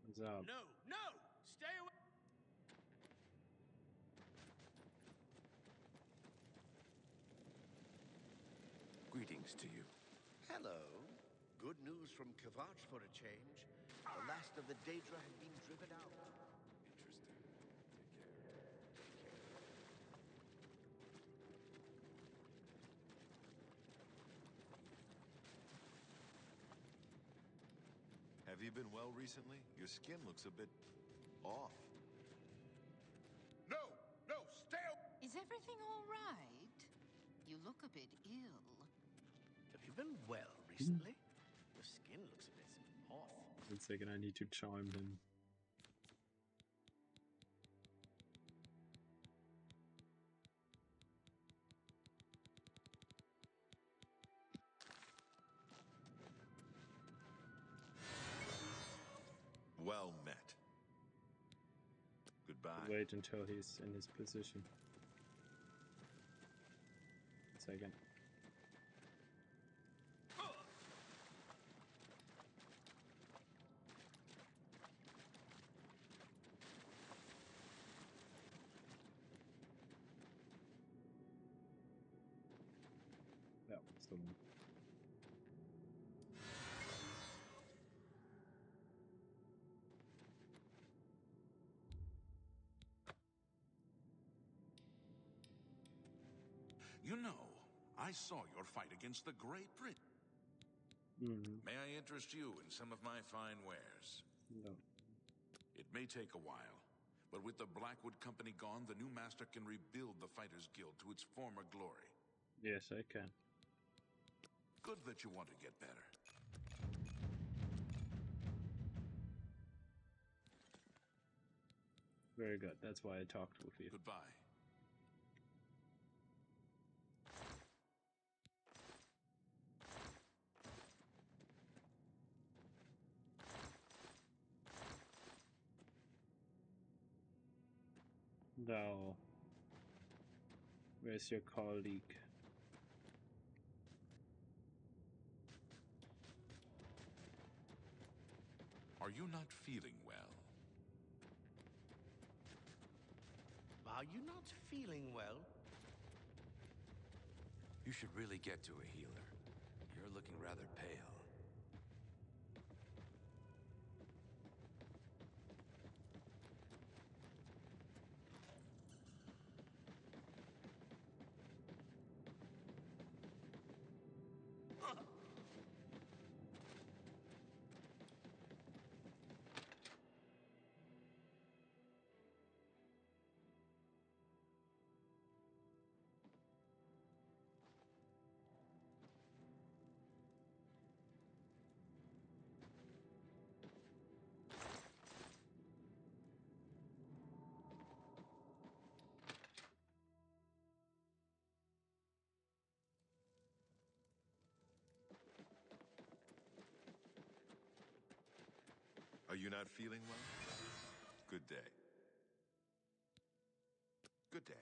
What's up? No, no! Stay away! Greetings to you. Hello. Good news from Kavach for a change. The last of the Daedra have been driven out. Interesting. Have you been well recently? Your skin looks a bit off. No! No! Stay away! Is everything all right? You look a bit ill. Have you been well recently? Your skin looks a bit off. 1 second, I need to chime him. Well met. Goodbye. Wait until he's in his position. 1 second. Yeah, still on. You know, I saw your fight against the Grey Prince. May I interest you in some of my fine wares? No. It may take a while, but with the Blackwood Company gone, the new master can rebuild the Fighters Guild to its former glory. Yes, I can. Good that you want to get better. Very good. That's why I talked with you. Goodbye. No. Where's your colleague? Are you not feeling well? Are you not feeling well? You should really get to a healer. You're looking rather pale. Are you not feeling well? Good day. Good day.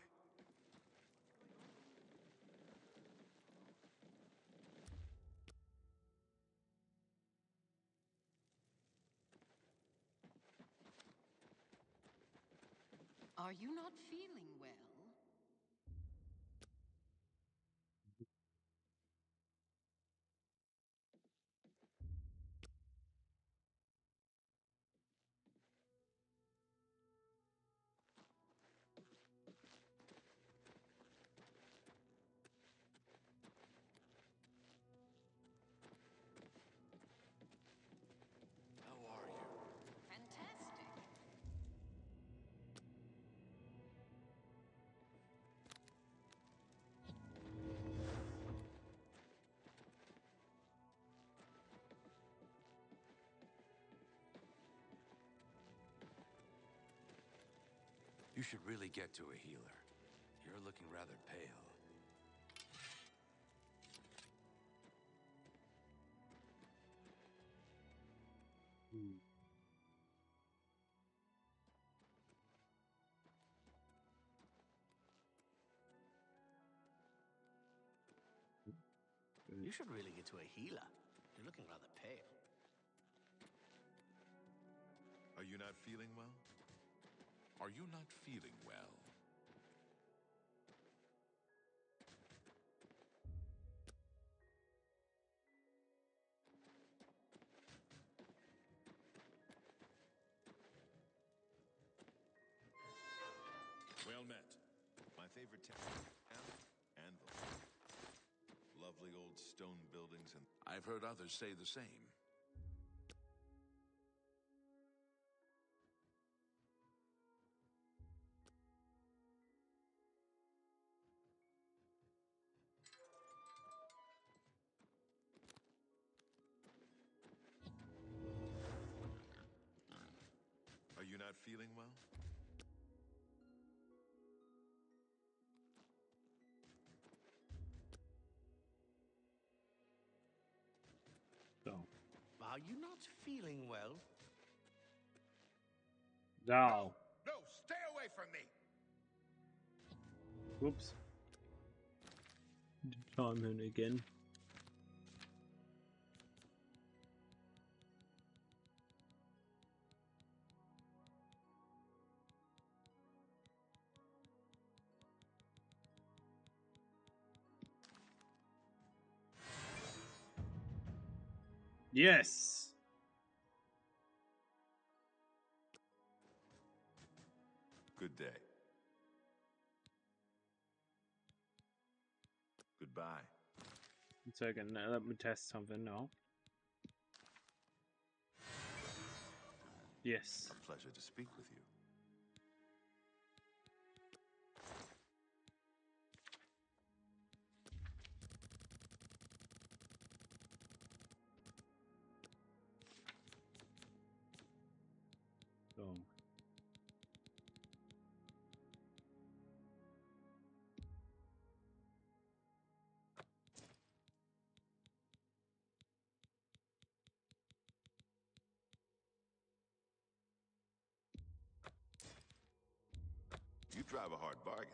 Are you not feeling well? How are you? Fantastic. You should really get to a healer. You're looking rather pale. You should really get to a healer. You're looking rather pale. Are you not feeling well? Are you not feeling well? Well met. My favorite town, Anvil. Lovely old stone buildings and... I've heard others say the same. Are you not feeling well? So. Are you not feeling well? No. No, stay away from me! Whoops. Time in again. Yes. Good day. Goodbye. 1 second, let me test something now. Yes. A pleasure to speak with you. So. You drive drive a hard bargain.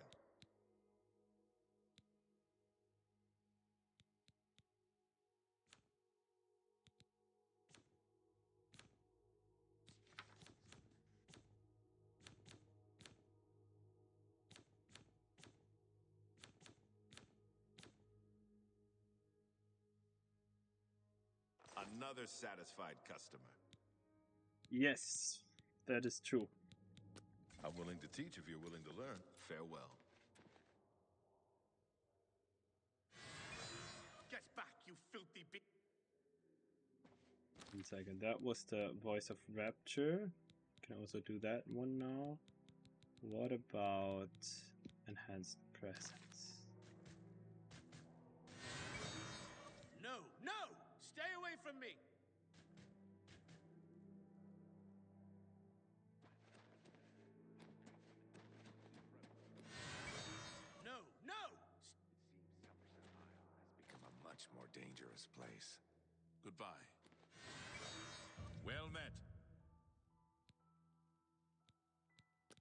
Another satisfied customer. Yes, that is true. I'm willing to teach if you're willing to learn. Farewell. Get back, you filthy beast! 1 second, that was the voice of rapture. Can also do that one now. What about enhanced presence? No, no! Stay away from me! No, no! Become a much more dangerous place. Goodbye. Well met.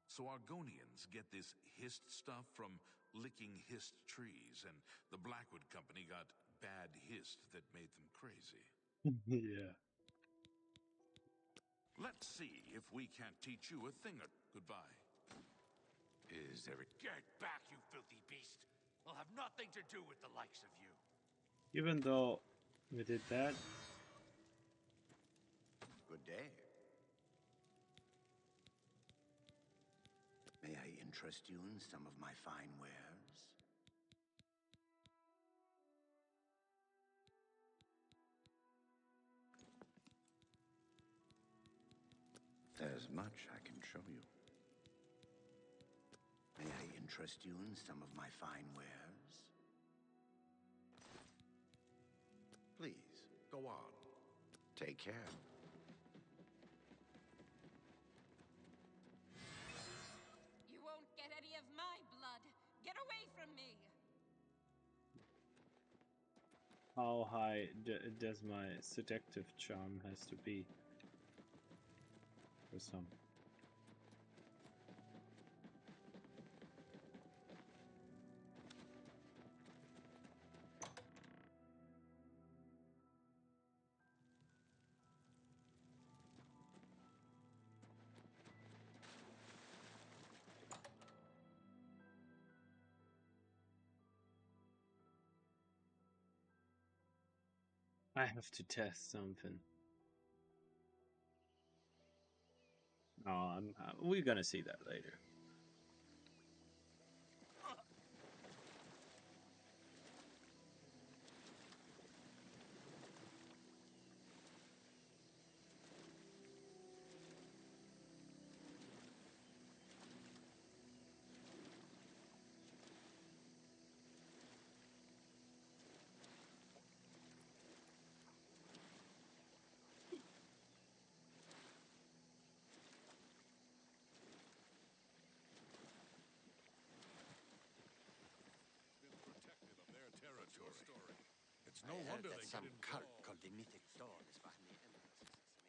So Argonians get this Hist stuff from licking Hist trees, and the Blackwood Company got bad Hist that made them crazy. Yeah. Let's see if we can't teach you a thing or... Goodbye. Is there... Get back, you filthy beast! I'll have nothing to do with the likes of you. Even though we did that. Good day. May I interest you in some of my fine wares? There's much I can show you. May I interest you in some of my fine wares? Please, go on. Take care. You won't get any of my blood. Get away from me. How high does my seductive charm has to be for some? I have to test something. Oh, we're gonna see that later. Territory. It's I no heard wonder that they some get cult involved. called the Mythic Dawn is behind the Emperor's assassination.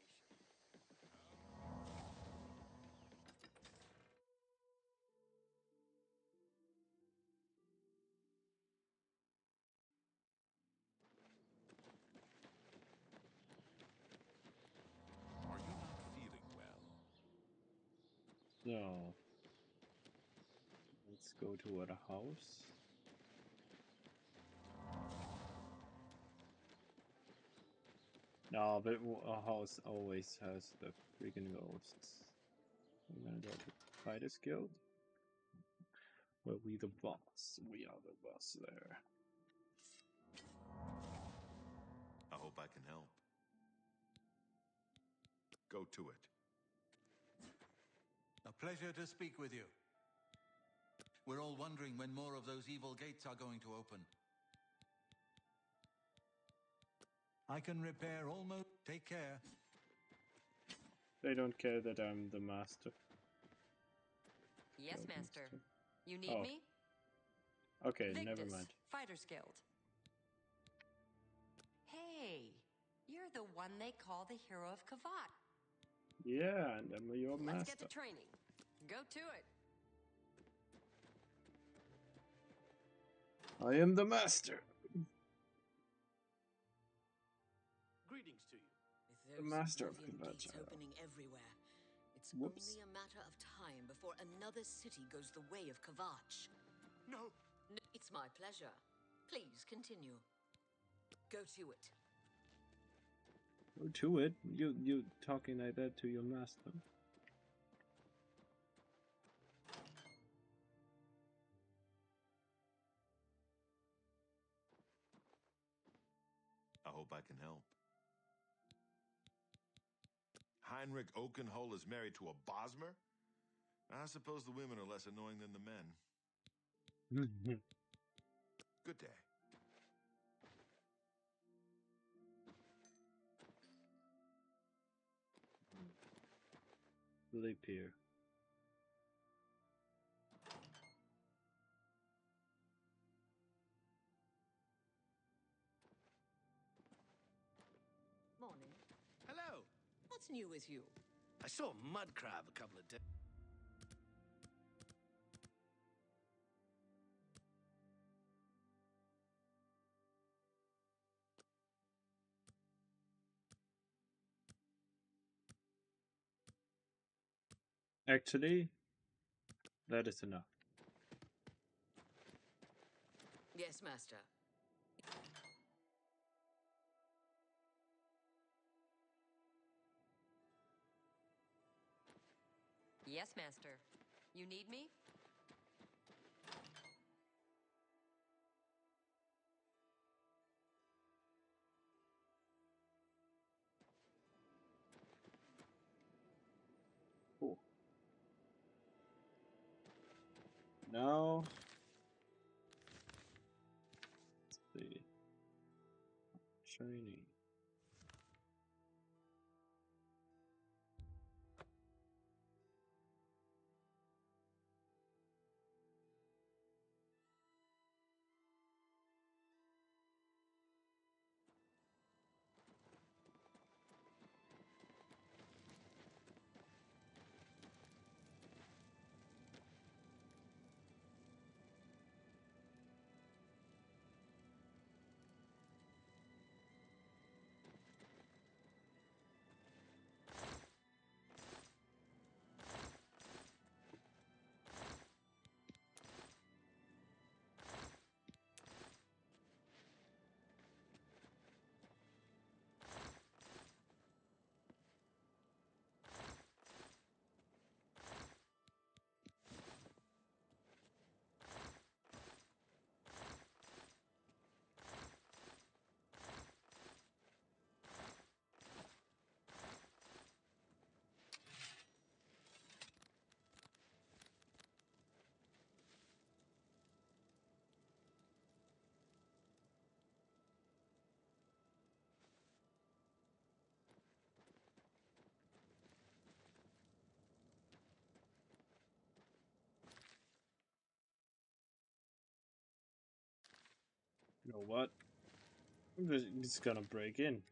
Are you not feeling well? So let's go to our house. No, but a house always has the freaking ghosts. I'm gonna go to Fighters Guild. Where we the boss. We are the boss there. I hope I can help. Go to it. A pleasure to speak with you. We're all wondering when more of those evil gates are going to open. I can repair almost... Take care. They don't care that I'm the master. Yes, Guild Master. master. You need Oh. me? Okay, Victus, never mind. Fighters Guild. Hey, you're the one they call the hero of Kavat. Yeah, and I'm your Let's get master. to training. Go to it. I am the master. Greetings to you. With The those master of Oblivion gates Combat. opening everywhere, it's Whoops. only a matter of time before another city goes the way of Kavach. No. It's my pleasure. Please continue. Go to it. Go to it. You talking like that to your master? I hope I can help. Heinrich Oakenhull is married to a Bosmer? I suppose the women are less annoying than the men. Good day. Leap here. Morning. Hello. What's new with you? I saw a mud crab a couple of days. Actually, that is enough. Yes, master. Yes, master. You need me? Cool. Now, let's see. Shiny. You know what? I'm just gonna break in.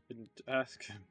Didn't ask him.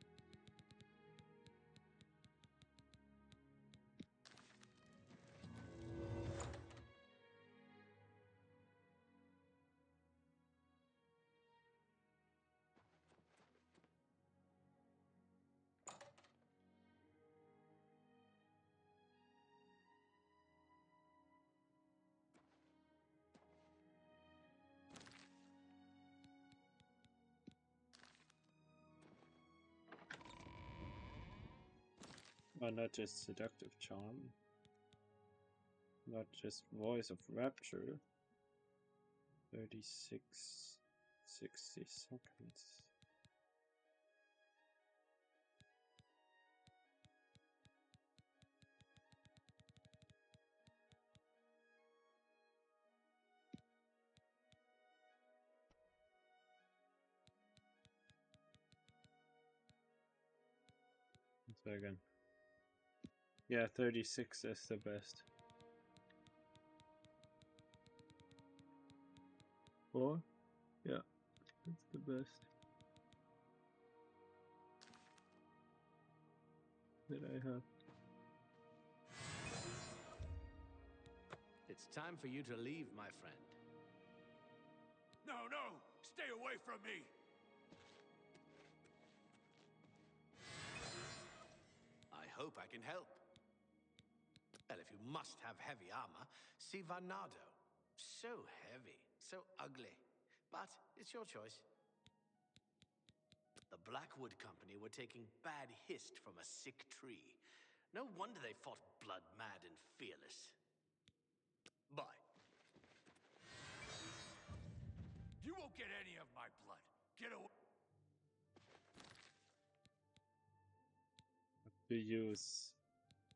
Oh, not just seductive charm. Not just voice of rapture. 36, 60 seconds. Second. Yeah, 36 is the best. 4? Yeah, that's the best that I have. It's time for you to leave, my friend. No, no! Stay away from me! I hope I can help. Well, if you must have heavy armor, see Varnado. So heavy, so ugly. But it's your choice. The Blackwood Company were taking bad Hist from a sick tree. No wonder they fought blood-mad and fearless. Bye. You won't get any of my blood. Get away. To use,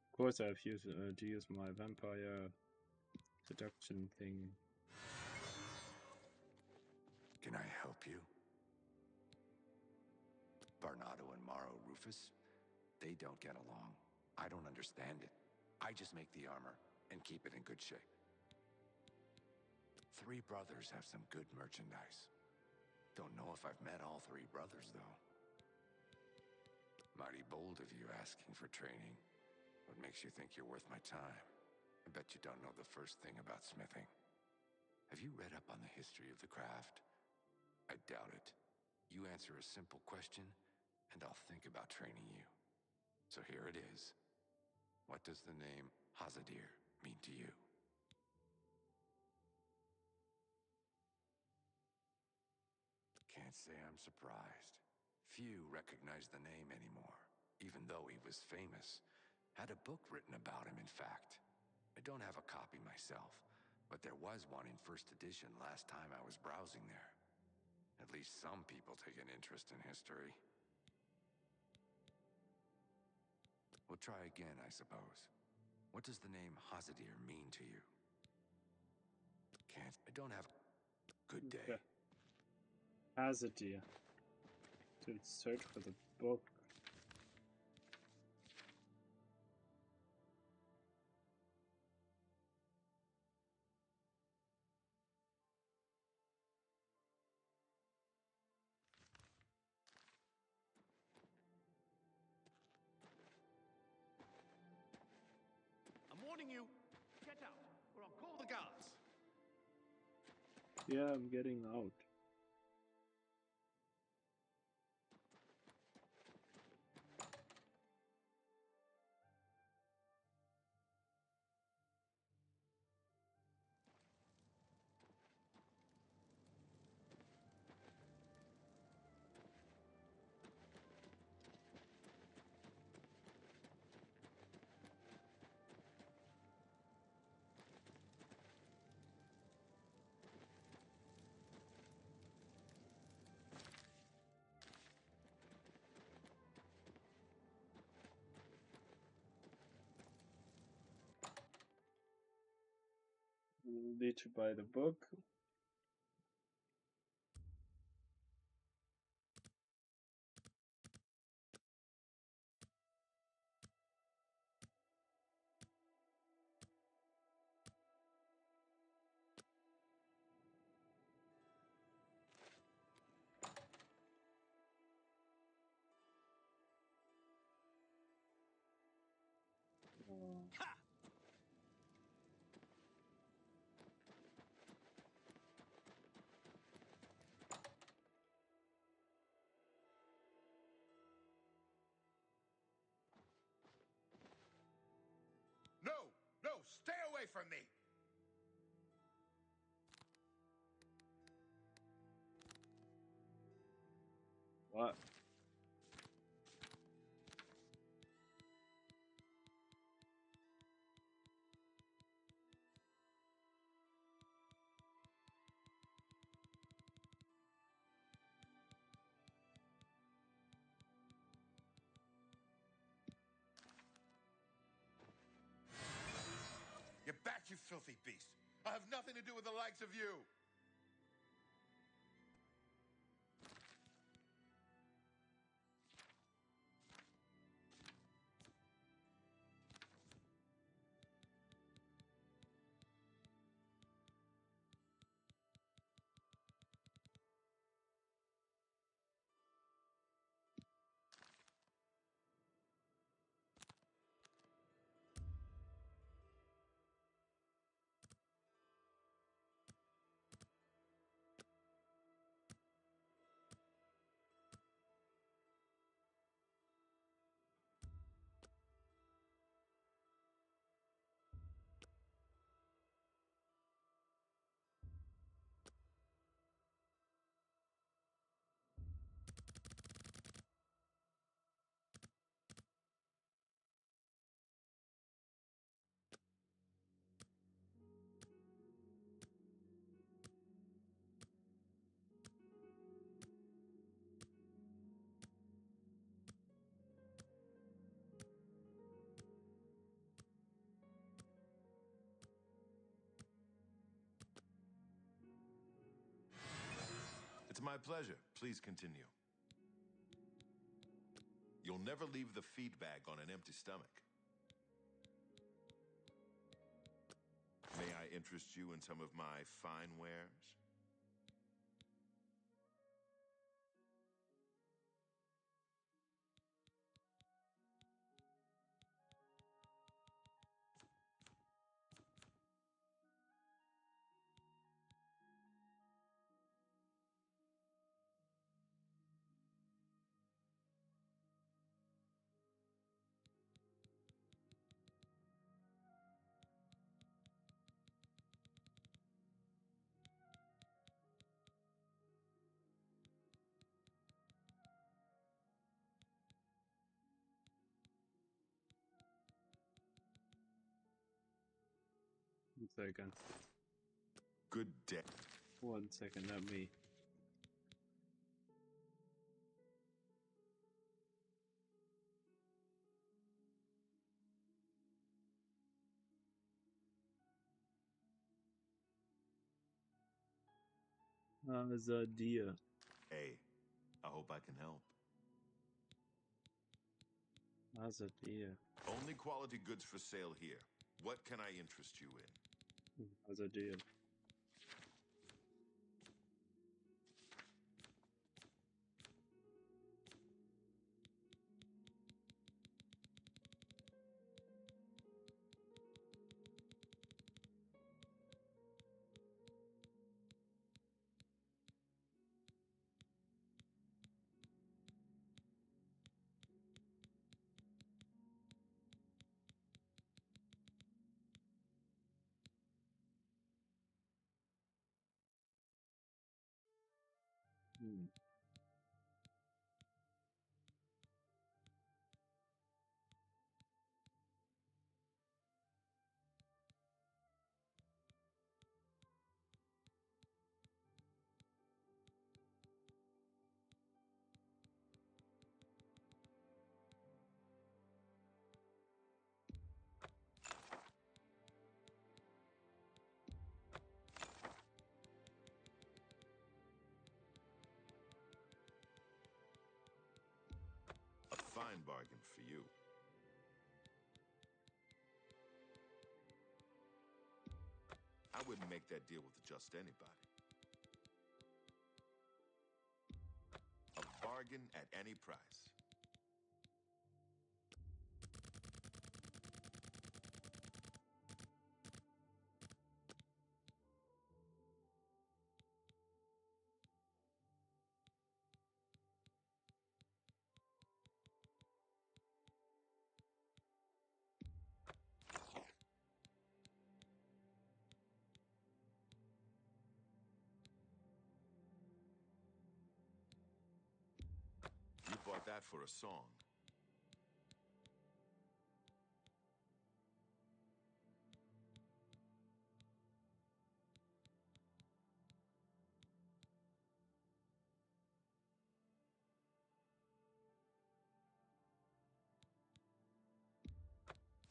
of course, I've used to use my vampire seduction thing. Can I help you? Varnado and Maro Rufus, they don't get along. I don't understand it. I just make the armor and keep it in good shape. Three brothers have some good merchandise. Don't know if I've met all three brothers, though. Mighty bold of you asking for training. What makes you think you're worth my time? I bet you don't know the first thing about smithing. Have you read up on the history of the craft? I doubt it. You answer a simple question, and I'll think about training you. So here it is. What does the name Hazadir mean to you? Can't say I'm surprised. Few recognize the name anymore, even though he was famous. Had a book written about him, in fact. I don't have a copy myself, but there was one in first edition last time I was browsing there. At least some people take an interest in history. We'll try again, I suppose. What does the name Hazadir mean to you? I don't have... Good day. Okay. Hazadir. To search for the book. I'm warning you. Get out, or I'll call the guards. Yeah, I'm getting out. Need to buy the book. No! No! Stay away from me! What? Get back, you filthy beast! I have nothing to do with the likes of you! my pleasure. Please continue. You'll never leave the feed bag on an empty stomach. May I interest you in some of my fine wares? One second. Good day. 1 second, let me. The deer. Hey, I hope I can help. As a deer. Only quality goods for sale here. What can I interest you in? As a deer. A fine bargain for you. I wouldn't make that deal with just anybody. A bargain at any price. You bought that for a song.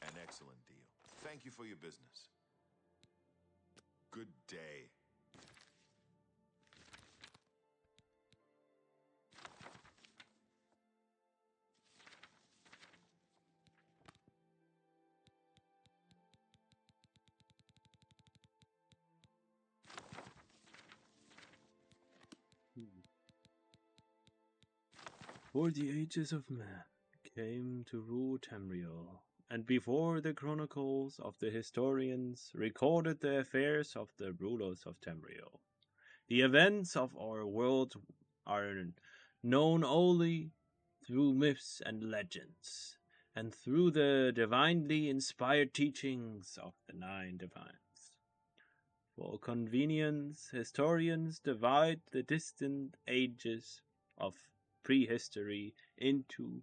An excellent deal. Thank you for your business. Good day. For the ages of man came to rule Tamriel, and before the chronicles of the historians recorded the affairs of the rulers of Tamriel, the events of our world are known only through myths and legends, and through the divinely inspired teachings of the 9 divines. For convenience, historians divide the distant ages of prehistory into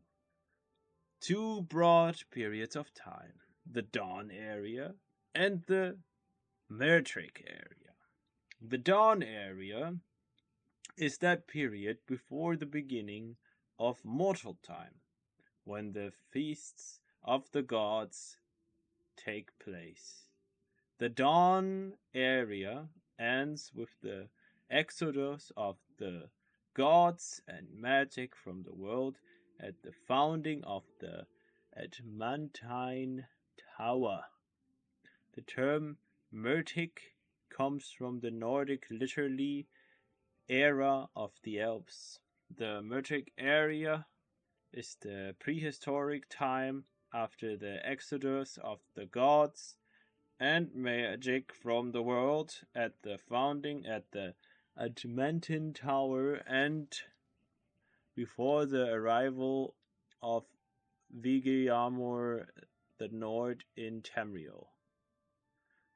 2 broad periods of time, the Dawn area and the Mertric area. The Dawn area is that period before the beginning of mortal time, when the feasts of the gods take place. The Dawn area ends with the exodus of the gods and magic from the world at the founding of the Adamantine Tower. The term Mertic comes from the Nordic literally era of the Alps. The Mertic area is the prehistoric time after the exodus of the gods and magic from the world at the founding at the Adamantine Tower and before the arrival of Vigiamur the Nord in Tamriel.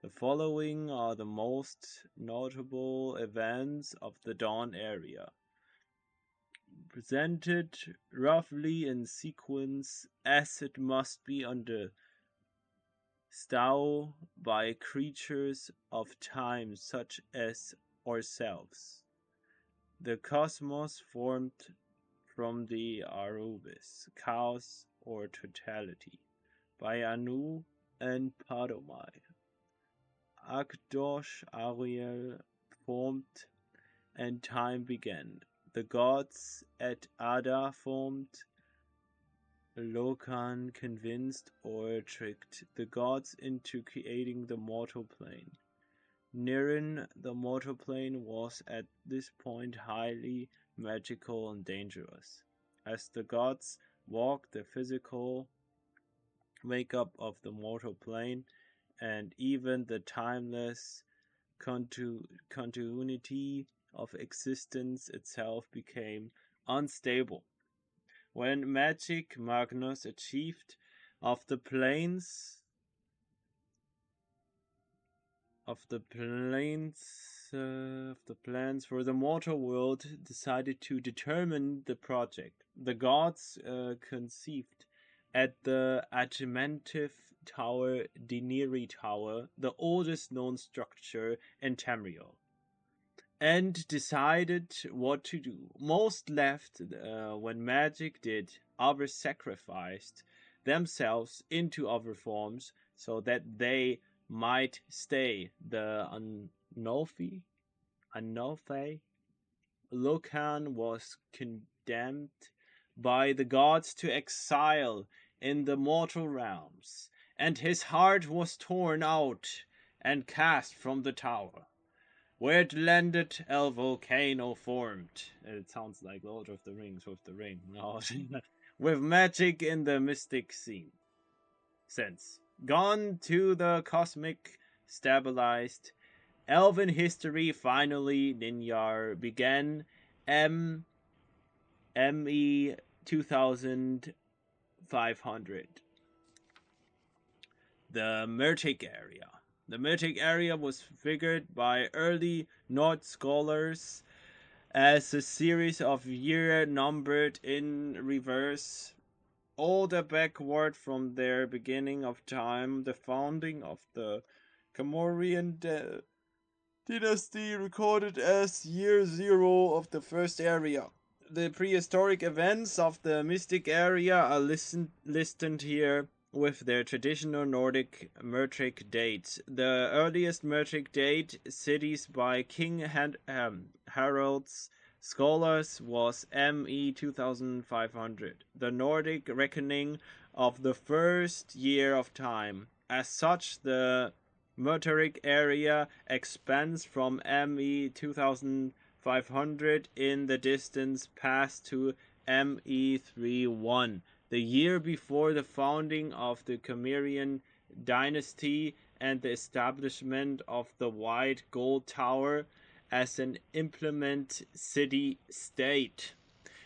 The following are the most notable events of the Dawn area, presented roughly in sequence as it must be understood by creatures of time such as ourselves. The cosmos formed from the Arubis, chaos or totality, by Anu and Padomai. Akdosh Ariel formed and time began. The gods at Ada formed. Lokan convinced or tricked the gods into creating the mortal plane. Niren, the mortal plane, was at this point highly magical and dangerous. As the gods walked the physical makeup of the mortal plane, and even the timeless continuity of existence itself became unstable. When magic Magnus achieved of the plans for the mortal world decided to determine the project. The gods conceived at the Adamantive Tower, Diniri Tower, the oldest known structure in Tamriel, and decided what to do. Most left when magic did, others sacrificed themselves into other forms so that they might stay. The Anolfi, Lokan was condemned by the gods to exile in the mortal realms, and his heart was torn out and cast from the tower. Where it landed, a volcano formed. It sounds like Lord of the Rings with the ring. No, with magic in the mystic scene. Sense. Gone to the cosmic, stabilized. Elven history finally, Ninyar began. ME 2500. The Mertic area. The Mertic area was figured by early Nord scholars as a series of years numbered in reverse, older backward from their beginning of time. The founding of the Camorian dynasty recorded as year 0 of the first area. The prehistoric events of the mystic area are listed here with their traditional Nordic Mertric dates. The earliest Mertric date, cities by King Harald's scholars, was ME 2500, the Nordic reckoning of the first year of time. As such, the Mertric area expands from ME 2500 in the distance past to ME 31. The year before the founding of the Camorian dynasty and the establishment of the White Gold Tower as an implement city-state.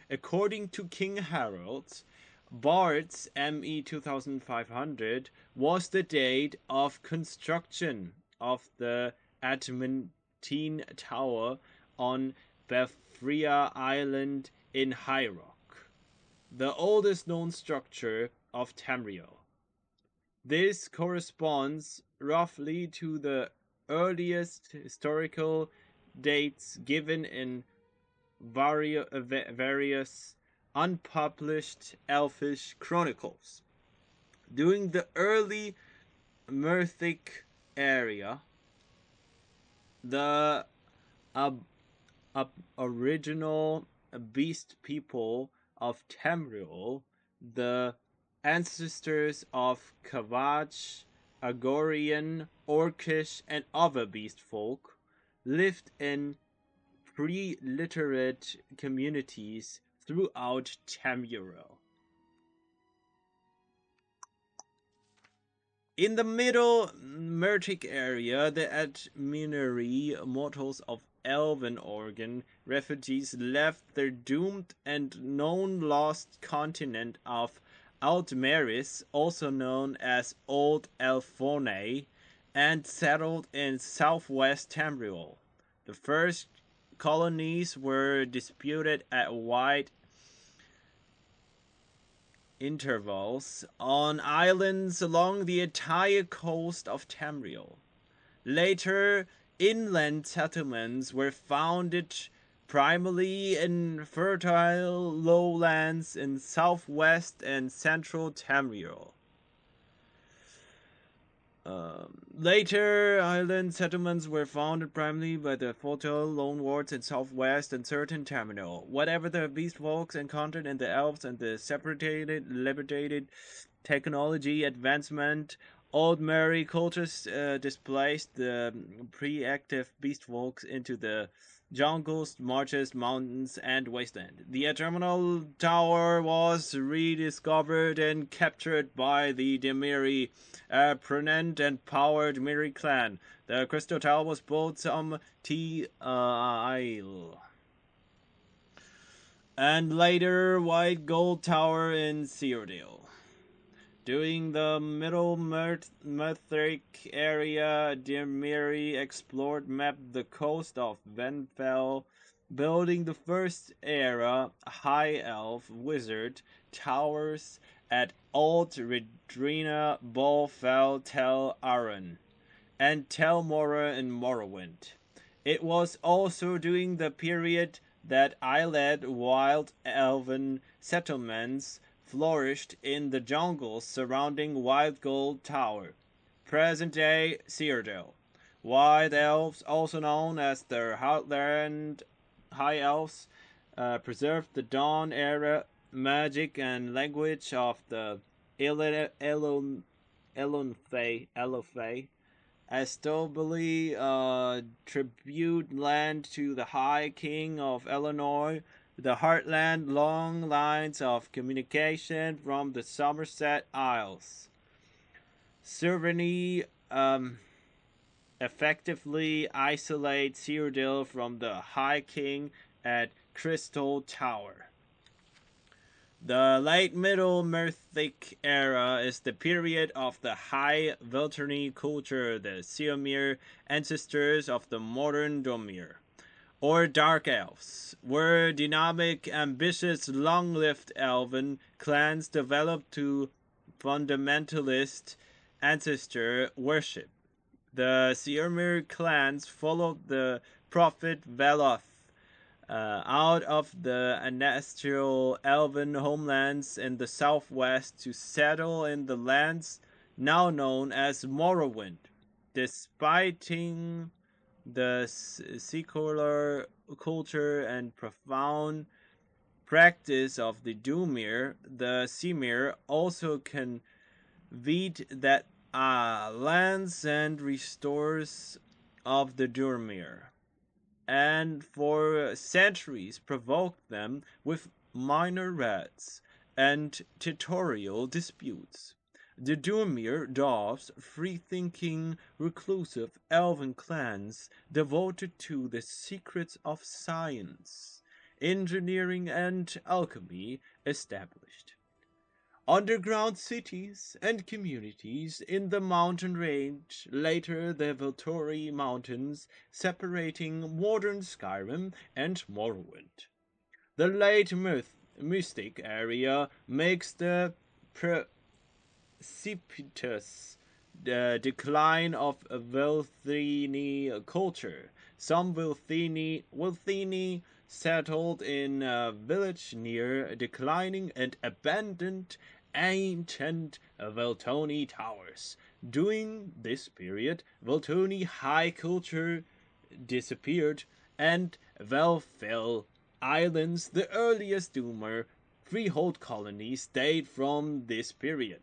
According to King Harald, Bard's ME 2500 was the date of construction of the Adamantine Tower on Befria Island in High Rock, the oldest known structure of Tamriel. This corresponds roughly to the earliest historical dates given in various unpublished Elfish chronicles. During the early Merthic area, the original beast people of Tamriel, the ancestors of Kavach, Agorian, Orcish, and other beast folk, lived in pre-literate communities throughout Tamriel. In the middle Mertic area, the Adminary mortals of Elven Oregon refugees left their doomed and known lost continent of Altmeris, also known as Old Elfone, and settled in southwest Tamriel. The first colonies were disputed at wide intervals on islands along the entire coast of Tamriel. Later, inland settlements were founded primarily in fertile lowlands in southwest and central Tamriel. Later, island settlements were founded primarily by the fertile loanwords in southwest and certain Tamriel. Whatever the beast folks encountered in the elves and the separated, liberated technology advancement, Old Mary cultures displaced the pre-active beast folks into the jungles, marshes, mountains, and wasteland. The Eternal Tower was rediscovered and captured by the Demiri, a prominent and powered Demiri clan. The Crystal Tower was built some Isle. And later, White Gold Tower in Cyrodiil. During the Middle Merthric area, Demiri explored mapped the coast of Venfell, building the first era High Elf Wizard towers at Old Redrina, Bolfell, Tel Aran, and Tel Mora in Morrowind. It was also during the period that island wild elven settlements flourished in the jungles surrounding White Gold Tower, present-day Cyrodiil. White Elves, also known as the Heartland High Elves, preserved the Dawn era magic and language of the Elonfae, ostensibly tribute land to the High King of Illinois. The Heartland long lines of communication from the Somerset Isles. Sovereignty effectively isolate Cyrodiil from the High King at Crystal Tower. The late Middle Merthic era is the period of the High Velterney culture, the Seomir ancestors of the modern Domir, or Dark Elves, were dynamic, ambitious, long-lived elven clans developed to fundamentalist ancestor worship. The Seomir clans followed the prophet Veloth out of the ancestral elven homelands in the southwest to settle in the lands now known as Morrowind. Despite the secular culture and profound practice of the Dumir, the Simir also conveyed that lands and restores of the Durmir, and for centuries provoked them with minor raids and territorial disputes. The Durmir Dwarves, free-thinking, reclusive elven clans devoted to the secrets of science, engineering, and alchemy, established underground cities and communities in the mountain range, later the Volturi Mountains, separating modern Skyrim and Morrowind. The late Mystic area makes the precipitous decline of Velthini culture. Some Velthini settled in a village near declining and abandoned ancient Veltoni towers. During this period, Veltoni high culture disappeared and Velfell Islands, the earliest Doomer freehold colonies, date from this period.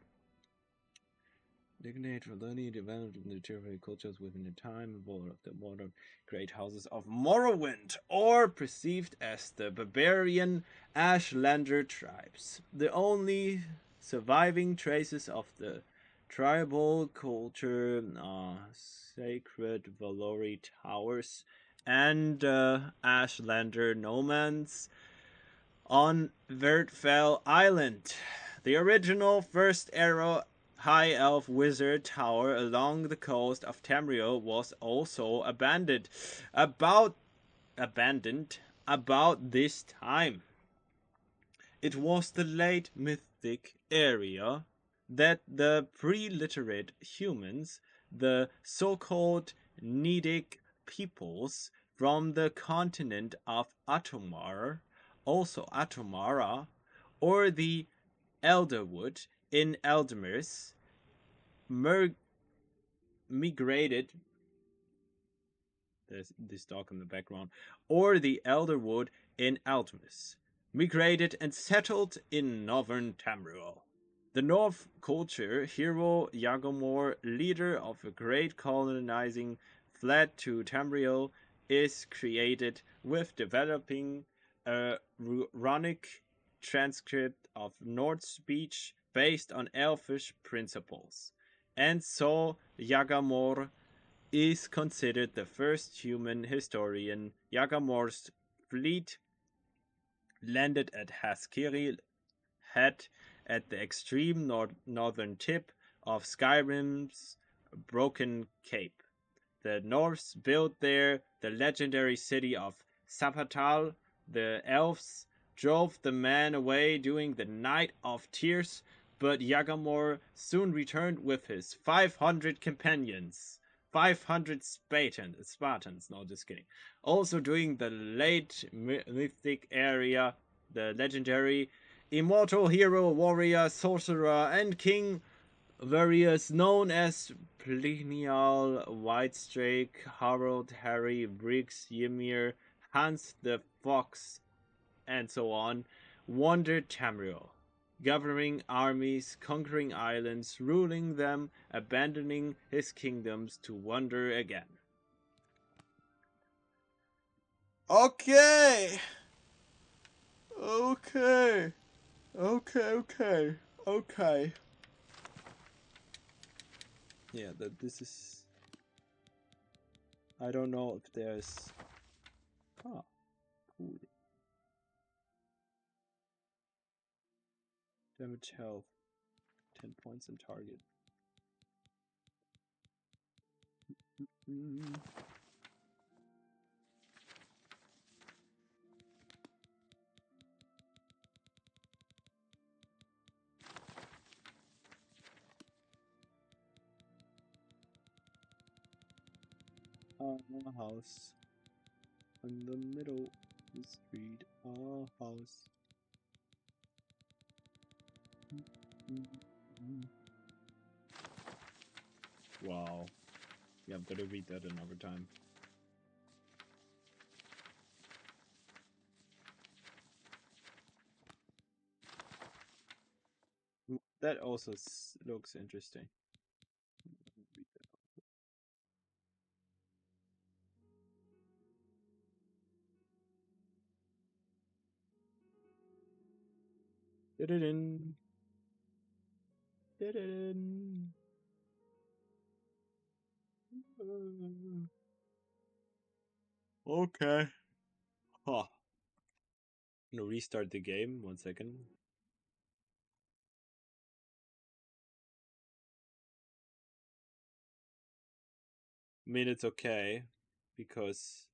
Dignate Relani developed in the territory cultures within the time of the modern great houses of Morrowind, or perceived as the barbarian Ashlander tribes. The only surviving traces of the tribal culture are sacred Valori towers and Ashlander nomads on Vertfell Island. The original First Era High Elf Wizard Tower along the coast of Tamriel was also abandoned about this time. It was the late Mythic area that the pre-literate humans, the so-called Nedic peoples from the continent of Atomar, also Atomara, or the Elderwood in Eldermis, migrated. There's this dog in the background, or the Elderwood in Eldermis, migrated and settled in northern Tamriel. The North culture hero Yagamor, leader of a great colonizing fleet to Tamriel, is created with developing a runic transcript of Norse speech based on Elfish principles. And so Yagamor is considered the first human historian. Yagamor's fleet landed at Haskiri Head at the extreme northern tip of Skyrim's Broken Cape. The Norse built there the legendary city of Sapatal. The elves drove the man away during the Night of Tears, but Yagamor soon returned with his 500 companions. 500 Spartans, no, just kidding. Also during the late Mythic area, the legendary immortal hero, warrior, sorcerer, and king Various, known as Plinial, Whitestrake, Harold, Harry, Briggs, Ymir, Hans the Fox, and so on, wandered Tamriel, governing armies, conquering islands, ruling them, abandoning his kingdoms to wander again. Okay. Yeah, this is... I don't know if there's... Ah, cool. Damage health. 10 points on target. A house in the middle of the street. A house. Wow. Yeah, I'm gonna read that another time. That also looks interesting. Did-it-in. Did-it-in. Okay. Huh. I'm gonna restart the game. 1 second. I mean, it's okay because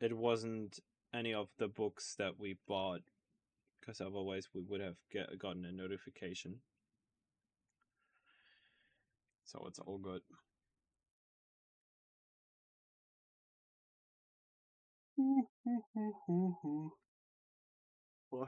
it wasn't any of the books that we bought, because otherwise we would have gotten a notification. So it's all good. Boy.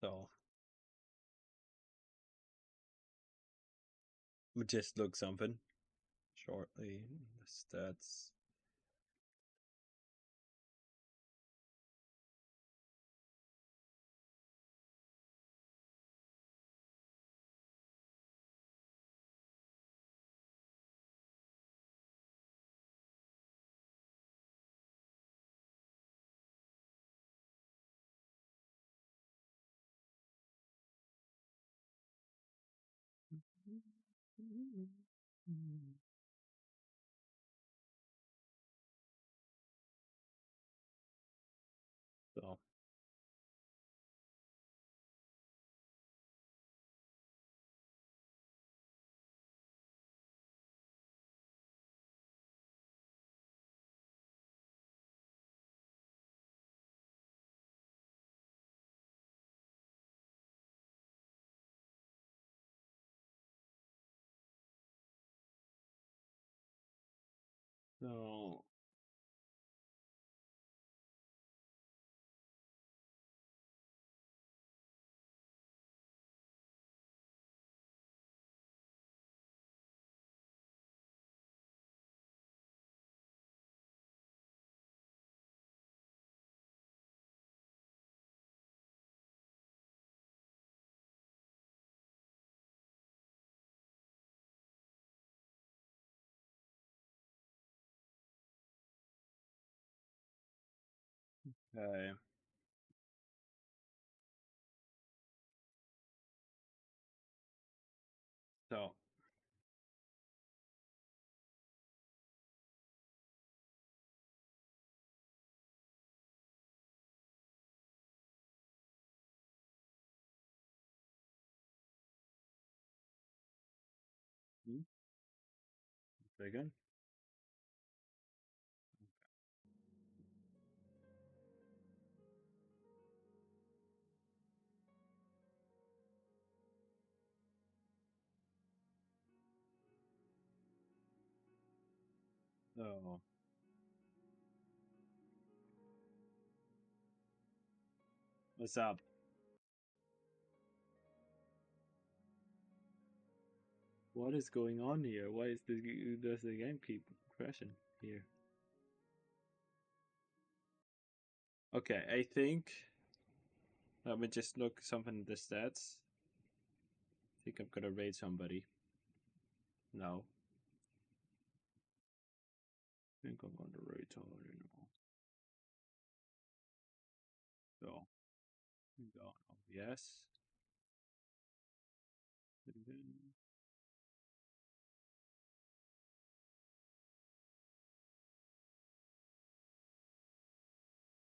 So we just look something shortly. The stats. So so okay. So again. So what's up? What is going on here? Why is does the game keep crashing here? Okay, I think let me just look something at the stats. I think I'm gonna raid somebody. No. I think I'm gonna raid somebody now. So go on OBS. And then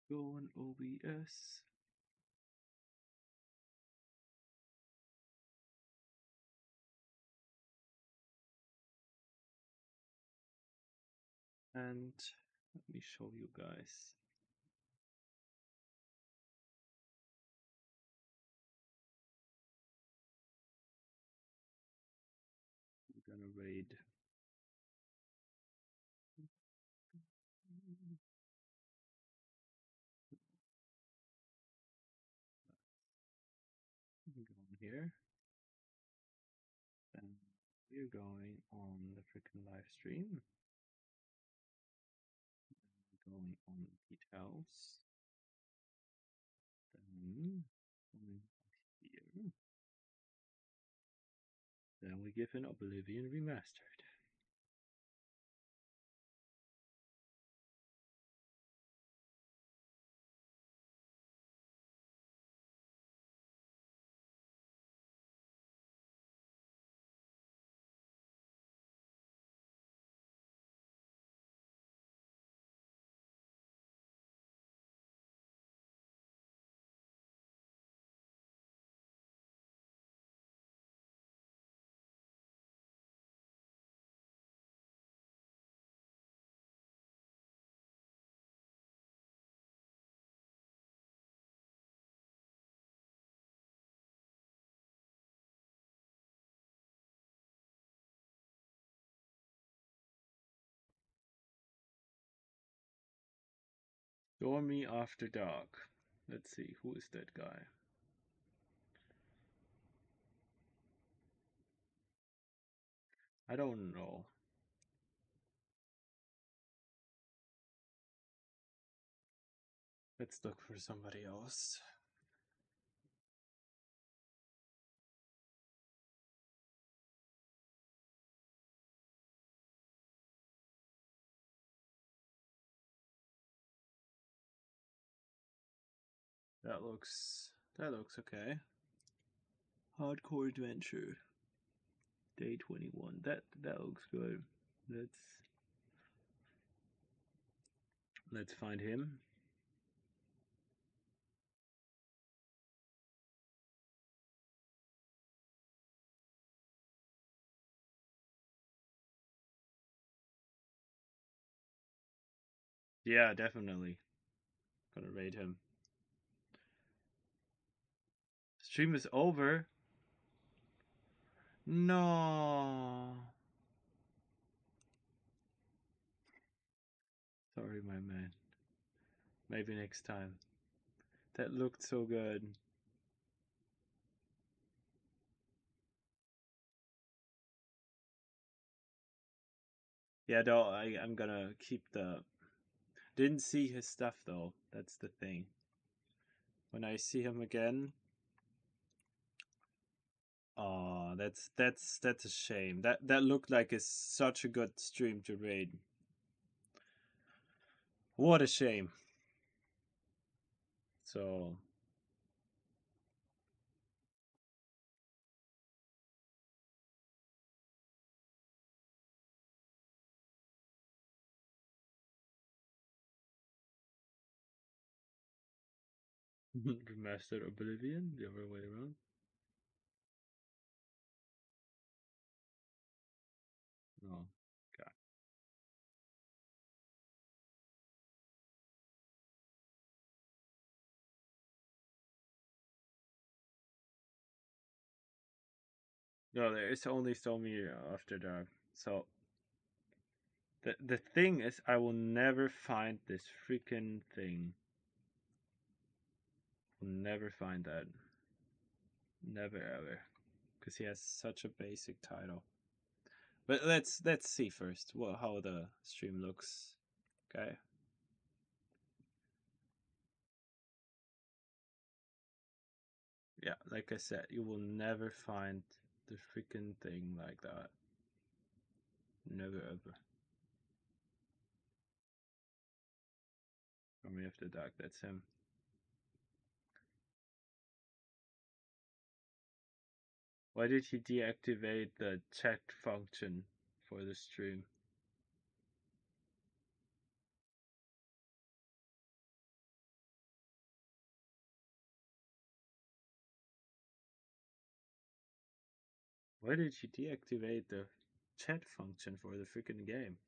go on OBS. And let me show you guys. We're gonna raid. Go on here. And we're going on the freaking live stream. Going on details. Then going here. Then we give an Oblivion Remastered. Stormy After Dark. Let's see, who is that guy? I don't know. Let's look for somebody else. That looks okay. Hardcore adventure. Day 21. That looks good. Let's find him. Yeah, definitely. Gonna raid him. Stream is over. No. Sorry, my man. Maybe next time. That looked so good. Yeah, though, I'm gonna keep the... Didn't see his stuff, though. That's the thing. When I see him again... Oh, that's a shame. That looked like it's such a good stream to raid. What a shame. So... Remastered Oblivion, the other way around. No. God. No, there is only so many after dark. So the thing is, I will never find this freaking thing. Will never find that. Never ever, because he has such a basic title. But let's see first how the stream looks. Okay. Yeah, like I said, you will never find the freaking thing like that. Never ever. Army of the Dark, that's him. Why did he deactivate the chat function for the stream? Why did he deactivate the chat function for the freaking game?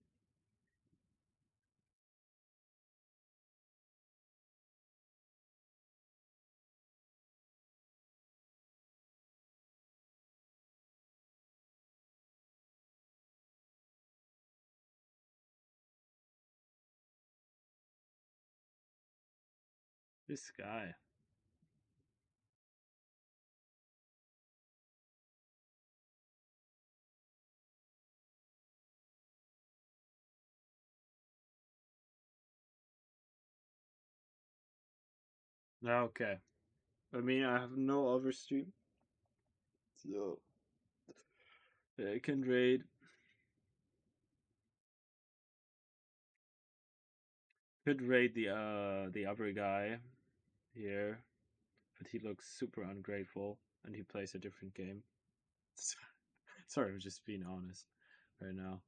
This guy. Okay. I mean, I have no other stream, so I can raid. Could raid the other guy here, but he looks super ungrateful and he plays a different game. Sorry, I'm just being honest right now.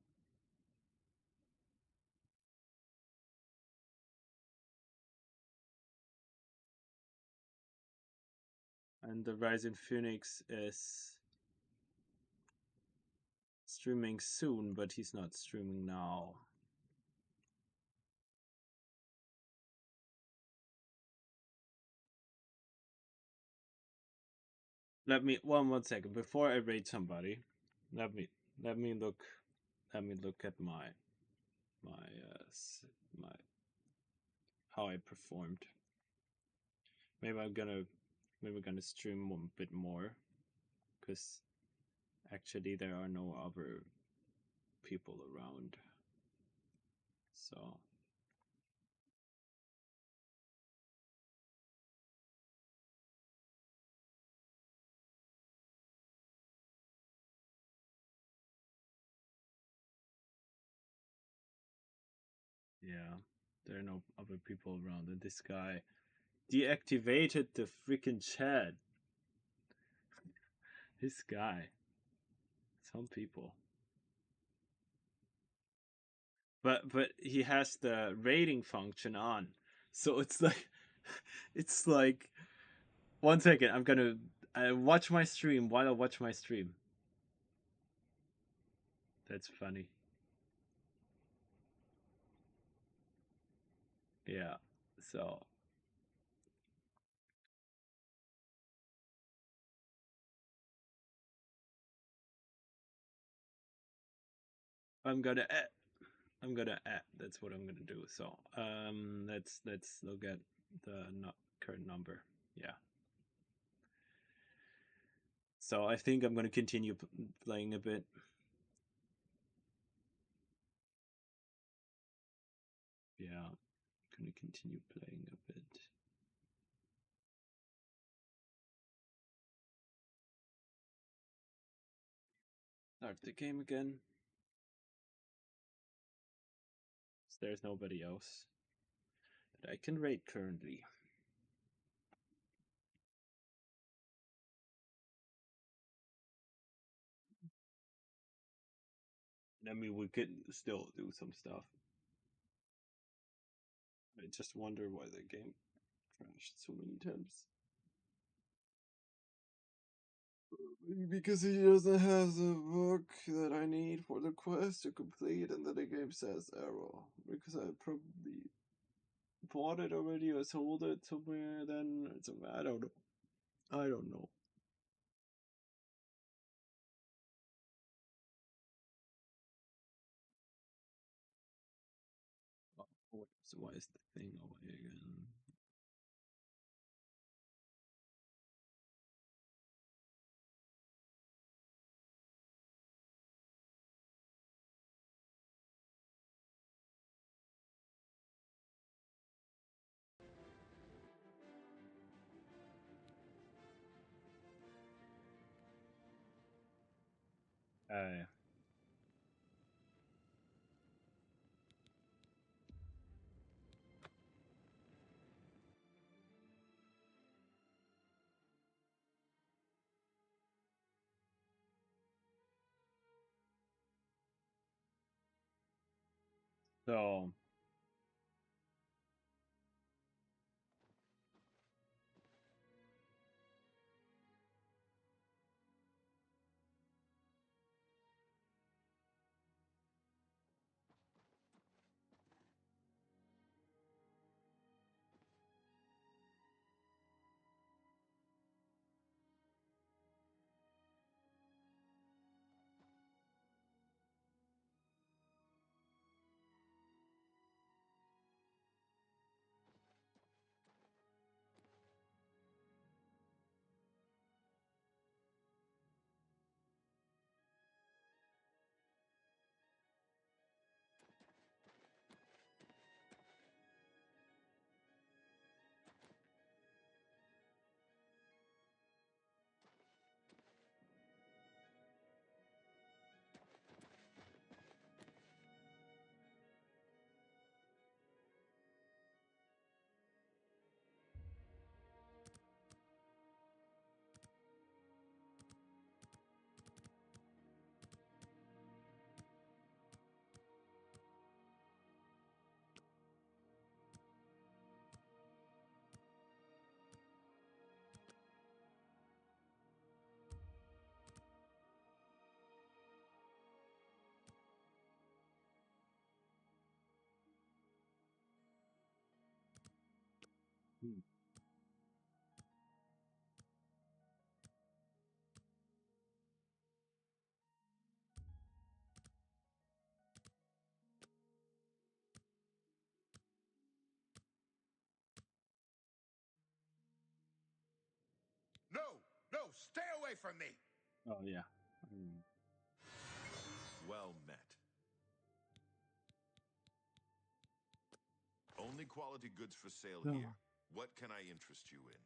And the Rising Phoenix is streaming soon, but he's not streaming now. Let me one second before I rate somebody. Let me look at my how I performed. Maybe I'm gonna stream a bit more, because actually there are no other people around. So yeah, there are no other people around, and this guy deactivated the freaking chat. This guy. Some people. But he has the rating function on. So it's like it's like 1 second, I'm gonna watch my stream while I watch my stream. That's funny. Yeah. So I'm gonna that's what I'm gonna do. So let's look at the current number. Yeah. So I think I'm gonna continue playing a bit. Yeah, I'm gonna continue playing a bit. Start the game again. There's nobody else that I can rate currently. I mean, we could still do some stuff. I just wonder why the game crashed so many times. Because he doesn't have the book that I need for the quest to complete, and then the game says error. Because I probably bought it already or sold it somewhere, then it's I don't know. I don't know. So why is the thing away again? So No, stay away from me! oh yeah. Well met. any quality goods for sale No. here. What can I interest you in?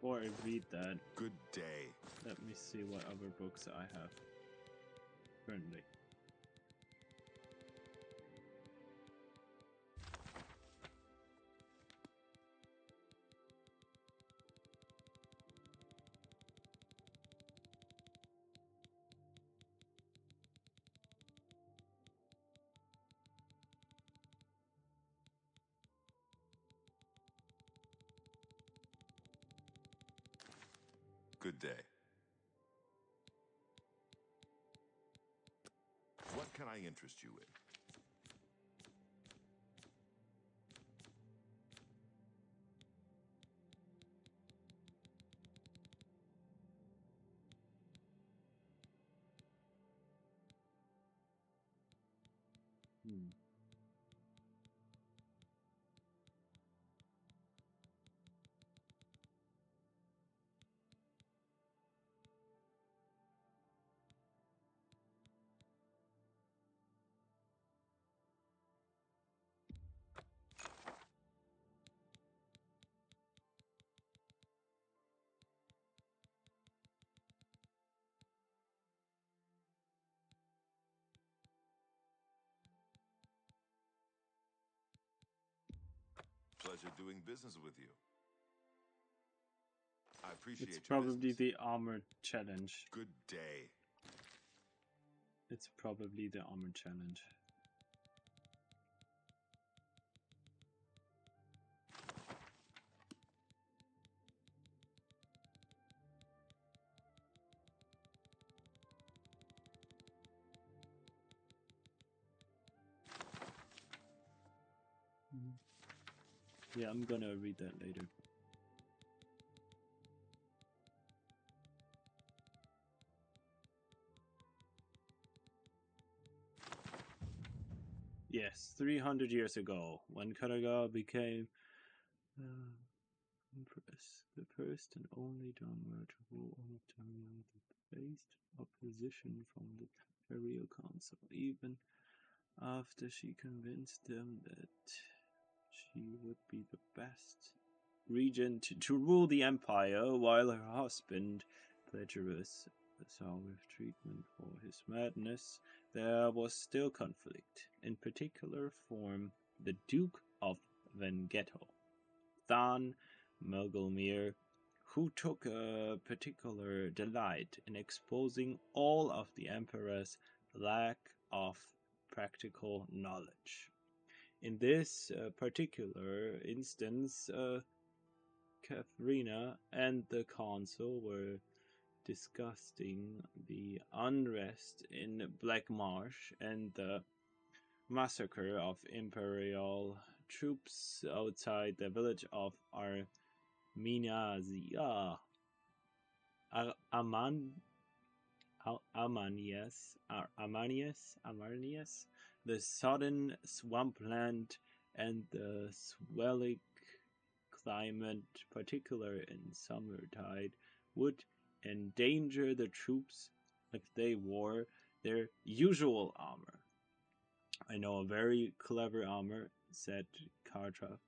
Before I read that, good day. Let me see what other books I have currently. Good day. What can I interest you in? Pleasure doing business with you. I appreciate It's your probably business. the armor challenge. Good day. It's probably the armor challenge. Yeah, I'm gonna read that later. Yes, 300 years ago, when Karaga became empress, the first and only downward rule of the faced opposition from the Imperial Council, even after she convinced them that she would be the best regent to rule the empire, while her husband, Plagiarus, saw with treatment for his madness. There was still conflict, in particular form the Duke of Vengetto, Than Melgolmir, who took a particular delight in exposing all of the Emperor's lack of practical knowledge. In this particular instance, Katharina and the council were discussing the unrest in Black Marsh and the massacre of Imperial troops outside the village of Arminiazia. Amanias, the sodden swampland, and the swelling climate, particularly in summertide, would endanger the troops if they wore their usual armor. I know a very clever armor, said Kartra.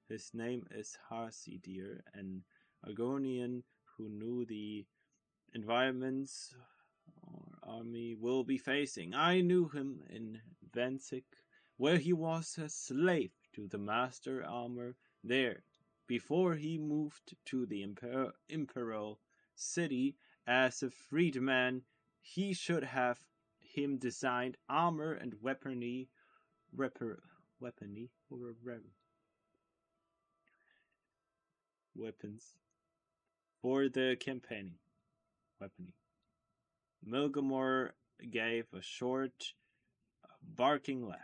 His name is Harsidir, an Argonian who knew the environments our army will be facing. I knew him in Vansik, where he was a slave to the master armor there, before he moved to the imperial city as a freedman. He should have him designed armor and weaponry weapons for the campaign. Weaponry. Milgamore gave a short, barking laugh.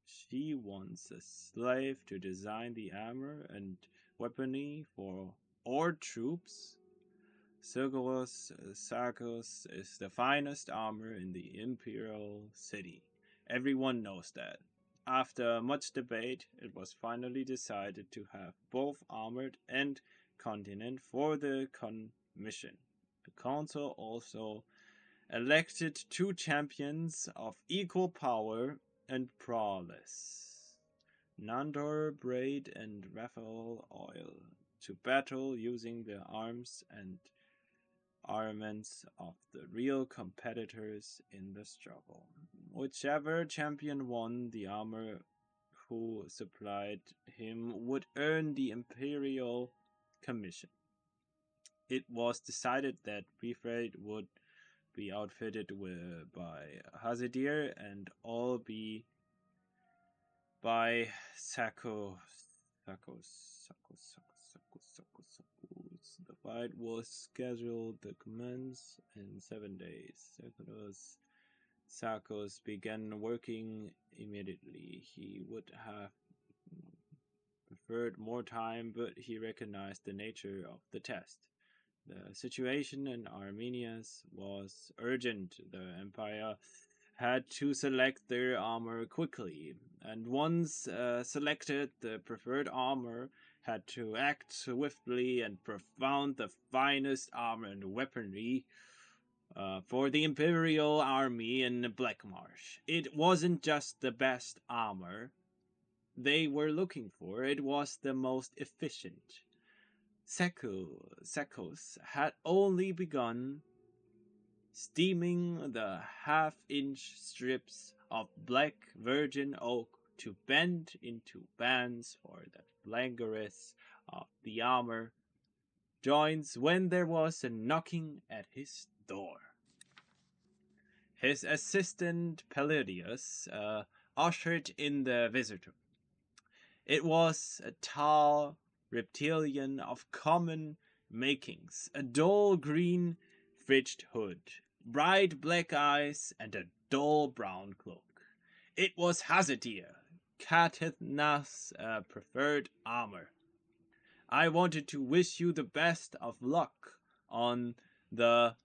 She wants a slave to design the armor and weaponry for our troops. Sarkos is the finest armor in the Imperial City. Everyone knows that. After much debate, it was finally decided to have both armored and continent for the commission. The council also elected 2 champions of equal power and prowess, Nandor Braid and Raphael Oil, to battle using the arms and armaments of the real competitors in the struggle. Whichever champion won the armor who supplied him would earn the Imperial Commission. It was decided that Refraid would be outfitted by Hazidir and all be by Sakos. The fight was scheduled to commence in 7 days. Sakos began working immediately. He would have preferred more time, but he recognized the nature of the test. The situation in Armenia was urgent. The Empire had to select their armor quickly, and once selected, the preferred armor had to act swiftly and found the finest armor and weaponry for the Imperial Army in Black Marsh. It wasn't just the best armor they were looking for, it was the most efficient. Sekos had only begun steaming the half-inch strips of black virgin oak to bend into bands for the flangerets of the armor joints when there was a knocking at his door. His assistant Palladius ushered in the visitor. It was a tall reptilian of common makings, a dull green fringed hood, bright black eyes, and a dull brown cloak. It was Hazadir, Katithna's preferred armor. I wanted to wish you the best of luck on the...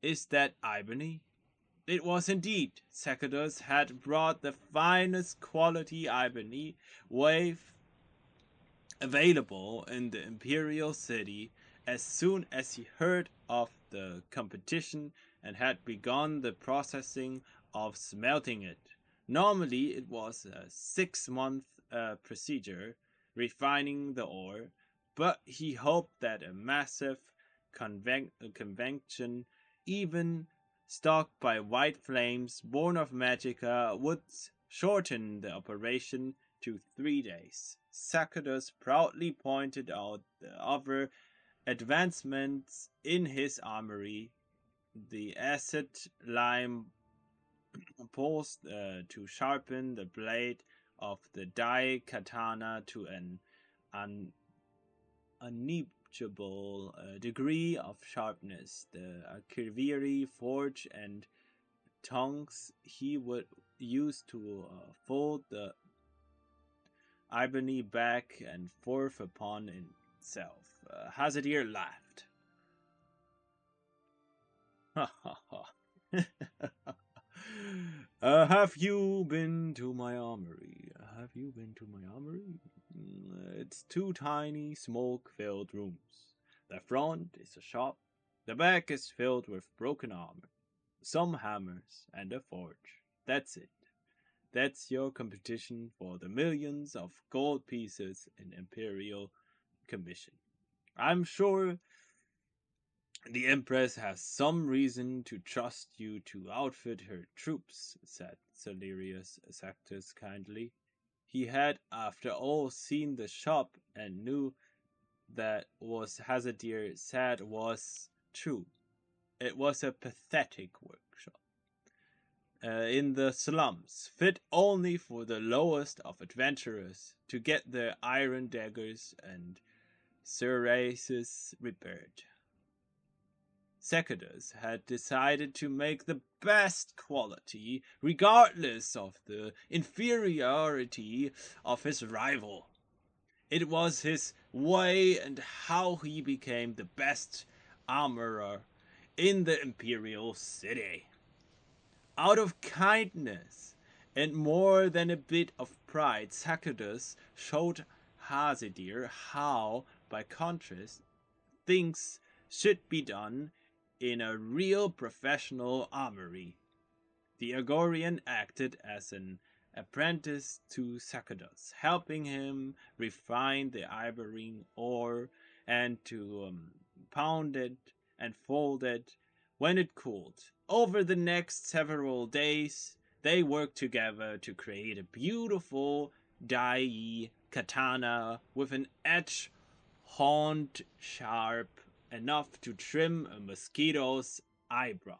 Is that ebony? It was indeed. Sakados had brought the finest quality ebony wave available in the Imperial City as soon as he heard of the competition and had begun the processing of smelting it. Normally, it was a 6-month procedure, refining the ore, but he hoped that a massive convention, even stalked by white flames born of Magica, would shorten the operation to 3 days. Sakados proudly pointed out the other advancements in his armory, the acid lime post to sharpen the blade of the dai katana to an unreachable degree of sharpness, the Kirviri forge and tongs he would use to fold the ebony back and forth upon itself. Hazadir laughed. Have you been to my armory? Have you been to my armory? It's 2 tiny, smoke-filled rooms. The front is a shop. The back is filled with broken armor, some hammers, and a forge. That's it. That's your competition for the millions of gold pieces in Imperial Commission. I'm sure the Empress has some reason to trust you to outfit her troops, said Celerius Sactus kindly. He had, after all, seen the shop and knew that what Hazadir said was true. It was a pathetic workshop. In the slums, fit only for the lowest of adventurers to get their iron daggers and cuirasses repaired. Sakados had decided to make the best quality, regardless of the inferiority of his rival. It was his way, and how he became the best armorer in the imperial city. Out of kindness and more than a bit of pride, Sacerdos showed Hazidir how, by contrast, things should be done in a real professional armory. The Agorian acted as an apprentice to Sacerdos, helping him refine the ivory ore and to pound it and fold it when it cooled. Over the next several days, they worked together to create a beautiful dai katana with an edge honed sharp enough to trim a mosquito's eyebrows.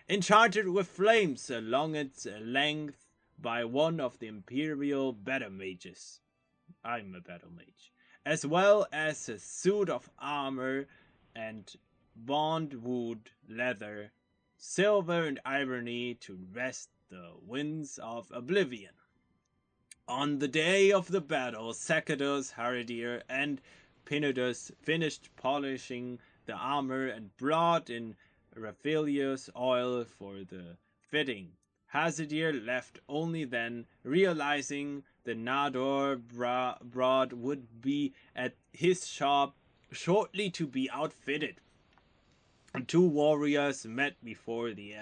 Enchanted with flames along its length by one of the imperial battle mages. I'm a battle mage. As well as a suit of armor and bondwood leather, silver and ivory to rest the winds of Oblivion. On the day of the battle, Sacerdos, Haridir, and Pinodus finished polishing the armor and brought in Raphelios oil for the fitting. Hazidir left only then, realizing the Nador broad would be at his shop shortly to be outfitted. Two warriors met before the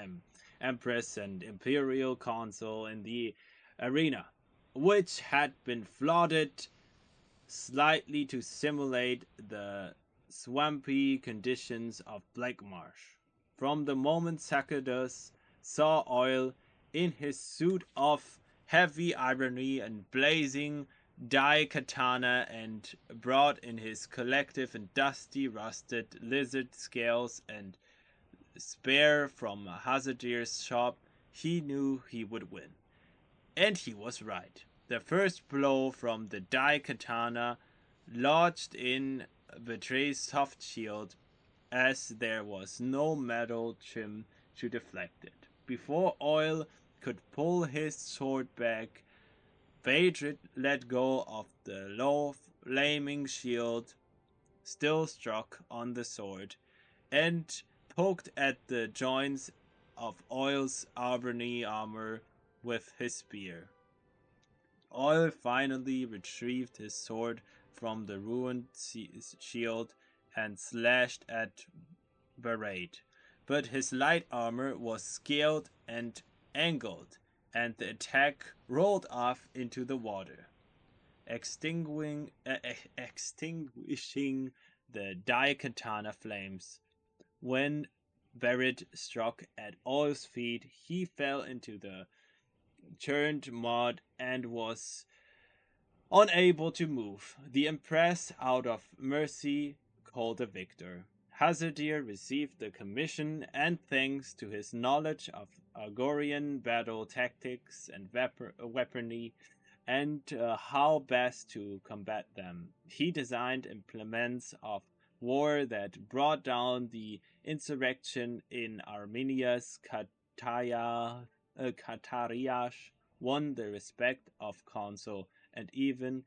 Empress and Imperial Consul in the arena, which had been flooded slightly to simulate the swampy conditions of Black Marsh. From the moment Sacerdos saw oil in his suit of heavy ivory and blazing dai katana and brought in his collective and dusty rusted lizard scales and spear from Hazadir's shop, he knew he would win. And he was right. The first blow from the dai katana lodged in Betray's soft shield, as there was no metal trim to deflect it. Before Oil could pull his sword back, Phaedrid let go of the low flaming shield, still struck on the sword, and poked at the joints of Oil's ivory armor with his spear. Oil finally retrieved his sword from the ruined shield and slashed at Barade, but his light armor was scaled and angled, and the attack rolled off into the water, extinguishing the dai katana flames. When Barade struck at Oil's feet, he fell into the churned mud and was unable to move. The Empress, out of mercy, called a victor. Hazadir received the commission, and thanks to his knowledge of Agorian battle tactics and weaponry, and how best to combat them, he designed implements of war that brought down the insurrection in Armenia's Katariash, won the respect of Consul, and even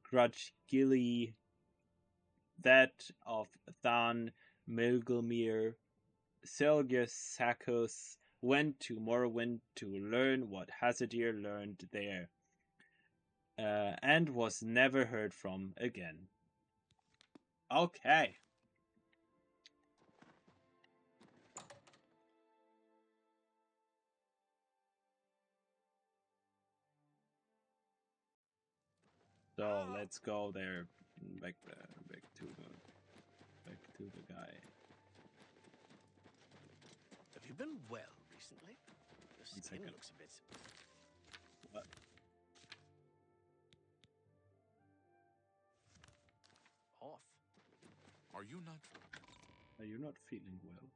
grudgingly that of Than Milgomir. Silgius Sacus went to Morrowind to learn what Hazadir learned there, and was never heard from again. Okay. So let's go there, back to the guy. Have you been well recently? Your skin looks a bit... What? Off. Are you not feeling well?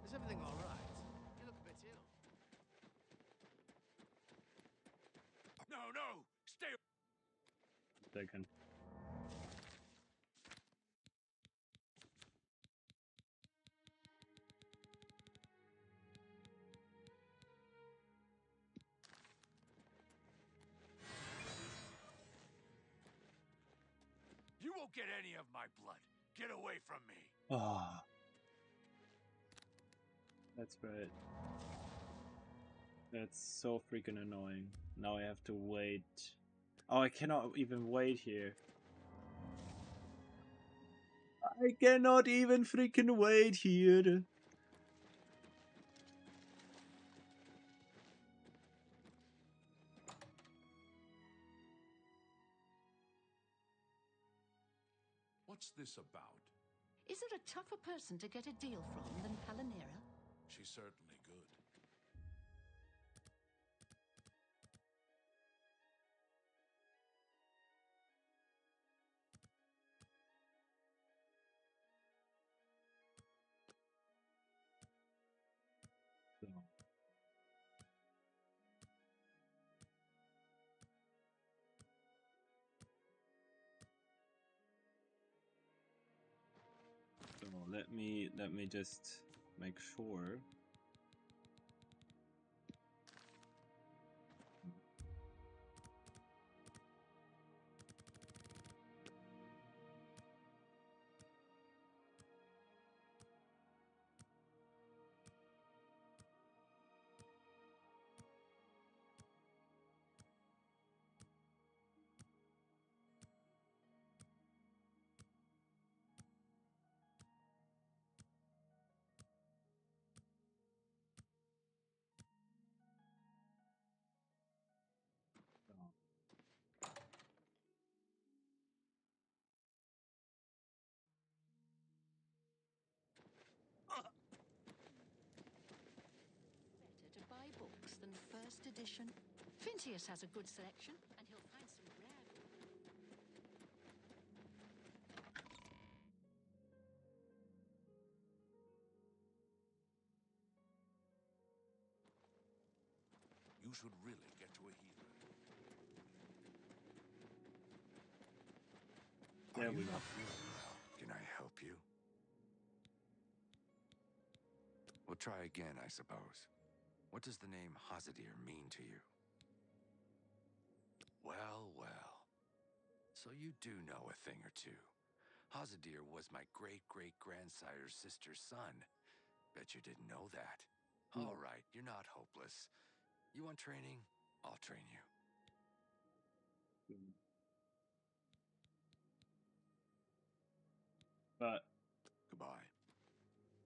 Is everything all right? You look a bit ill. No, stay. Second. Don't get any of my blood. Get away from me. Ah. That's right. That's so freaking annoying. Now I have to wait. Oh, I cannot even wait here. I cannot even freaking wait here. What's this about? Is there a tougher person to get a deal from than Palanera? She's certainly good. So let me just make sure. Better to buy books than first edition. Phineas has a good selection, and he'll find some rare. You should really get to a healer. There we go. Can I help you? We'll try again, I suppose. What does the name Hazadir mean to you? Well, well. So you do know a thing or two. Hazadir was my great-great-grandsire's sister's son. Bet you didn't know that. All right, you're not hopeless. You want training? I'll train you. But goodbye.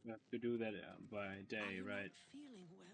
We have to do that by day, right? Not feeling well.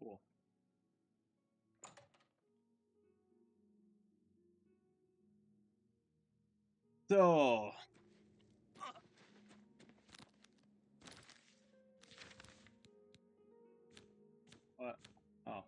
Cool. So what? Oh.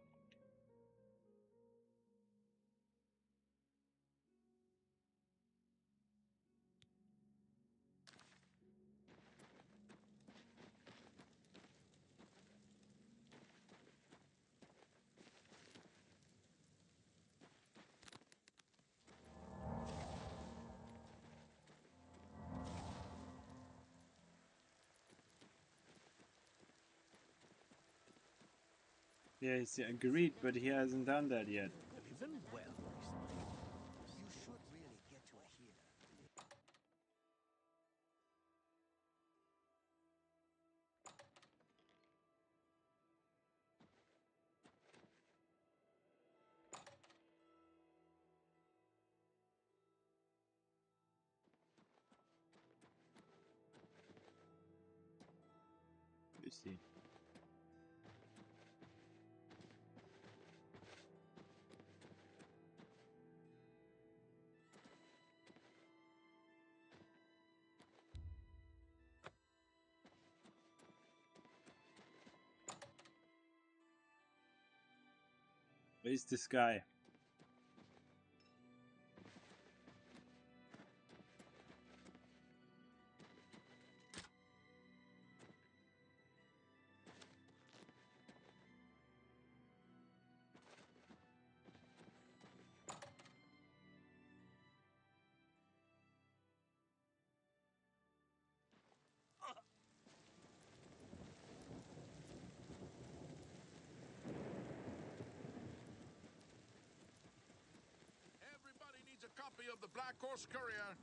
Yeah, he's agreed, but he hasn't done that yet. Even well, You should really get to a healer. You see. Where's this guy? Everybody needs a copy of the Black Horse Courier.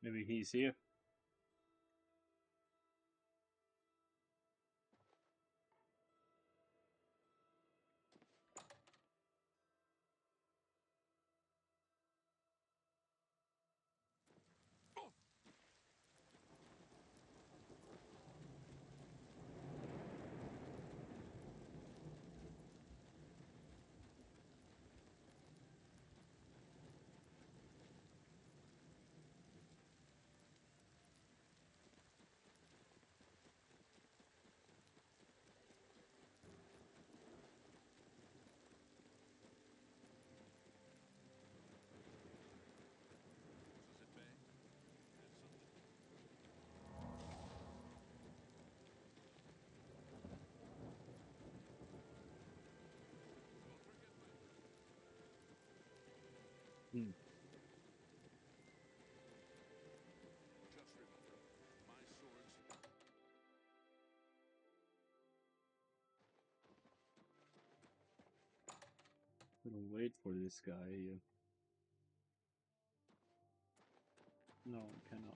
Maybe he's here. Hmm. Just remember, my swords. Gonna wait for this guy here. No, I cannot.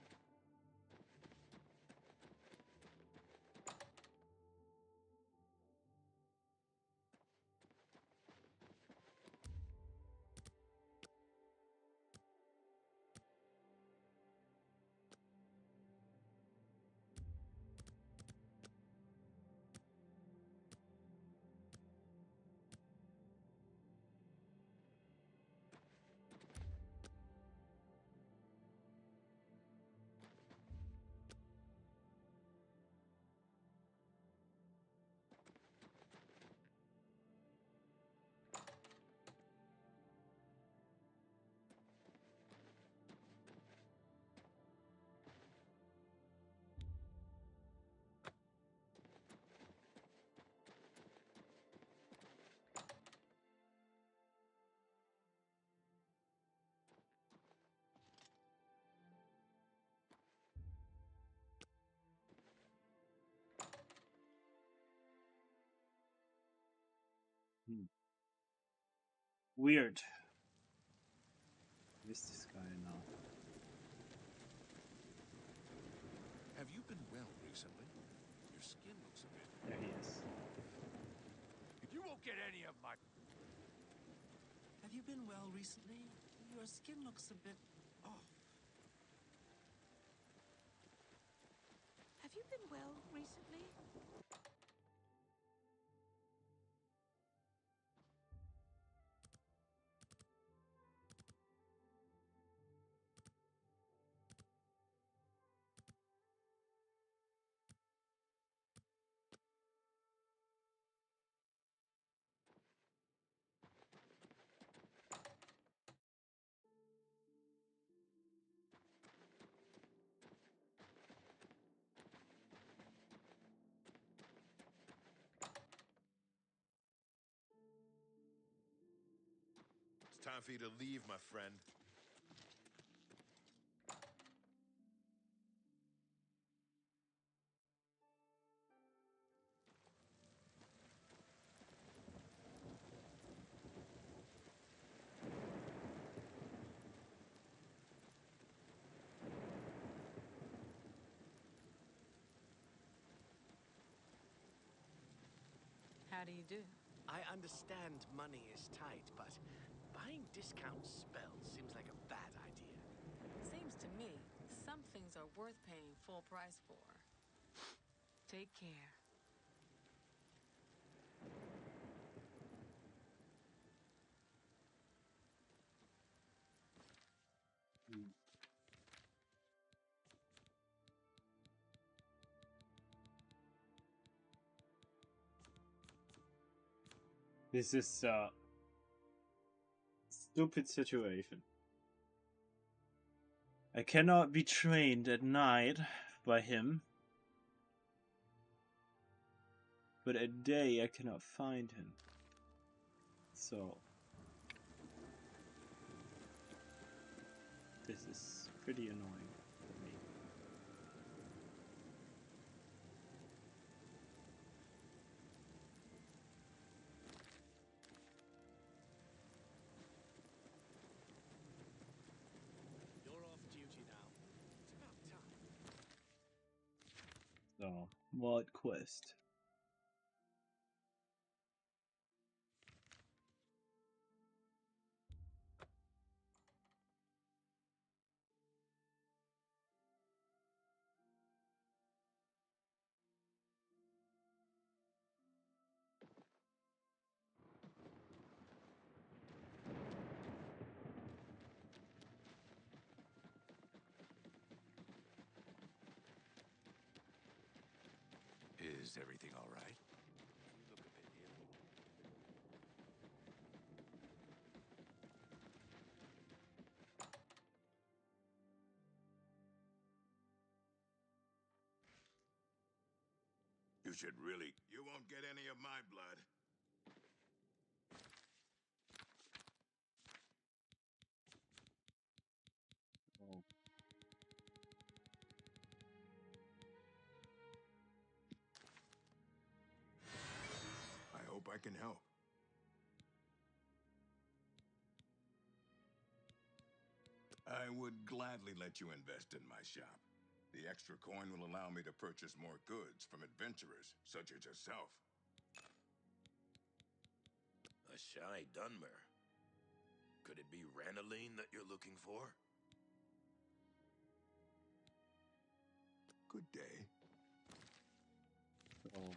Hmm. Weird. Where's this guy now? Have you been well recently? Your skin looks a bit. There he is. You won't get any of my... Have you been well recently? Your skin looks a bit off. Have you been well recently? It's time for you to leave, my friend. How do you do? I understand money is tight, but buying discount spells seems like a bad idea. Seems to me some things are worth paying full price for. Take care. This is a stupid situation. I cannot be trained at night by him, but at day I cannot find him. So this is pretty annoying for me. You're off duty now. It's about time. So, what quest? Is everything all right? You look a bit ill. You should really... You won't get any of my blood. Oh. I hope I can help. I would gladly let you invest in my shop. The extra coin will allow me to purchase more goods from adventurers such as yourself. A shy Dunmer. Could it be Ranaline that you're looking for? Good day. Oh.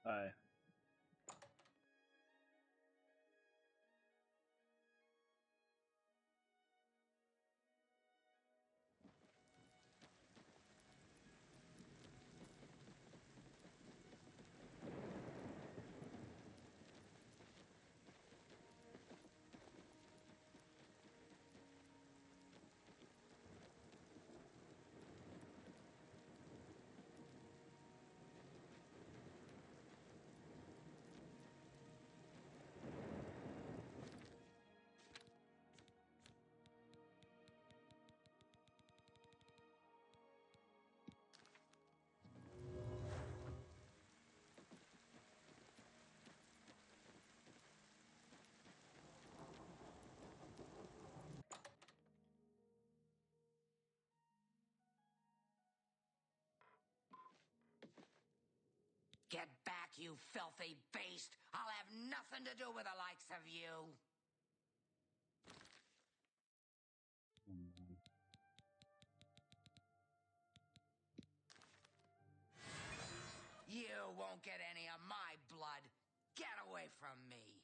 Hi. Get back, you filthy beast! I'll have nothing to do with the likes of you! You won't get any of my blood! Get away from me!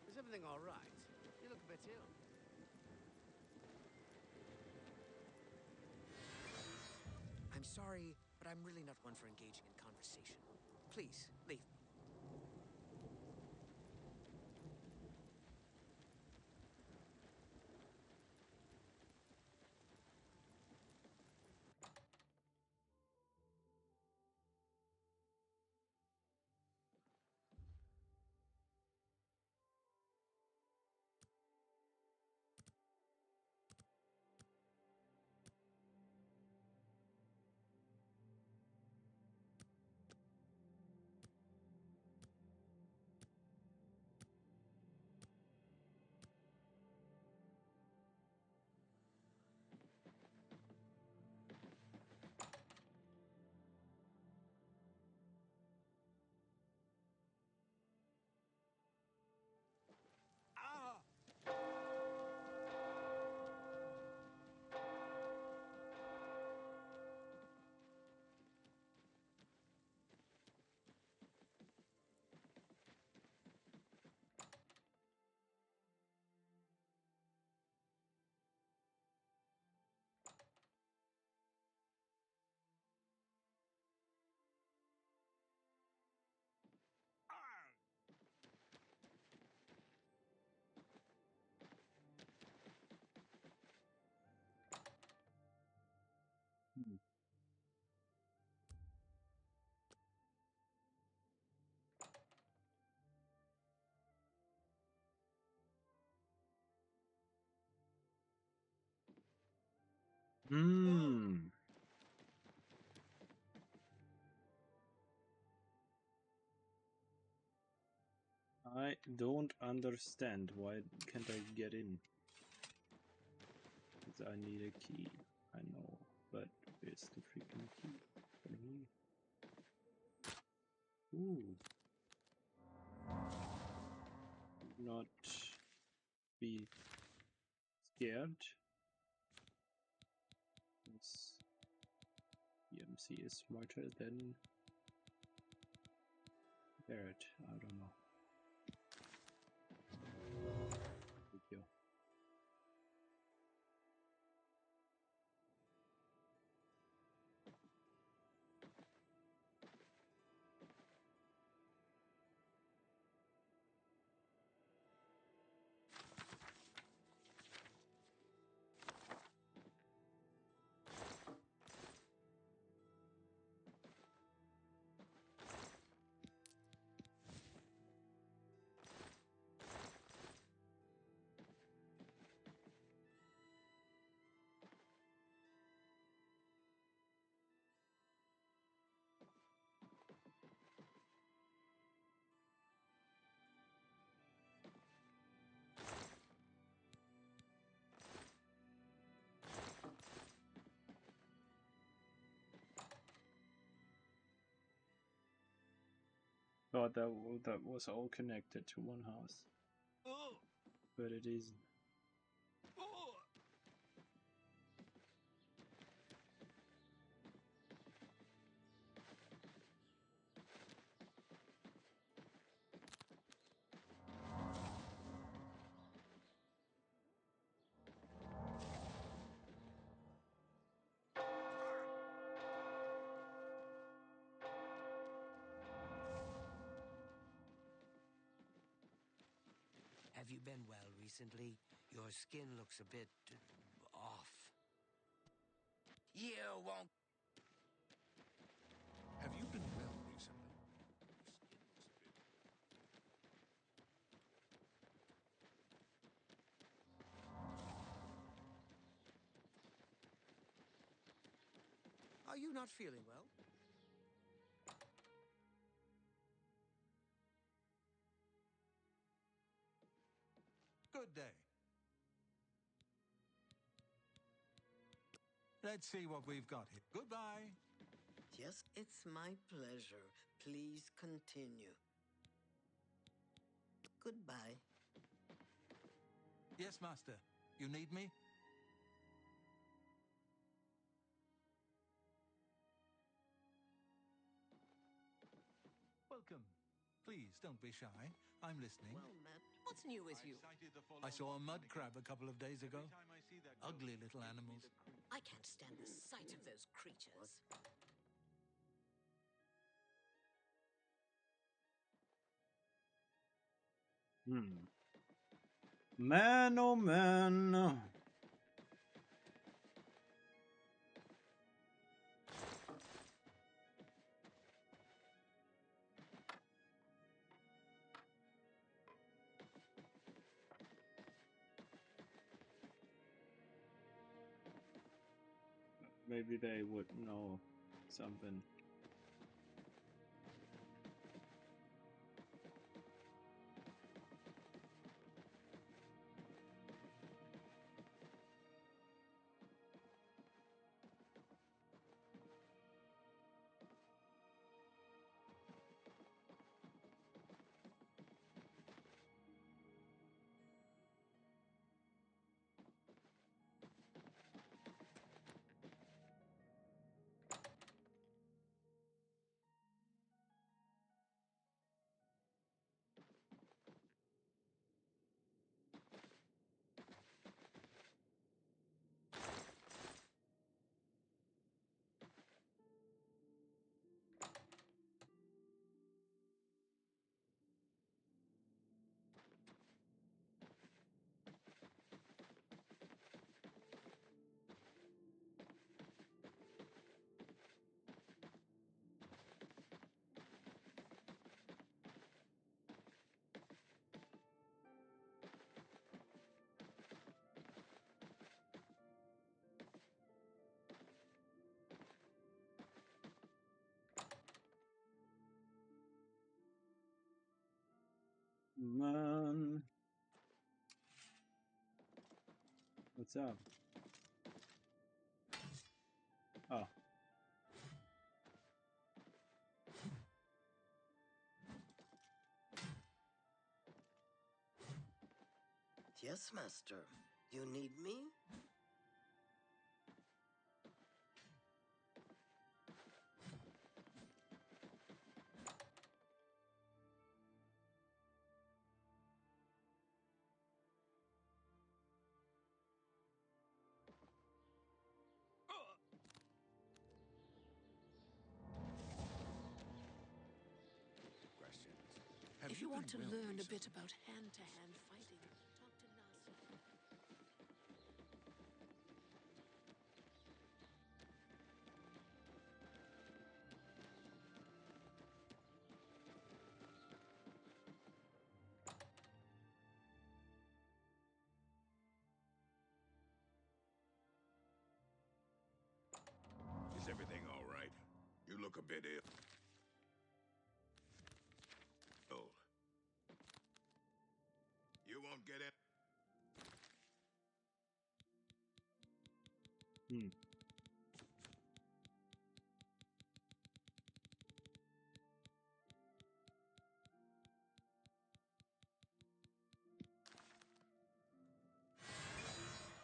Is everything all right? You look a bit ill. I'm sorry, but I'm really not one for engaging in conversation. Please, leave me. Hmm. I don't understand. Why can't I get in? Because I need a key. I know, but where's the freaking key for me? Ooh. Not be scared. This EDMC is smarter than Barrett. I don't know. Thank you. Thought that was all connected to one house, but it isn't. Have you been well recently? Your skin looks a bit off. You won't. Have you been well recently? Are you not feeling well? Good day. Let's see what we've got here. Goodbye. Yes, it's my pleasure. Please continue. Goodbye. Yes, Master. You need me? Welcome. Please, don't be shy. I'm listening. Well met. What's new with you? I saw a mud crab a couple of days ago. Ugly little animals. I can't stand the sight of those creatures. Man, oh man. Maybe they would know something. Man. What's up? Oh. Yes, Master. You need me? Questions? If you want to learn a bit about hand-to-hand fighting, talk to Nasi. Is everything all right? You look a bit ill. You won't get it. Hmm.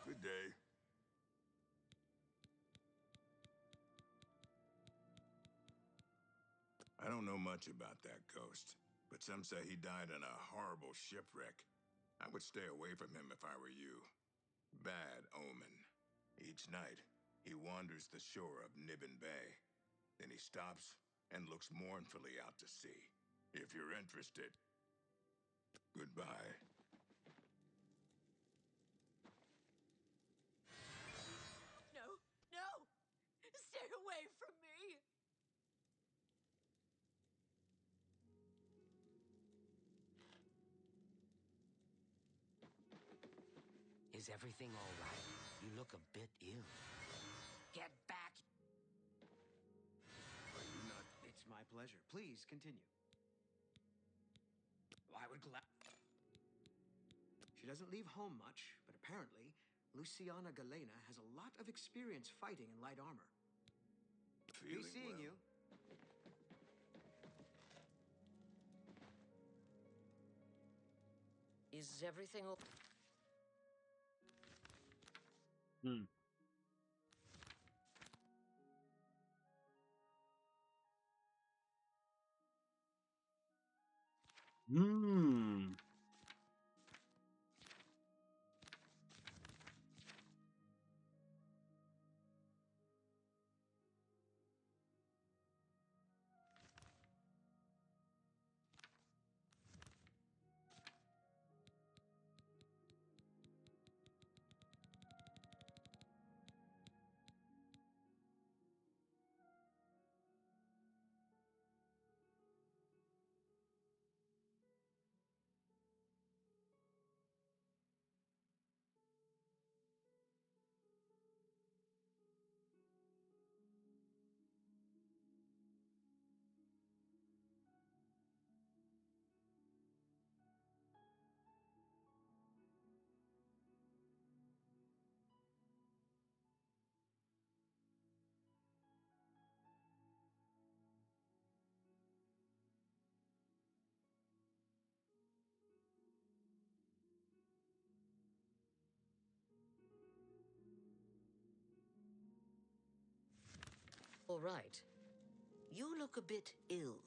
Good day. I don't know much about that ghost, but some say he died in a horrible shipwreck. I would stay away from him if I were you. Bad omen. Each night, he wanders the shore of Nibbin Bay. Then he stops and looks mournfully out to sea. If you're interested, goodbye. No, no! Stay away from me! Is everything all right? You look a bit ill. Get back! Are you not? It's my pleasure. Please continue. I would She doesn't leave home much, but apparently, Luciana Galena has a lot of experience fighting in light armor. Feeling Be seeing well? you. Is everything okay? Hmm. Hmm. All right. You look a bit ill.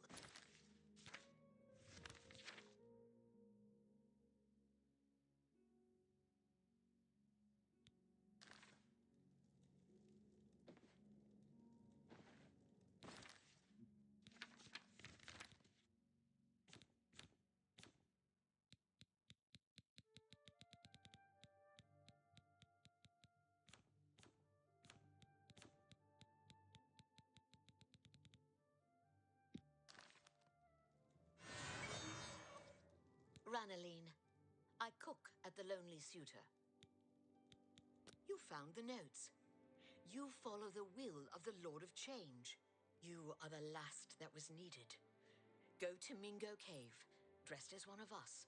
Ranaline, I cook at the Lonely Suitor. You found the notes. You follow the will of the Lord of Change. You are the last that was needed. Go to Mingo Cave, dressed as one of us.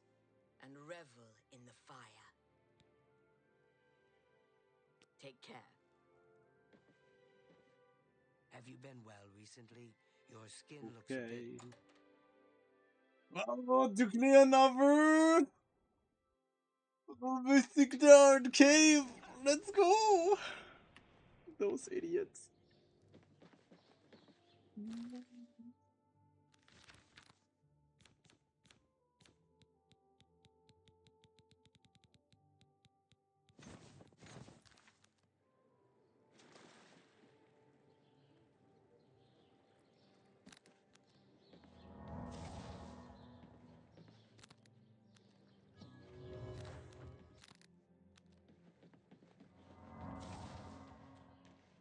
and revel in the fire. Take care. Have you been well recently? Your skin looks a bit... Oh, du Clear Oh, Mystic Down Cave! Let's go! Those idiots.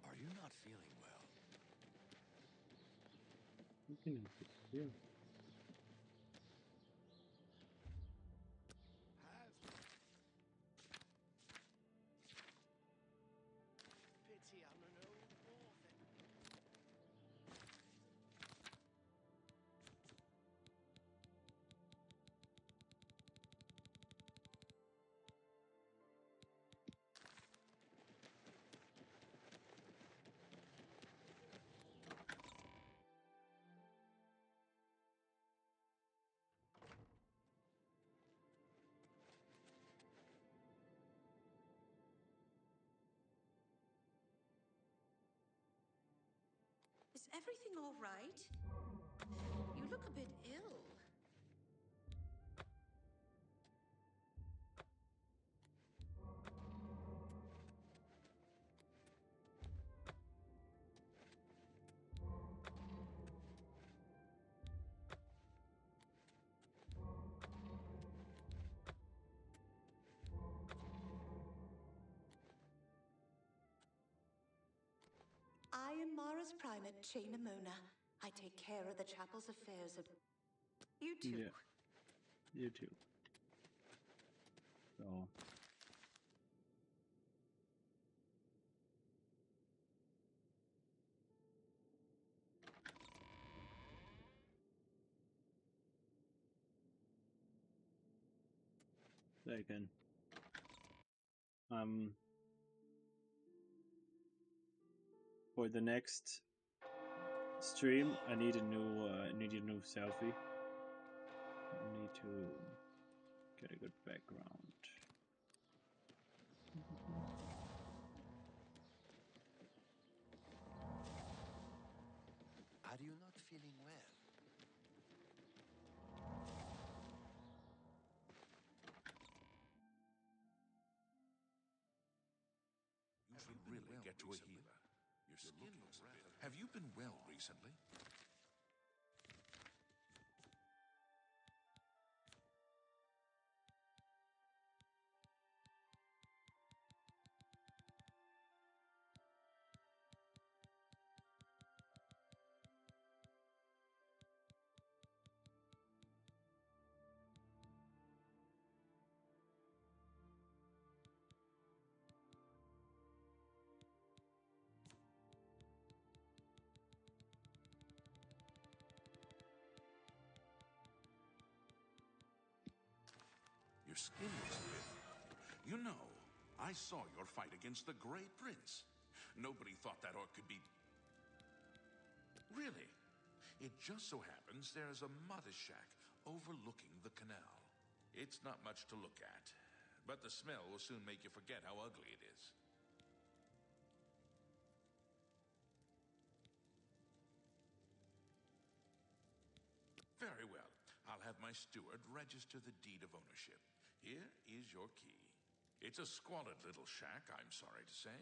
Are you not feeling well? Yeah. Pity I'm an old war veteran. Is everything all right? You look a bit ill. I am Mara's primate, Chaina Mona. I take care of the chapel's affairs at... You too. Yeah. You too. So. Second. For the next stream, I need a new selfie. I need to get a good background. Are you not feeling well? You should really get to a healer. Your skin looks a bit... Have you been well recently? Your skin looks a bit... You know, I saw your fight against the Grey Prince. Nobody thought that orc could be... Really? It just so happens there's a mother shack overlooking the canal. It's not much to look at, but the smell will soon make you forget how ugly it is. Very well. I'll have my steward register the deed of ownership. Here is your key. It's a squalid little shack, I'm sorry to say.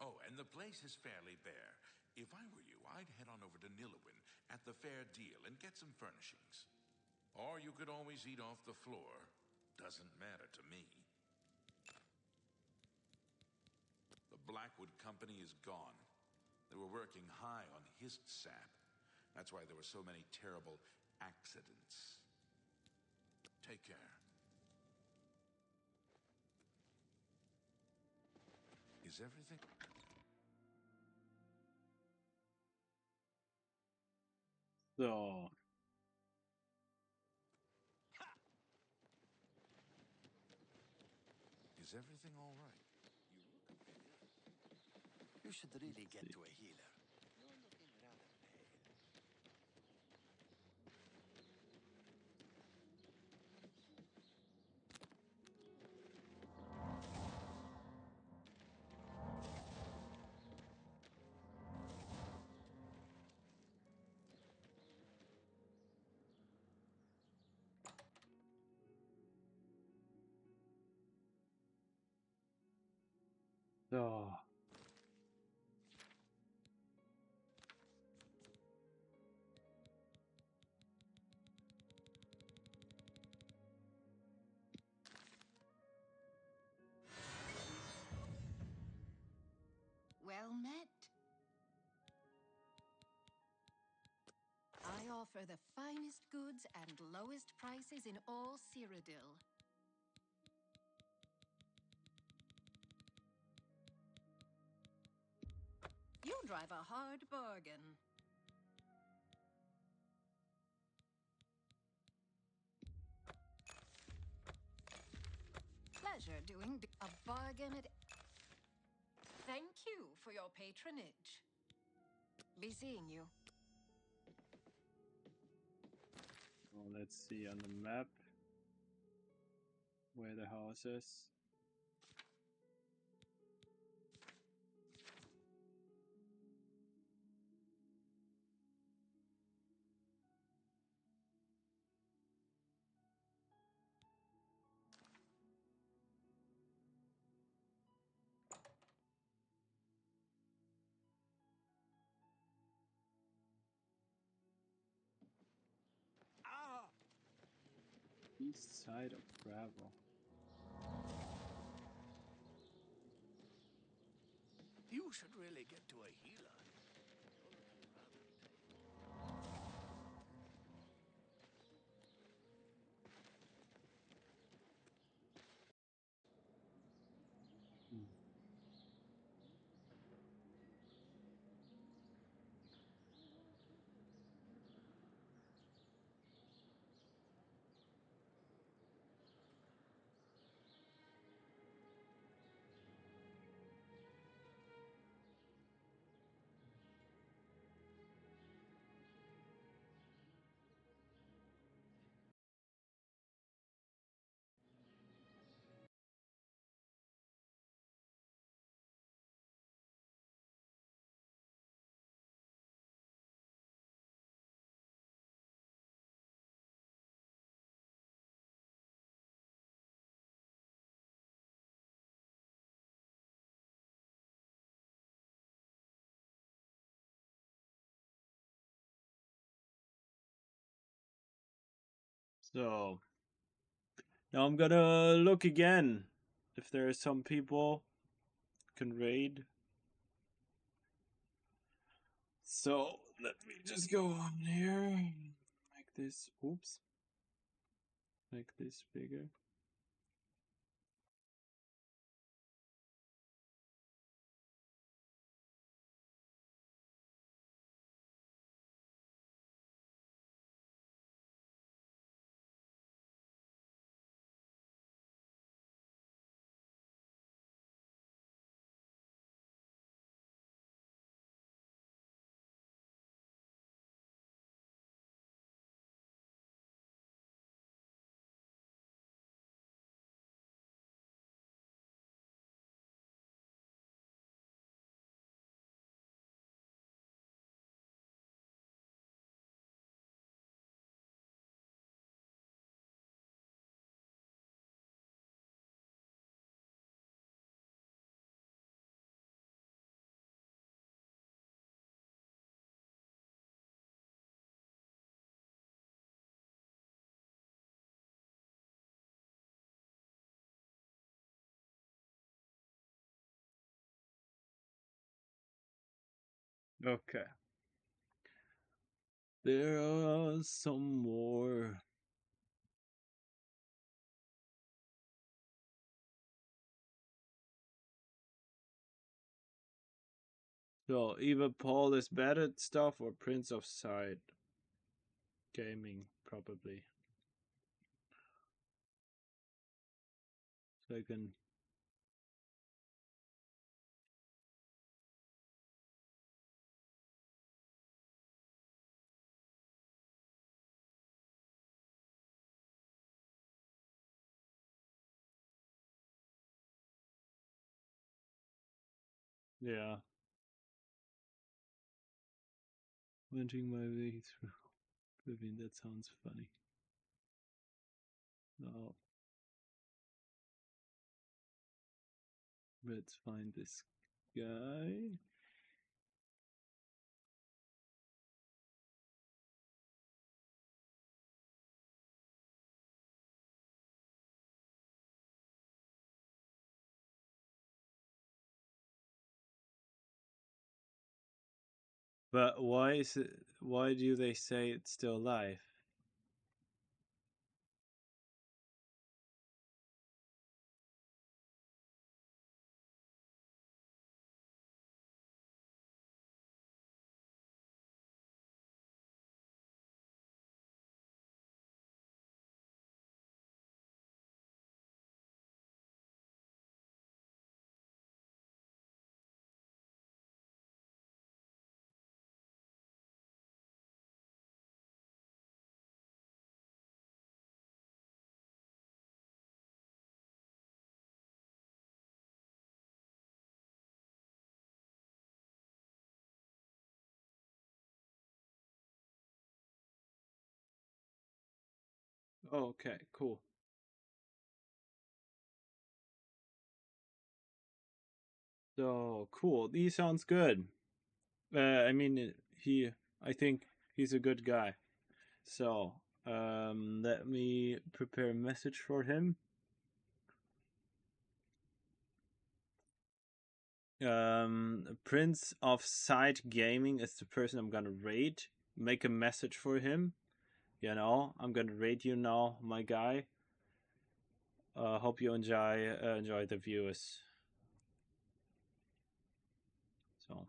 Oh, and the place is fairly bare. If I were you, I'd head on over to Nilawin at the fair deal and get some furnishings. Or you could always eat off the floor. Doesn't matter to me. The Blackwood Company is gone. They were working high on Hist sap. That's why there were so many terrible accidents. Take care. Is everything... So. Is everything all right? You look a bit ill. You should really get to a healer. You're looking rather pale. Oh. Well met. I offer the finest goods and lowest prices in all Cyrodiil. You drive a hard bargain. Pleasure doing a bargain at... Thank you for your patronage. Be seeing you. Well, let's see on the map where the house is. East side of Gravel. You should really get to a healer. So now I'm gonna look again if there are some people can raid. So let me just go on here, make this, oops, make this bigger. Okay. There are some more. So either Paul is bad at stuff or Prince of Side Gaming, probably. So I can Yeah. Wrenching my way through Oblivion, that sounds funny. Now, let's find this guy. But why is it? Why do they say it's still alive? Okay, cool. So cool. He sounds good. I mean, I think he's a good guy. So, let me prepare a message for him. Prince of Sight Gaming is the person I'm gonna raid. Make a message for him. You know, I'm gonna raid you now, my guy. Hope you enjoy the views. So.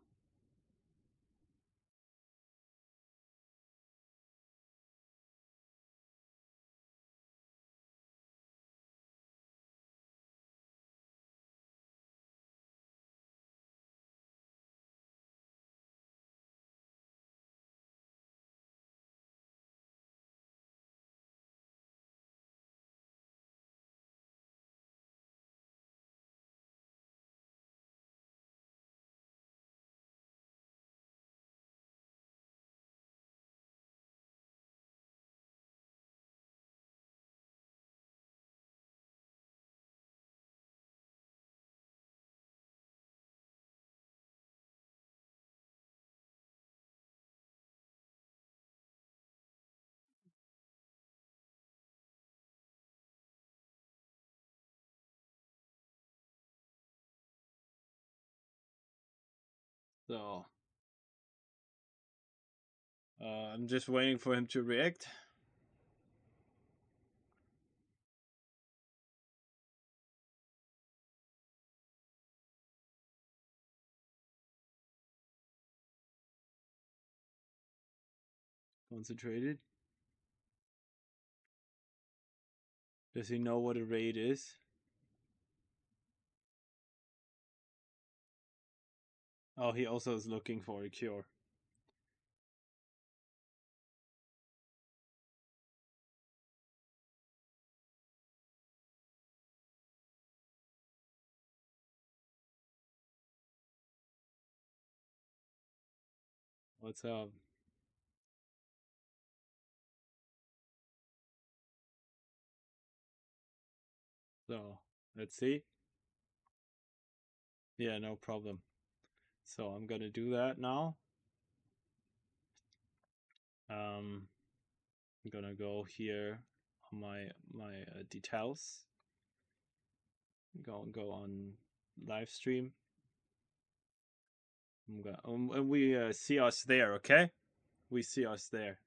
So, I'm just waiting for him to react. Concentrated. Does he know what a raid is? Oh, he also is looking for a cure. What's up? So, let's see. Yeah, no problem. So, I'm gonna do that now. I'm gonna go here on my details. Go on live stream. And we see us there, okay? We see us there.